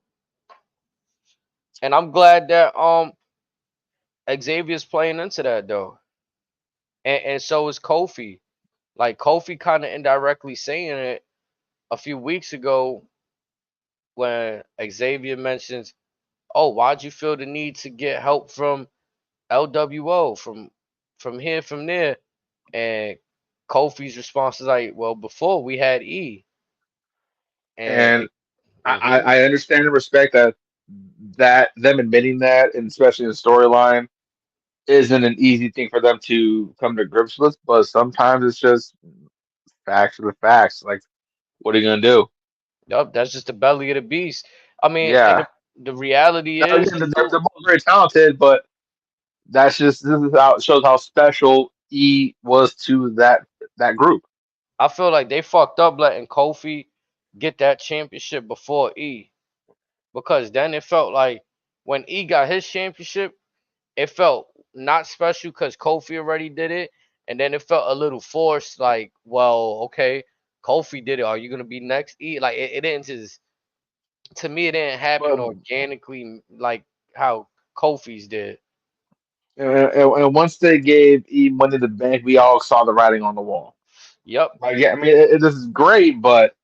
and I'm glad that Xavier's playing into that though, and so is Kofi. Like Kofi kind of indirectly saying it a few weeks ago when Xavier mentions, "Oh, why'd you feel the need to get help from LWO from here from there?" And Kofi's response is like, "Well, before we had E." And And hmm I understand and respect that them admitting that, and especially in the storyline, isn't an easy thing for them to come to grips with. But sometimes it's just facts are the facts. Like, what are you gonna do? Yup, that's just the belly of the beast. I mean, and Yeah. the reality Now is again, they're too. both very talented, but that's just this is how it shows how special E was to that group. I feel like they fucked up letting Kofi get that championship before E, because then it felt like when E got his championship, it felt not special because Kofi already did it, and then it felt a little forced. Like, well, okay, Kofi did it. Are you gonna be next? E like it didn't just to me it didn't happen But organically like how Kofi's did. and once they gave E Money in the Bank, we all saw the writing on the wall. Yep, Like, yeah, I mean, this is great, but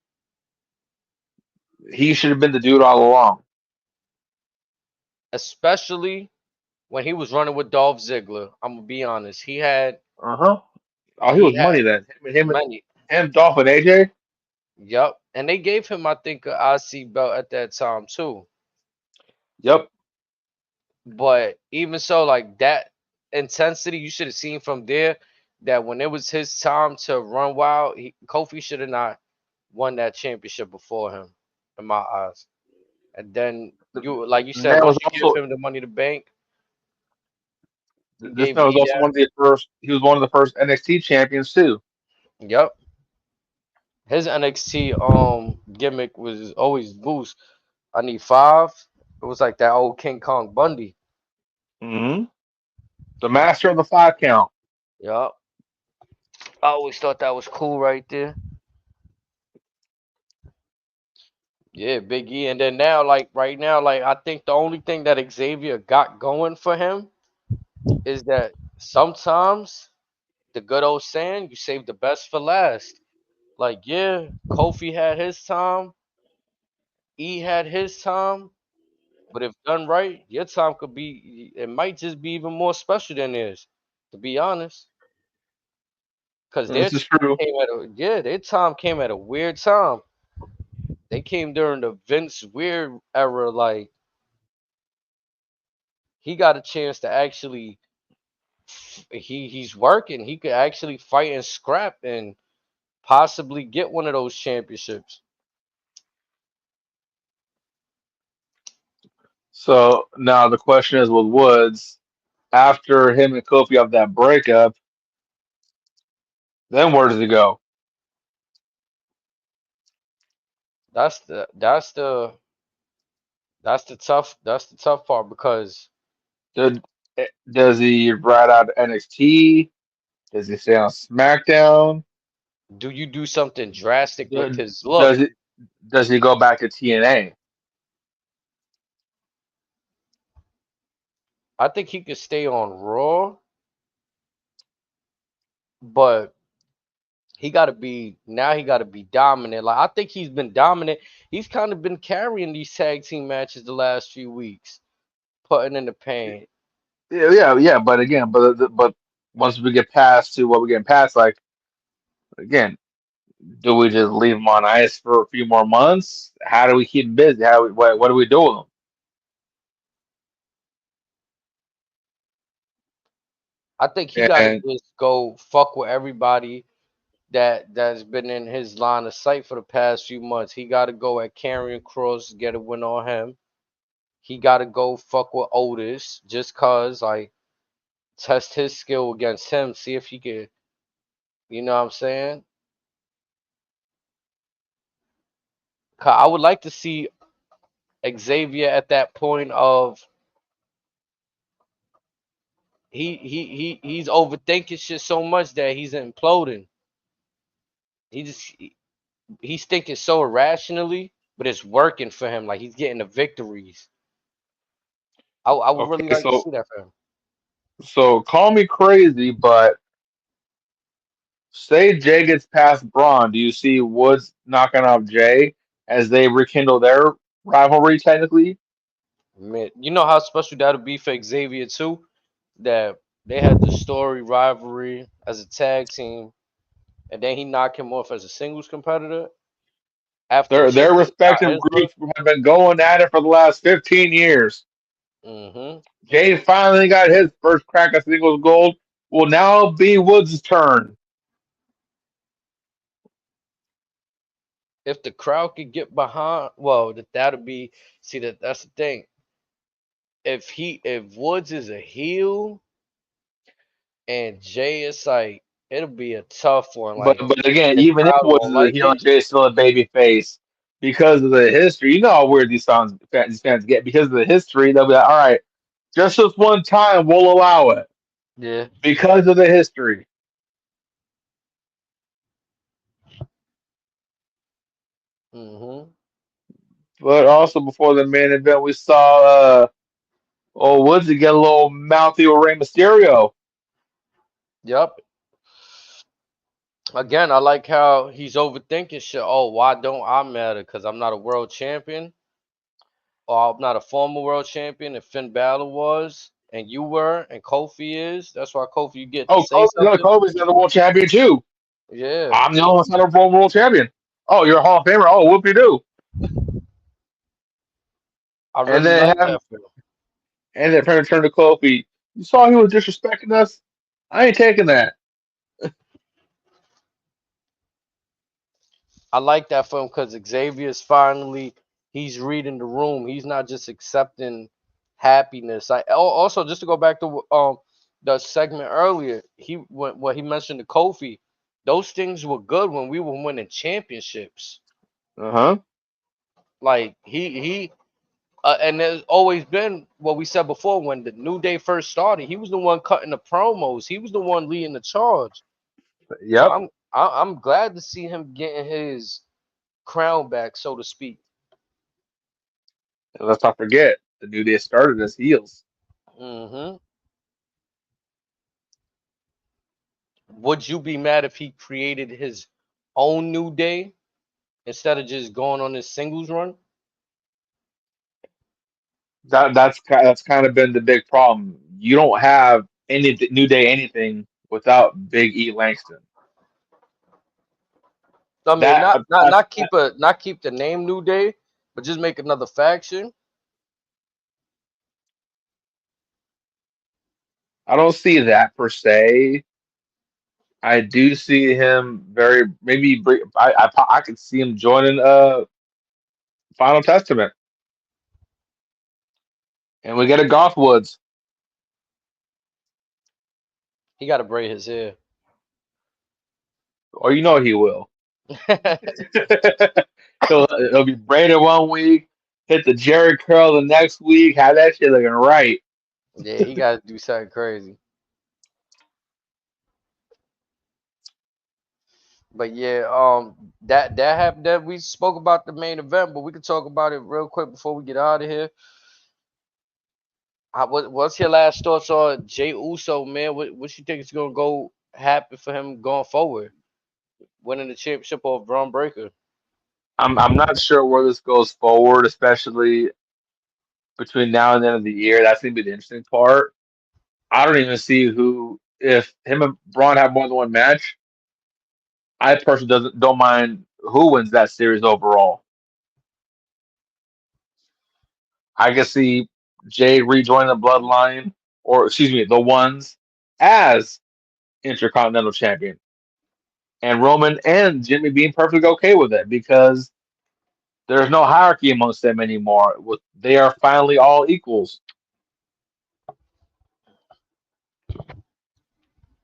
he should have been the dude all along. especially when he was running with Dolph Ziggler. I'm gonna be honest. Uh huh. Oh, he He was had money then. money. Dolph, and AJ. Yep, and they gave him I think a IC belt at that time too. Yep. But even so, like that intensity, you should have seen from there that when it was his time to run wild, Kofi should have not won that championship before him, in my eyes. And then you, like you And said, that was once you give also him the Money to Bank, you this gave man was E also that. one of the first. He was one of the first NXT champions too. Yep. His NXT gimmick was always boost. I need 5. It was like that old King Kong Bundy. Hmm. The master of the 5 count. Yup. I always thought that was cool right there. Yeah, Big E. And then now, like right now, like I think the only thing that Xavier got going for him is that sometimes the good old saying, you save the best for last. Like, yeah, Kofi had his time, E had his time, but if done right, your time could be, it might just be even more special than theirs, to be honest. Because This is true. their time came at a weird time. They came during the Vince Weird era. Like, he got a chance to actually, he's working. He could actually fight and scrap and possibly get one of those championships. So now the question is with Woods, after him and Kofi have that breakup, then where does he go? That's the that's the that's the tough part because Did, does he ride out NXT? Does he stay on SmackDown? do you do something drastic with Do- his Does look? it? Does he go back to TNA? I think he could stay on Raw, but he got to be dominant. Like I think he's been dominant. He's kind of been carrying these tag team matches the last few weeks, putting in the pain. Yeah, yeah, yeah. But again, but once we get past to what we're getting past, like again, do we just leave him on ice for a few more months? How do we keep him busy? What do we do with I think he him? got to And just go fuck with everybody that's been in his line of sight for the past few months. He got to go at Karrion Cross, get a win on him. He got to go fuck with Otis just cause like test his skill against him, see if he could. You know what I'm saying? 'Cause I would like to see Xavier at that point of he's overthinking shit so much that he's imploding. He just he's thinking so irrationally, but it's working for him. Like he's getting the victories. I would really okay, like to see that for him. so call me crazy, but say Jay gets past Braun, do you see Woods knocking off Jay as they rekindle their rivalry technically? Man, you know how special that'll be for Xavier too. That they had the story rivalry as a tag team, and then he knocked him off as a singles competitor after Their Jay just got respective his look. groups have been going at it for the last 15 years. Hmm. Jay finally got his first crack at singles gold. Will now be Woods' turn. If the crowd could get behind, well, that'll be. See that's the thing. If Woods is a heel and Jay is like, it'll be a tough one. But Like again, the even if crowd Woods won't is a like heel it. and Jay's still a baby face because of the history. You know how weird these fans get because of the history. They'll be like, all right, just this one time we'll allow it Yeah. because of the history. Hmm. But also before the main event, we saw Woods get a little mouthy with Rey Mysterio. Yep. Again, I like how he's overthinking shit. Oh, why don't I matter? Because I'm not a world champion, or I'm not a former world champion, and Finn Balor was, and you were, and Kofi is. That's why Kofi, you get to Oh, say something. Kobe's the world champion too. Yeah, I'm the only one that's not a world champion. Oh, you're a Hall of Famer. Oh, whoop you do. I And really then like have that for him. and then turn to Kofi. You saw he was disrespecting us. I ain't taking that. I like that for him because Xavier's finally he's reading the room. He's not just accepting happiness. Also just to go back to the segment earlier, he when he mentioned the Kofi. Those things were good when we were winning championships. Uh-huh. Like and there's always been what we said before when the New Day first started. He was the one cutting the promos. He was the one leading the charge. So Yep. I'm glad to see him getting his crown back, so to speak. And let's not forget, the New Day started as heels. Hmm. Would you be mad if he created his own New Day instead of just going on his singles run? That's kind of been the big problem. You don't have any New Day anything without Big E Langston. I mean, That not keep the name New Day, but just make another faction. I don't see that per se. I do see him very maybe. I could see him joining Final Testament, and we get a Goth Woods, He got to braid his hair. or you know he will. He'll be braided one week, hit the Jerry curl the next week, have that shit looking right. Yeah, he got to do something crazy. But yeah, that happened. That we spoke about the main event, but we could talk about it real quick before we get out of here. What's your last thoughts on Jey Uso, man? What you think is gonna go happen for him going forward, winning the championship over Braun Breaker? I'm not sure where this goes forward, especially between now and the end of the year. That's gonna be the interesting part. I don't even see who if him and Braun have more than one match. I personally don't mind who wins that series overall. I can see Jay rejoining the Bloodline, or excuse me, the Ones as Intercontinental Champion, and Roman and Jimmy being perfectly okay with it because there's no hierarchy amongst them anymore. They are finally all equals.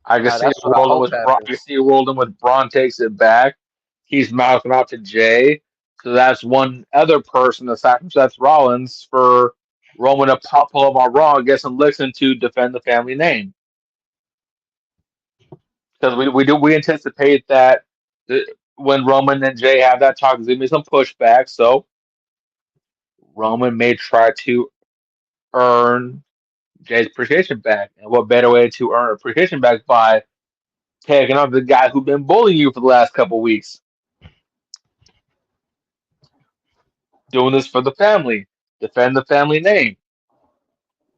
I can see it That's what I rolling hope with Braun. I can happens. see it rolling with Braun takes it back. He's mouthing out to Jay. So that's one other person aside from Seth Rollins for Roman to pull up on Raw and get some licks in to defend the family name. Because we anticipate that when Roman and Jay have that talk, there's gonna be some pushback. So Roman may try to earn Jay's appreciation back. And what better way to earn appreciation back by taking on the guy who's been bullying you for the last couple weeks? Doing this for the family, defend the family name,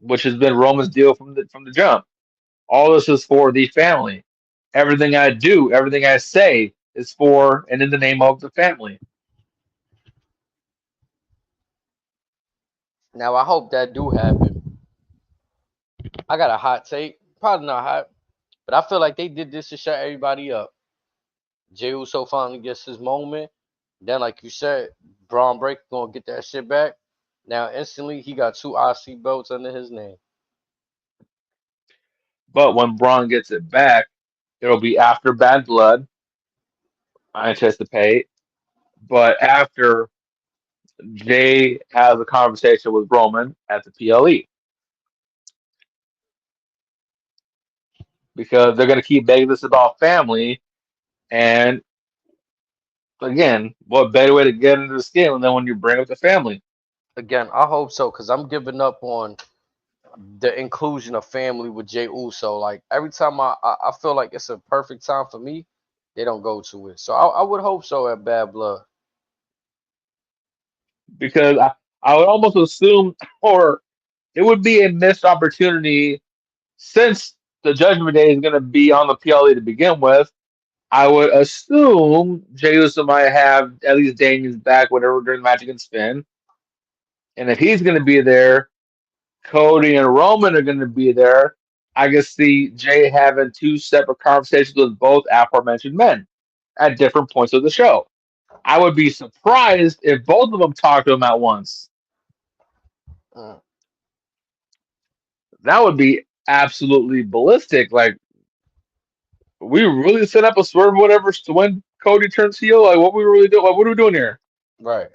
which has been Roman's deal from the jump. All this is for the family. Everything I do, everything I say is for and in the name of the family. Now I hope that do happen. I got a hot take, probably not hot, but I feel like they did this to shut everybody up. Jey Uso finally gets his moment. Then, like you said, Braun Breaker gonna get that shit back. Now instantly he got two IC belts under his name. But when Braun gets it back, it'll be after Bad Blood, I anticipate. But after Jay has a conversation with Roman at the PLE, because they're going to keep begging this about family. And again, what better way to get into the skin than when you bring up the family? Again, I hope so, cause I'm giving up on the inclusion of family with Jey Uso. Like every time I feel like it's a perfect time for me, they don't go to it. So I would hope so at Bad Blood. Because I would almost assume, or it would be a missed opportunity since the Judgment Day is going to be on the PLE to begin with. I would assume Jey Uso might have at least Damien's back, whatever during the match against Finn. And if he's going to be there, Cody and Roman are going to be there. I can see Jay having two separate conversations with both aforementioned men at different points of the show. I would be surprised if both of them talked to him at once. Mm. That would be absolutely ballistic. Like, We really set up a swerve, whatever, to when Cody turns heel. Like, what we really do? Like, what are we doing here? Right.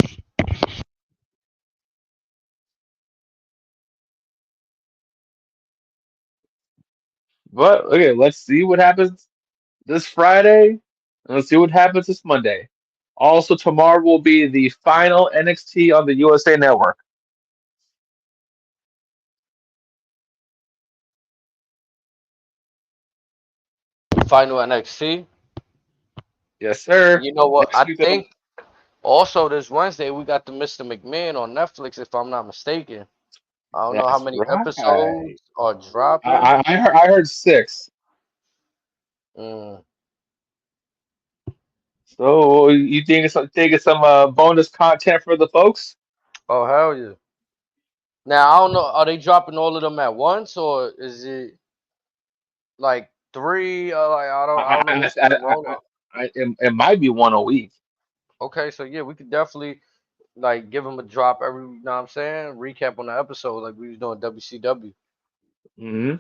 But okay, let's see what happens this Friday, and let's see what happens this Monday. Also, tomorrow will be the final NXT on the USA Network. Final NXT. Yes, sir. You know what? Next I week. think also this Wednesday we got the Mr. McMahon on Netflix, if I'm not mistaken. I don't know how That's many right. episodes are dropping. I heard six. Mm. So you think it's some bonus content for the folks? Oh hell yeah! Now I don't know. Are they dropping all of them at once, or is it like three? Like I I, don't know I, what's I, the rollout. it might be one a week. Okay, so yeah, we could definitely like give them a drop every. You know what I'm saying? Recap on the episode like we was doing WCW. Hmm.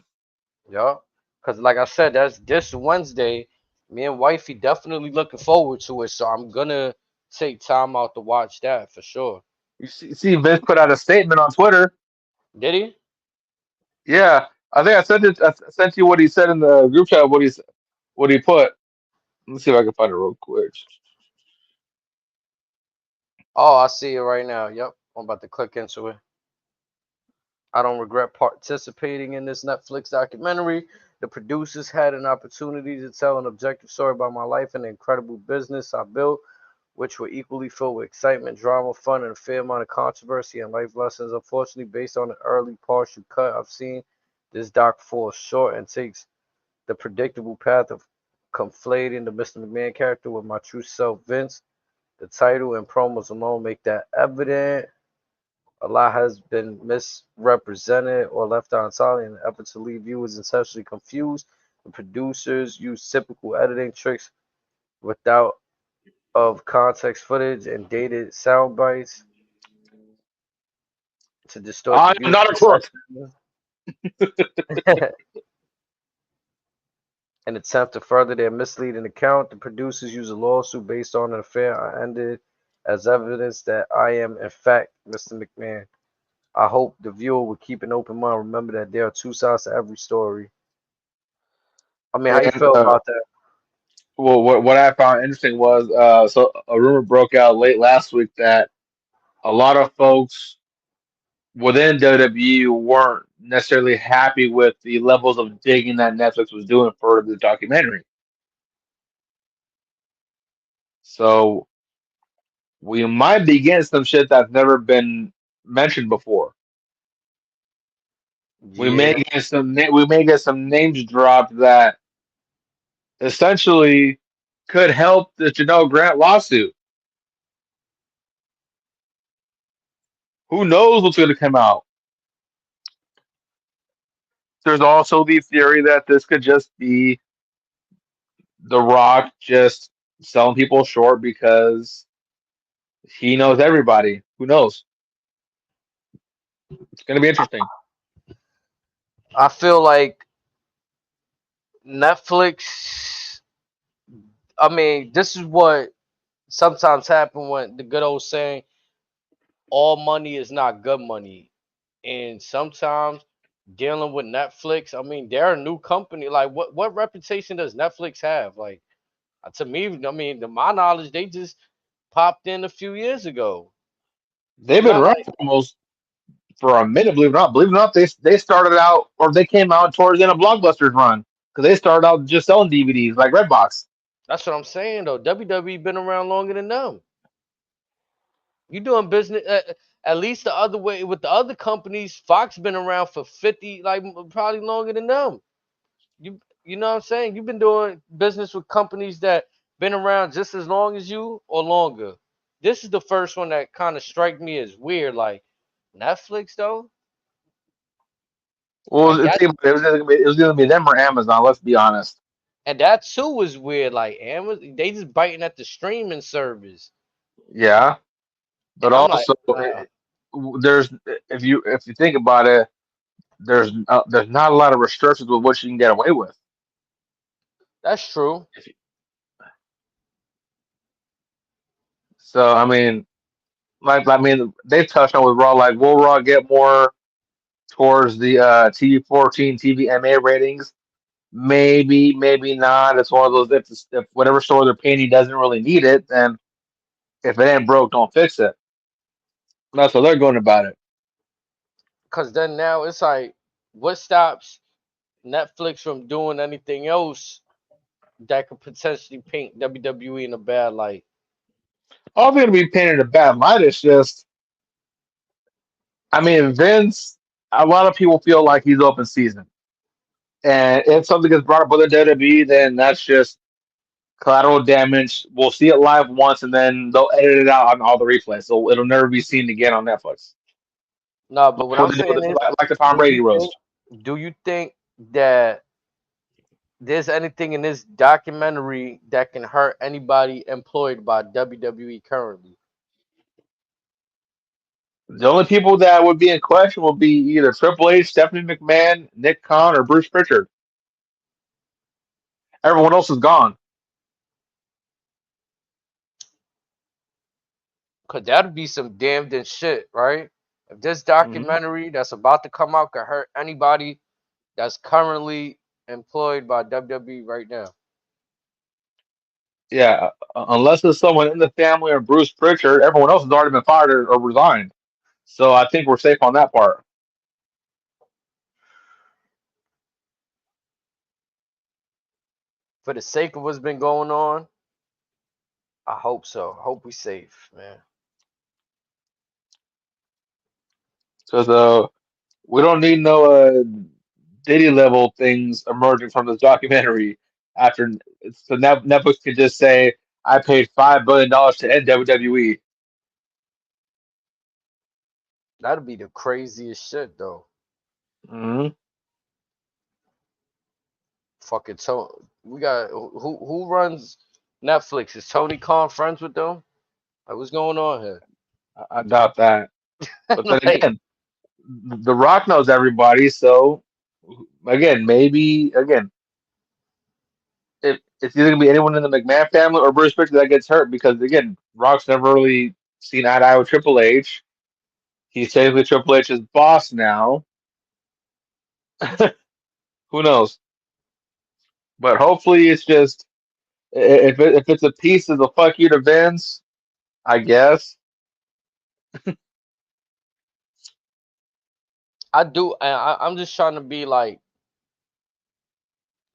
Yeah, because like I said, that's this Wednesday. Me and wifey definitely looking forward to it, so I'm gonna take time out to watch that for sure. See, Vince put out a statement on Twitter. Did he? Yeah, I think I sent it. I sent you what he said in the group chat. What he put. Let's see if I can find it real quick. Oh, I see it right now. Yep, I'm about to click into it. I don't regret participating in this Netflix documentary. The producers had an opportunity to tell an objective story about my life and the incredible business I built, which were equally filled with excitement, drama, fun, and a fair amount of controversy and life lessons. Unfortunately, based on the early partial cut I've seen, this doc falls short and takes the predictable path of conflating the Mr. McMahon character with my true self, Vince. The title and promos alone make that evident. A lot has been misrepresented or left out entirely in an effort to leave viewers intentionally confused. The producers use typical editing tricks without of context footage and dated sound bites to distort the I am viewer's not a crook. perception. In an attempt to further their misleading account, the producers use a lawsuit based on an affair I ended as evidence that I am, in fact, Mr. McMahon. I hope the viewer will keep an open mind. Remember that there are two sides to every story. I mean, how you And feel about that? well, what I found interesting was so a rumor broke out late last week that a lot of folks within WWE weren't necessarily happy with the levels of digging that Netflix was doing for the documentary. So we might be getting some shit that's never been mentioned before. Yeah, We may get some names dropped that essentially could help the Janelle Grant lawsuit. Who knows what's going to come out? There's also the theory that this could just be The Rock just selling people short because he knows everybody. Who knows? It's going to be interesting. I feel like Netflix. I mean, this is what sometimes happen when the good old saying, "All money is not good money," and sometimes dealing with Netflix. I mean, they're a new company. Like, what reputation does Netflix have? Like, to me, I mean, to my knowledge, they just popped in a few years ago. They've It's been not around like almost for a minute, believe it or not. Believe it or not, they started out or they came out towards the end of Blockbuster's run because they started out just selling DVDs like Redbox. that's what I'm saying though. WWE been around longer than them. You doing business at least the other way with the other companies. Fox been around for 50, like probably longer than them. You know what I'm saying? You've been doing business with companies that been around just as long as you or longer. This is the first one that kind of strike me as weird. Like Netflix though, like Well, that, it was going to be them or Amazon. Let's be honest. and that too is weird. Like Amazon, they just biting at the streaming service, Yeah, but and I'm like, also there's if you think about it, there's not a lot of restrictions with what you can get away with. That's true. So I mean, they've touched on with Raw. Like, will Raw get more towards the TV 14 TVMA ratings? Maybe, maybe not. It's one of those if whatever store they're painting doesn't really need it, then if it ain't broke, don't fix it. That's how they're going about it. Cause then now it's like, what stops Netflix from doing anything else that could potentially paint WWE in a bad light? All they're going to be painted a bad light. It's just, I mean, Vince. A lot of people feel like he's open season, and if something gets brought up with the WWE, then that's just collateral damage. We'll see it live once, and then they'll edit it out on all the replays, so it'll never be seen again on Netflix. No, but what What I'm they did with saying the, is, like the Tom do Brady you think roast. do you think that there's anything in this documentary that can hurt anybody employed by WWE currently? The only people that would be in question will be either Triple H, Stephanie McMahon, Nick Khan, or Bruce Pritchard. Everyone else is gone. Cause that'd be some damn good shit, right? If this Hmm. documentary that's about to come out could hurt anybody that's currently employed by WWE right now. Yeah, unless there's someone in the family or Bruce Pritchard, everyone else has already been fired or resigned. So I think we're safe on that part. For the sake of what's been going on, I hope so. I hope we safe, man. Because we don't need no Diddy level things emerging from this documentary. After so Netflix could just say, "I paid $5 billion to end WWE." That'd be the craziest shit though. Hmm. Fucking so we got who runs Netflix? Is Tony Khan friends with them? Like, what's going on here? I doubt that. But then Like, again, The Rock knows everybody, so again, maybe again, if it's either gonna be anyone in the McMahon family or Bruce Prichard that gets hurt because again, Rock's never really seen eye to eye with Triple H. He's technically Triple H's boss now. Who knows? But hopefully, it's just if it's a piece of the fuck you to Vince, I guess. I do. I'm just trying to be like,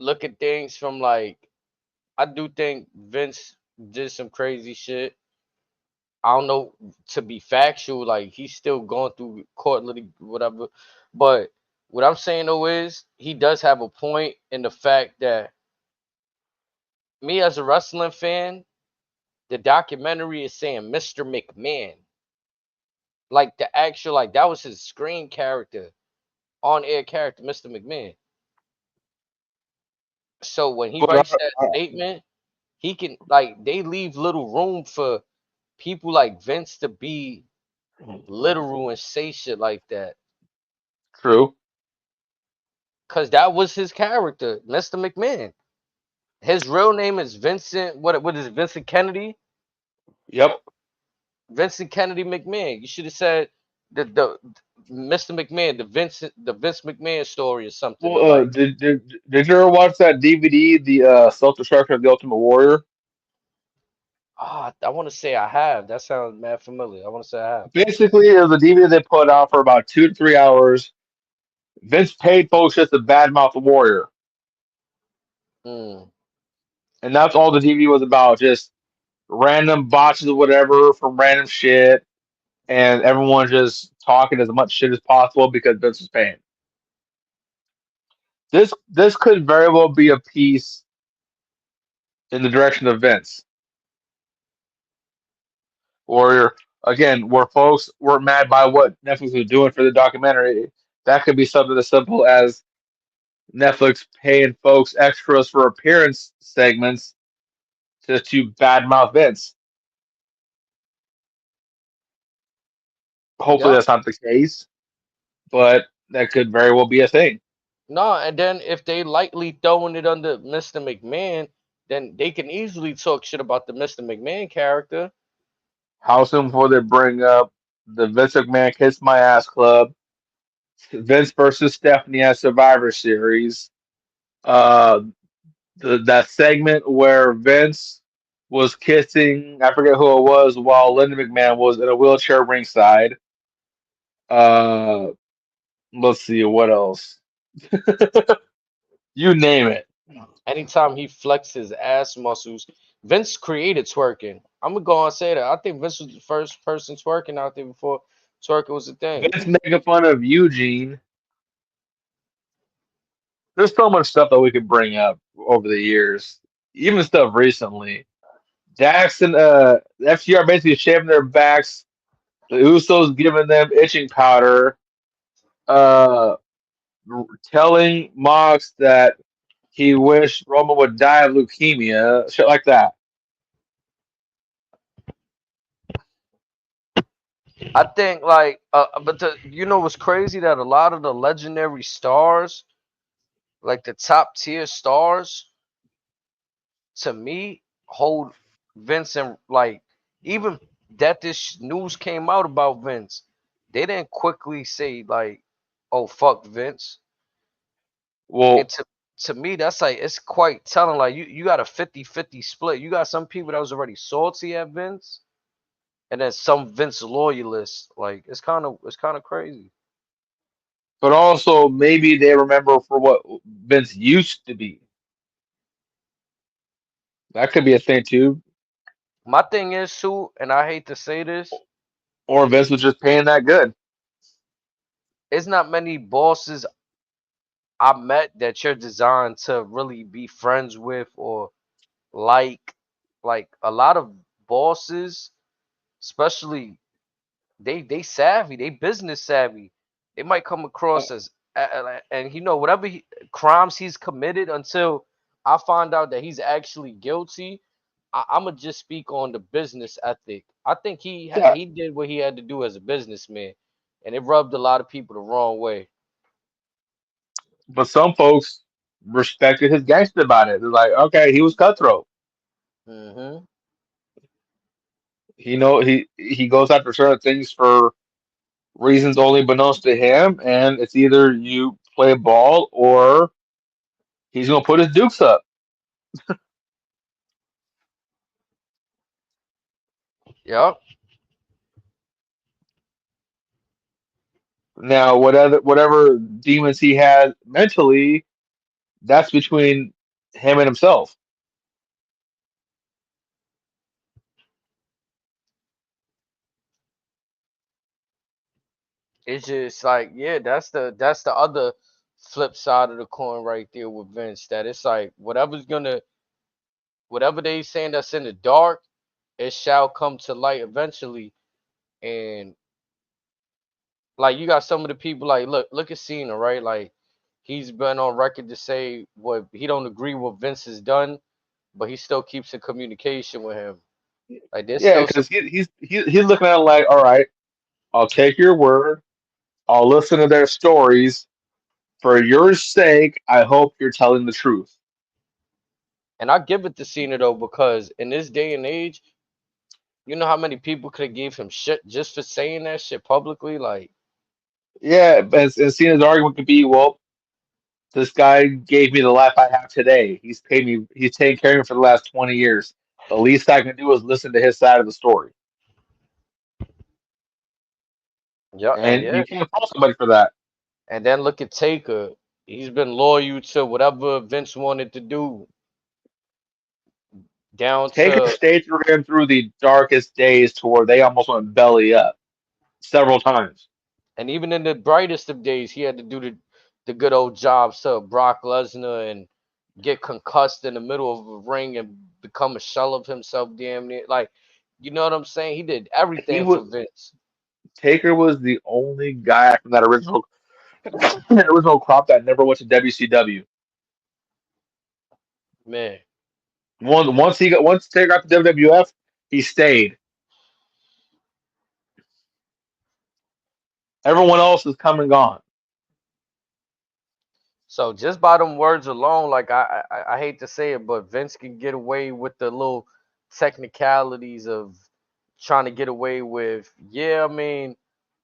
look at things from like, I do think Vince did some crazy shit. I don't know, to be factual, like he's still going through court whatever. But what I'm saying though is he does have a point in the fact that me as a wrestling fan, the documentary is saying Mr. McMahon. Like the actual, like that was his screen character, on air character, Mr. McMahon. So when he But writes that statement, he can, like, they leave little room for people like Vince to be literal and say shit like that. true. Cause that was his character, Mr. McMahon. His real name is Vincent. What is it, Vincent Kennedy? Yep. Vincent Kennedy McMahon. You should have said the Mr. McMahon, the Vince McMahon story or something. Well, Like, did you ever watch that DVD, the Self Destruction of the Ultimate Warrior? I want to say I have. That sounds mad familiar. I want to say I have. Basically, it was a DVD they put out for about 2 to 3 hours. Vince paid folks just to badmouth the Warrior, Mm. and that's all the DVD was about. Just random botches or whatever from random shit, and everyone just talking as much shit as possible because Vince was paying. This could very well be a piece in the direction of Vince, or again, where folks weren't mad by what Netflix was doing for the documentary. That could be something as simple as Netflix paying folks extras for appearance segments to badmouth Vince. Hopefully Yep. that's not the case, but that could very well be a thing. No, and then if they lightly throwing it under Mr. McMahon, then they can easily talk shit about the Mr. McMahon character. How soon before they bring up the Vince McMahon Kiss My Ass Club, Vince versus Stephanie at Survivor Series, uh, that segment where Vince was kissing, I forget who it was, while Linda McMahon was in a wheelchair ringside. Uh, let's see what else. You name it. Anytime he flexed his ass muscles, Vince created twerking. I'm gonna go on and say that. I think Vince was the first person twerking out there before twerking was a thing. Vince making fun of Eugene. There's so much stuff that we could bring up over the years, even stuff recently. Jackson, FTR basically shaving their backs. The Usos giving them itching powder. Uh, telling Mox that he wished Roman would die of leukemia. Shit like that. I think like, but you know what's crazy that a lot of the legendary stars, like the top tier stars, to me hold Vince and like even that this news came out about Vince, they didn't quickly say like, "Oh fuck Vince." And Well, to me, that's like it's quite telling. Like you got a 50-50 split. You got some people that was already salty at Vince, and then some Vince loyalists. Like it's kind of crazy. but also maybe they remember for what Vince used to be. That could be a thing too. My thing is too, and I hate to say this, Or Vince was just paying that good. it's not many bosses I met that you're designed to really be friends with or like. Like a lot of bosses, especially they savvy, they business savvy. They might come across as and whatever crimes he's committed until I find out that he's actually guilty. I'ma just speak on the business ethic. I think Yeah, he did what he had to do as a businessman, and it rubbed a lot of people the wrong way. but some folks respected his gangster about it. They're like, okay, he was cutthroat. Hmm. He goes after certain things for reasons only beknownst to him, and it's either you play ball or he's gonna put his dukes up. Yep. Now, whatever demons he has mentally, that's between him and himself. It's just like, yeah, that's the other flip side of the coin right there with Vince. That it's like whatever they saying that's in the dark, it shall come to light eventually. And like you got some of the people like look at Cena, right? Like he's been on record to say what he don't agree with Vince has done, but he still keeps in communication with him. Like there's Yeah, still some because he's looking at it like, all right, I'll take your word. I'll listen to their stories. For your sake, I hope you're telling the truth. and I give it to Cena though, because in this day and age, you know how many people could have gave him shit just for saying that shit publicly? Like, Yeah, and Cena's argument could be, well, this guy gave me the life I have today. He's paid me. He's taken care of me for the last 20 years. The least I can do is listen to his side of the story, yeah, and and yeah. you can't fault somebody for that. And then look at Taker. He's been loyal to whatever Vince wanted to do, down Taker to stayed through him through the darkest days to where they almost went belly up several times. and even in the brightest of days, he had to do the good old jobs to Brock Lesnar and get concussed in the middle of a ring and become a shell of himself, damn near. Like, you know what I'm saying? He did He everything for was Vince, Taker was the only guy from that original that original crop that never went to WCW. man. Once Taker got to WWF, he stayed. Everyone else is come and gone. So just by them words alone, like I hate to say it, but Vince can get away with the little technicalities of trying to get away with. Yeah, I mean,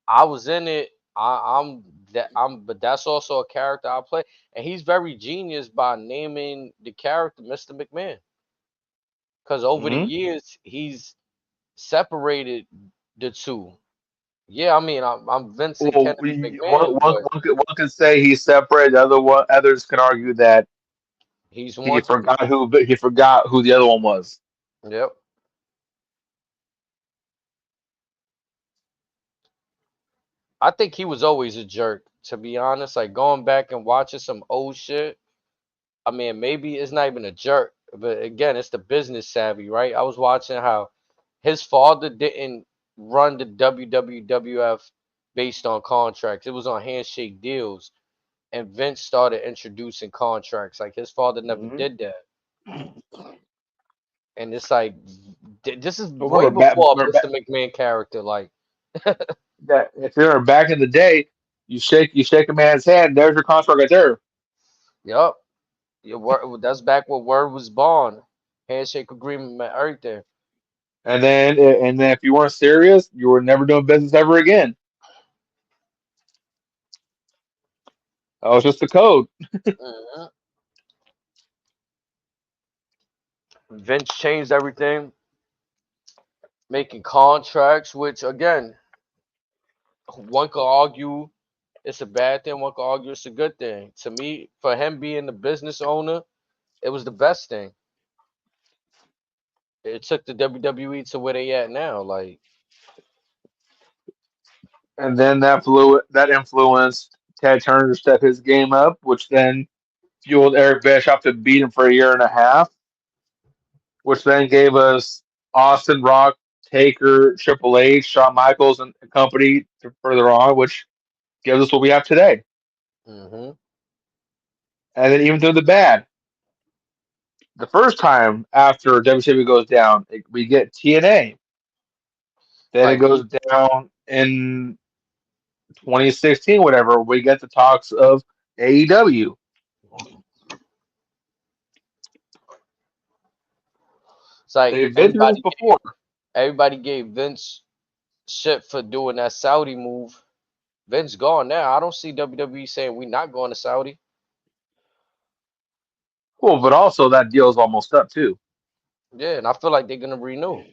I was in it. But that's also a character I play, and he's very genius by naming the character Mr. McMahon, because over the Hmm. years he's separated the two. Yeah, I mean, I'm Vincent Well, Kennedy McMahon, but one could say he's separate. The other one, others can argue that he's one too. he forgot who the other one was. Yep. I think he was always a jerk, to be honest. Like going back and watching some old shit. I mean, maybe it's not even a jerk, but again, it's the business savvy, right? I was watching how his father didn't run the WWF based on contracts. It was on handshake deals, and Vince started introducing contracts. Like his father never Hmm. did that, and it's like this is But way before a Mr. McMahon character. Like, that if you remember back in the day, you shake a man's hand. There's your contract right there. yup, your word. That's back when word was born. Handshake agreement meant everything. And then if you weren't serious, you were never doing business ever again. That was just the code. Mhm. Vince changed everything, making contracts, which again, one could argue it's a bad thing, one could argue it's a good thing. To me, for him being the business owner, it was the best thing. It took the WWE to where they at now. Like, And then that influenced Ted Turner to step his game up, which then fueled Eric Bischoff to beat him for a year and a half, which then gave us Austin, Rock, Taker, Triple H, Shawn Michaels, and company to further on, which gives us what we have today. hmm And then even through the bad, the first time after WCW goes down, we get TNA. Then it like goes down in 2016, whatever. We get the talks of AEW. it's like They've been through this before. everybody gave Vince shit for doing that Saudi move. Vince gone now. I don't see WWE saying we not going to Saudi. Well, but also that deal's almost up too. Yeah, and I feel like they're gonna renew.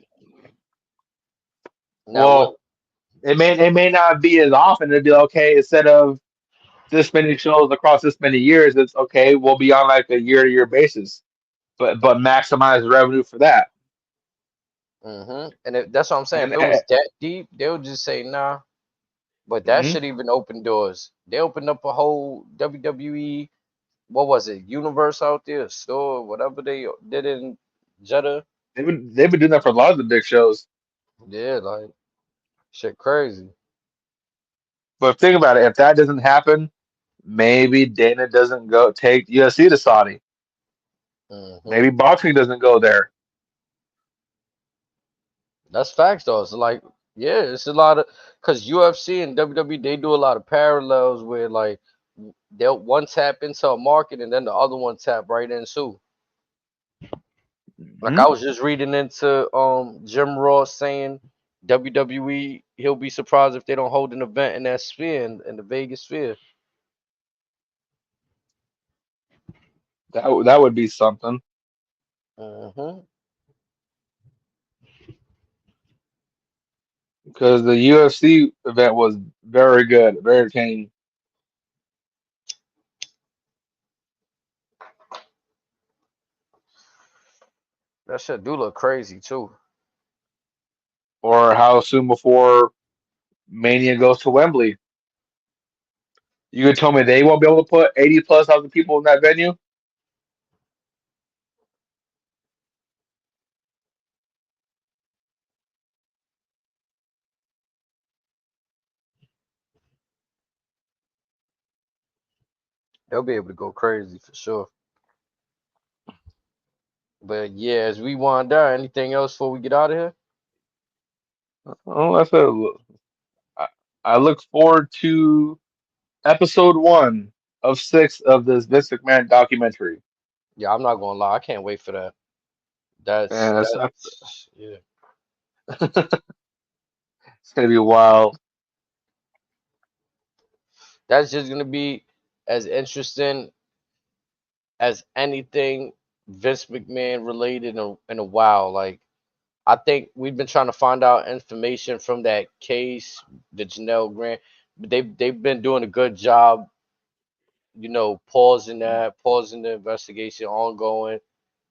Now what? Well, it may not be as often. It'd be like, okay, instead of this many shows across this many years, it's okay. We'll be on like a year to year basis, but maximize revenue for that. And that's what I'm saying. If And it was that deep, they would just say nah. But that mhm. should even open doors. They opened up a whole WWE, what was it, universe out there, store, whatever they did in Jeddah. they've been doing that for a lot of the big shows. Yeah, like shit crazy. But think about it. If that doesn't happen, maybe Dana doesn't go take UFC to Saudi. hmm Maybe boxing doesn't go there. That's facts though. It's like, yeah, it's a lot of because UFC and WWE they do a lot of parallels where like they'll one tap into a market and then the other one tap right in too. Like I Mhm. was just reading into Jim Ross saying WWE he'll be surprised if they don't hold an event in that sphere in the Vegas sphere. That would be something hmm because the UFC event was very good, very entertaining. That shit do look crazy too. Or how soon before Mania goes to Wembley? You could tell me they won't be able to put 80 plus thousand people in that venue? They'll be able to go crazy for sure. But yeah, as we wind down, anything else before we get out of here? Oh, I, I look forward to episode one. of 6 of this Vince McMahon documentary. Yeah, I'm not gonna lie. I can't wait for that. That's And that's yeah. it's gonna be wild. That's just gonna be as interesting as anything Vince McMahon related in a while. Like I think we've been trying to find out information from that case, the Janelle Grant. But they've been doing a good job, pausing the investigation, ongoing,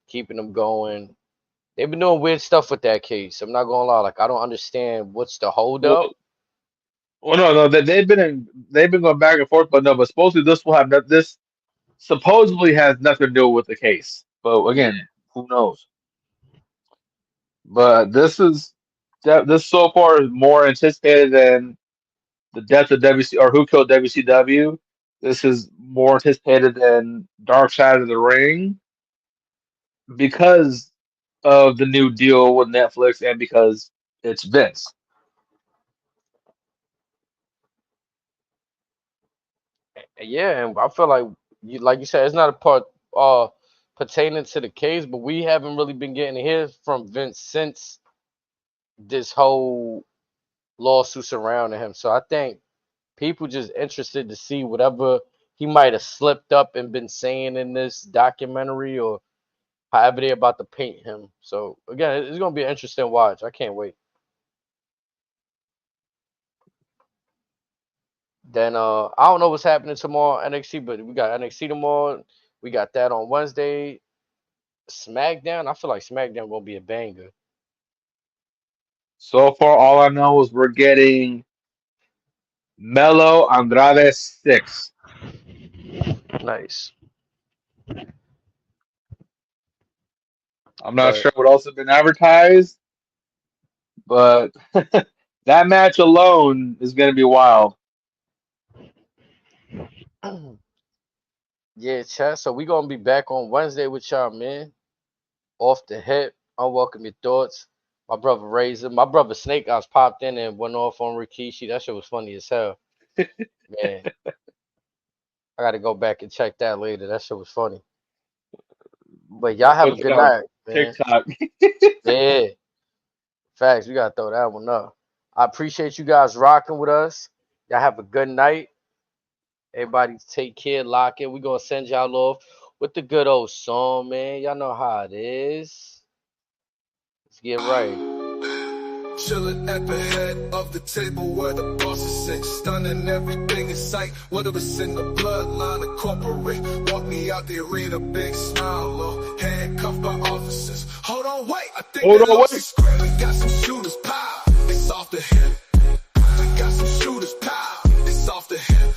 keeping them going. They've been doing weird stuff with that case. I'm not gonna lie. Like I don't understand what's the holdup. Well, no, they've been going back and forth, but no, but supposedly this will have this supposedly has nothing to do with the case. But Yeah. again, who knows? But this so far is more anticipated than the death of WC or who killed WCW. This is more anticipated than Dark Side of the Ring because of the new deal with Netflix and because it's Vince. Yeah, and I feel like you said, it's not a part pertaining to the case, but we haven't really been getting to hear from Vince since this whole lawsuit surrounding him. So I think people just interested to see whatever he might have slipped up and been saying in this documentary or however they're about to paint him. So again, it's gonna be an interesting watch. I can't wait. Then I don't know what's happening tomorrow NXT, but we got NXT tomorrow. We got that on Wednesday. SmackDown. I feel like SmackDown gonna be a banger. So far, all I know is we're getting Melo Andrade 6. Nice. I'm not But sure what else has been advertised, but that match alone is going to be wild. yeah, chat. So we gonna be back on Wednesday with y'all, man. Off the hip. Unwelcome your thoughts. My brother Razor, my brother Snake Eyes popped in and went off on Rikishi. That shit was funny as hell. Man, I gotta go back and check that later. That shit was funny. But y'all I'll have a put that good on night, man. TikTok. Yeah. Facts. We gotta throw that one up. I appreciate you guys rocking with us. Y'all have a good night. Everybody take care, lock in. We gonna send y'all off with the good old song, man. Y'all know how it is. Let's get right. Chilling at the head of the table where the bosses sit, stunning everything in sight. Whether it's in the bloodline or corporate, walk me out the arena, big smile on, handcuffed by officers. Hold on, wait, I think Hold they on, lost wait. the script. We got some shooters, pow, it's off the hip. We got some shooters, pow, it's off the hip.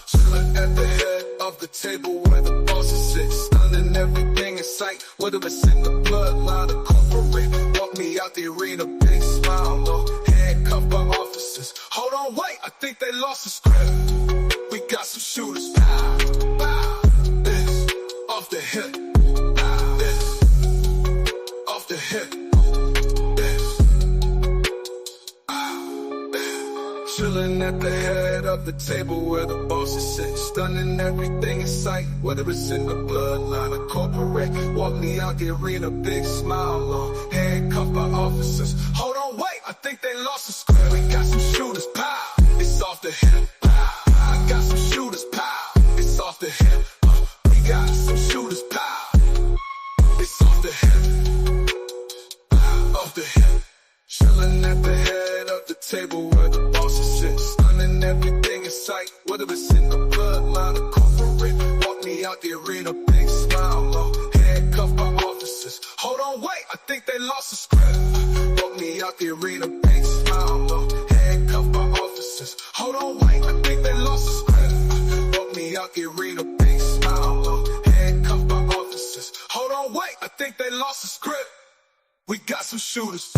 Chilling at the head of the table where the bosses sit, stunning everything in sight. Whether it's in the bloodline or corporate, walk me out the arena, big smile on, handcuffed by officers. Hold on, wait, I think they lost the script. We got some shooters, pow, pow, this, off the hip, pow, this, off the hip, this, pow, this. Chilling at the head of the table where the bosses sit, stunning everything in sight. Whether it's in the bloodline or corporate, walk me out the arena, big smile on, handcuffed by officers. Hold on, wait, I think they lost the script. We got some shooters, pow, it's off the hip, pow. I got some shooters, pow, it's off the hip. We got some shooters, pow, it's off the hip, off the hip. Chilling at the head of the table where the bosses sit, stunning everything in sight. Whether it's in the bloodline or corporate, walk me out the arena, big smile on, handcuffed by officers. Hold on, wait, I think they lost the script. Walk me out the arena, big smile on, handcuffed by officers. Hold on, wait, I think they lost the script. Walk me out the arena, big smile on, handcuffed by officers. Hold on, wait, I think they lost the script. We got some shooters.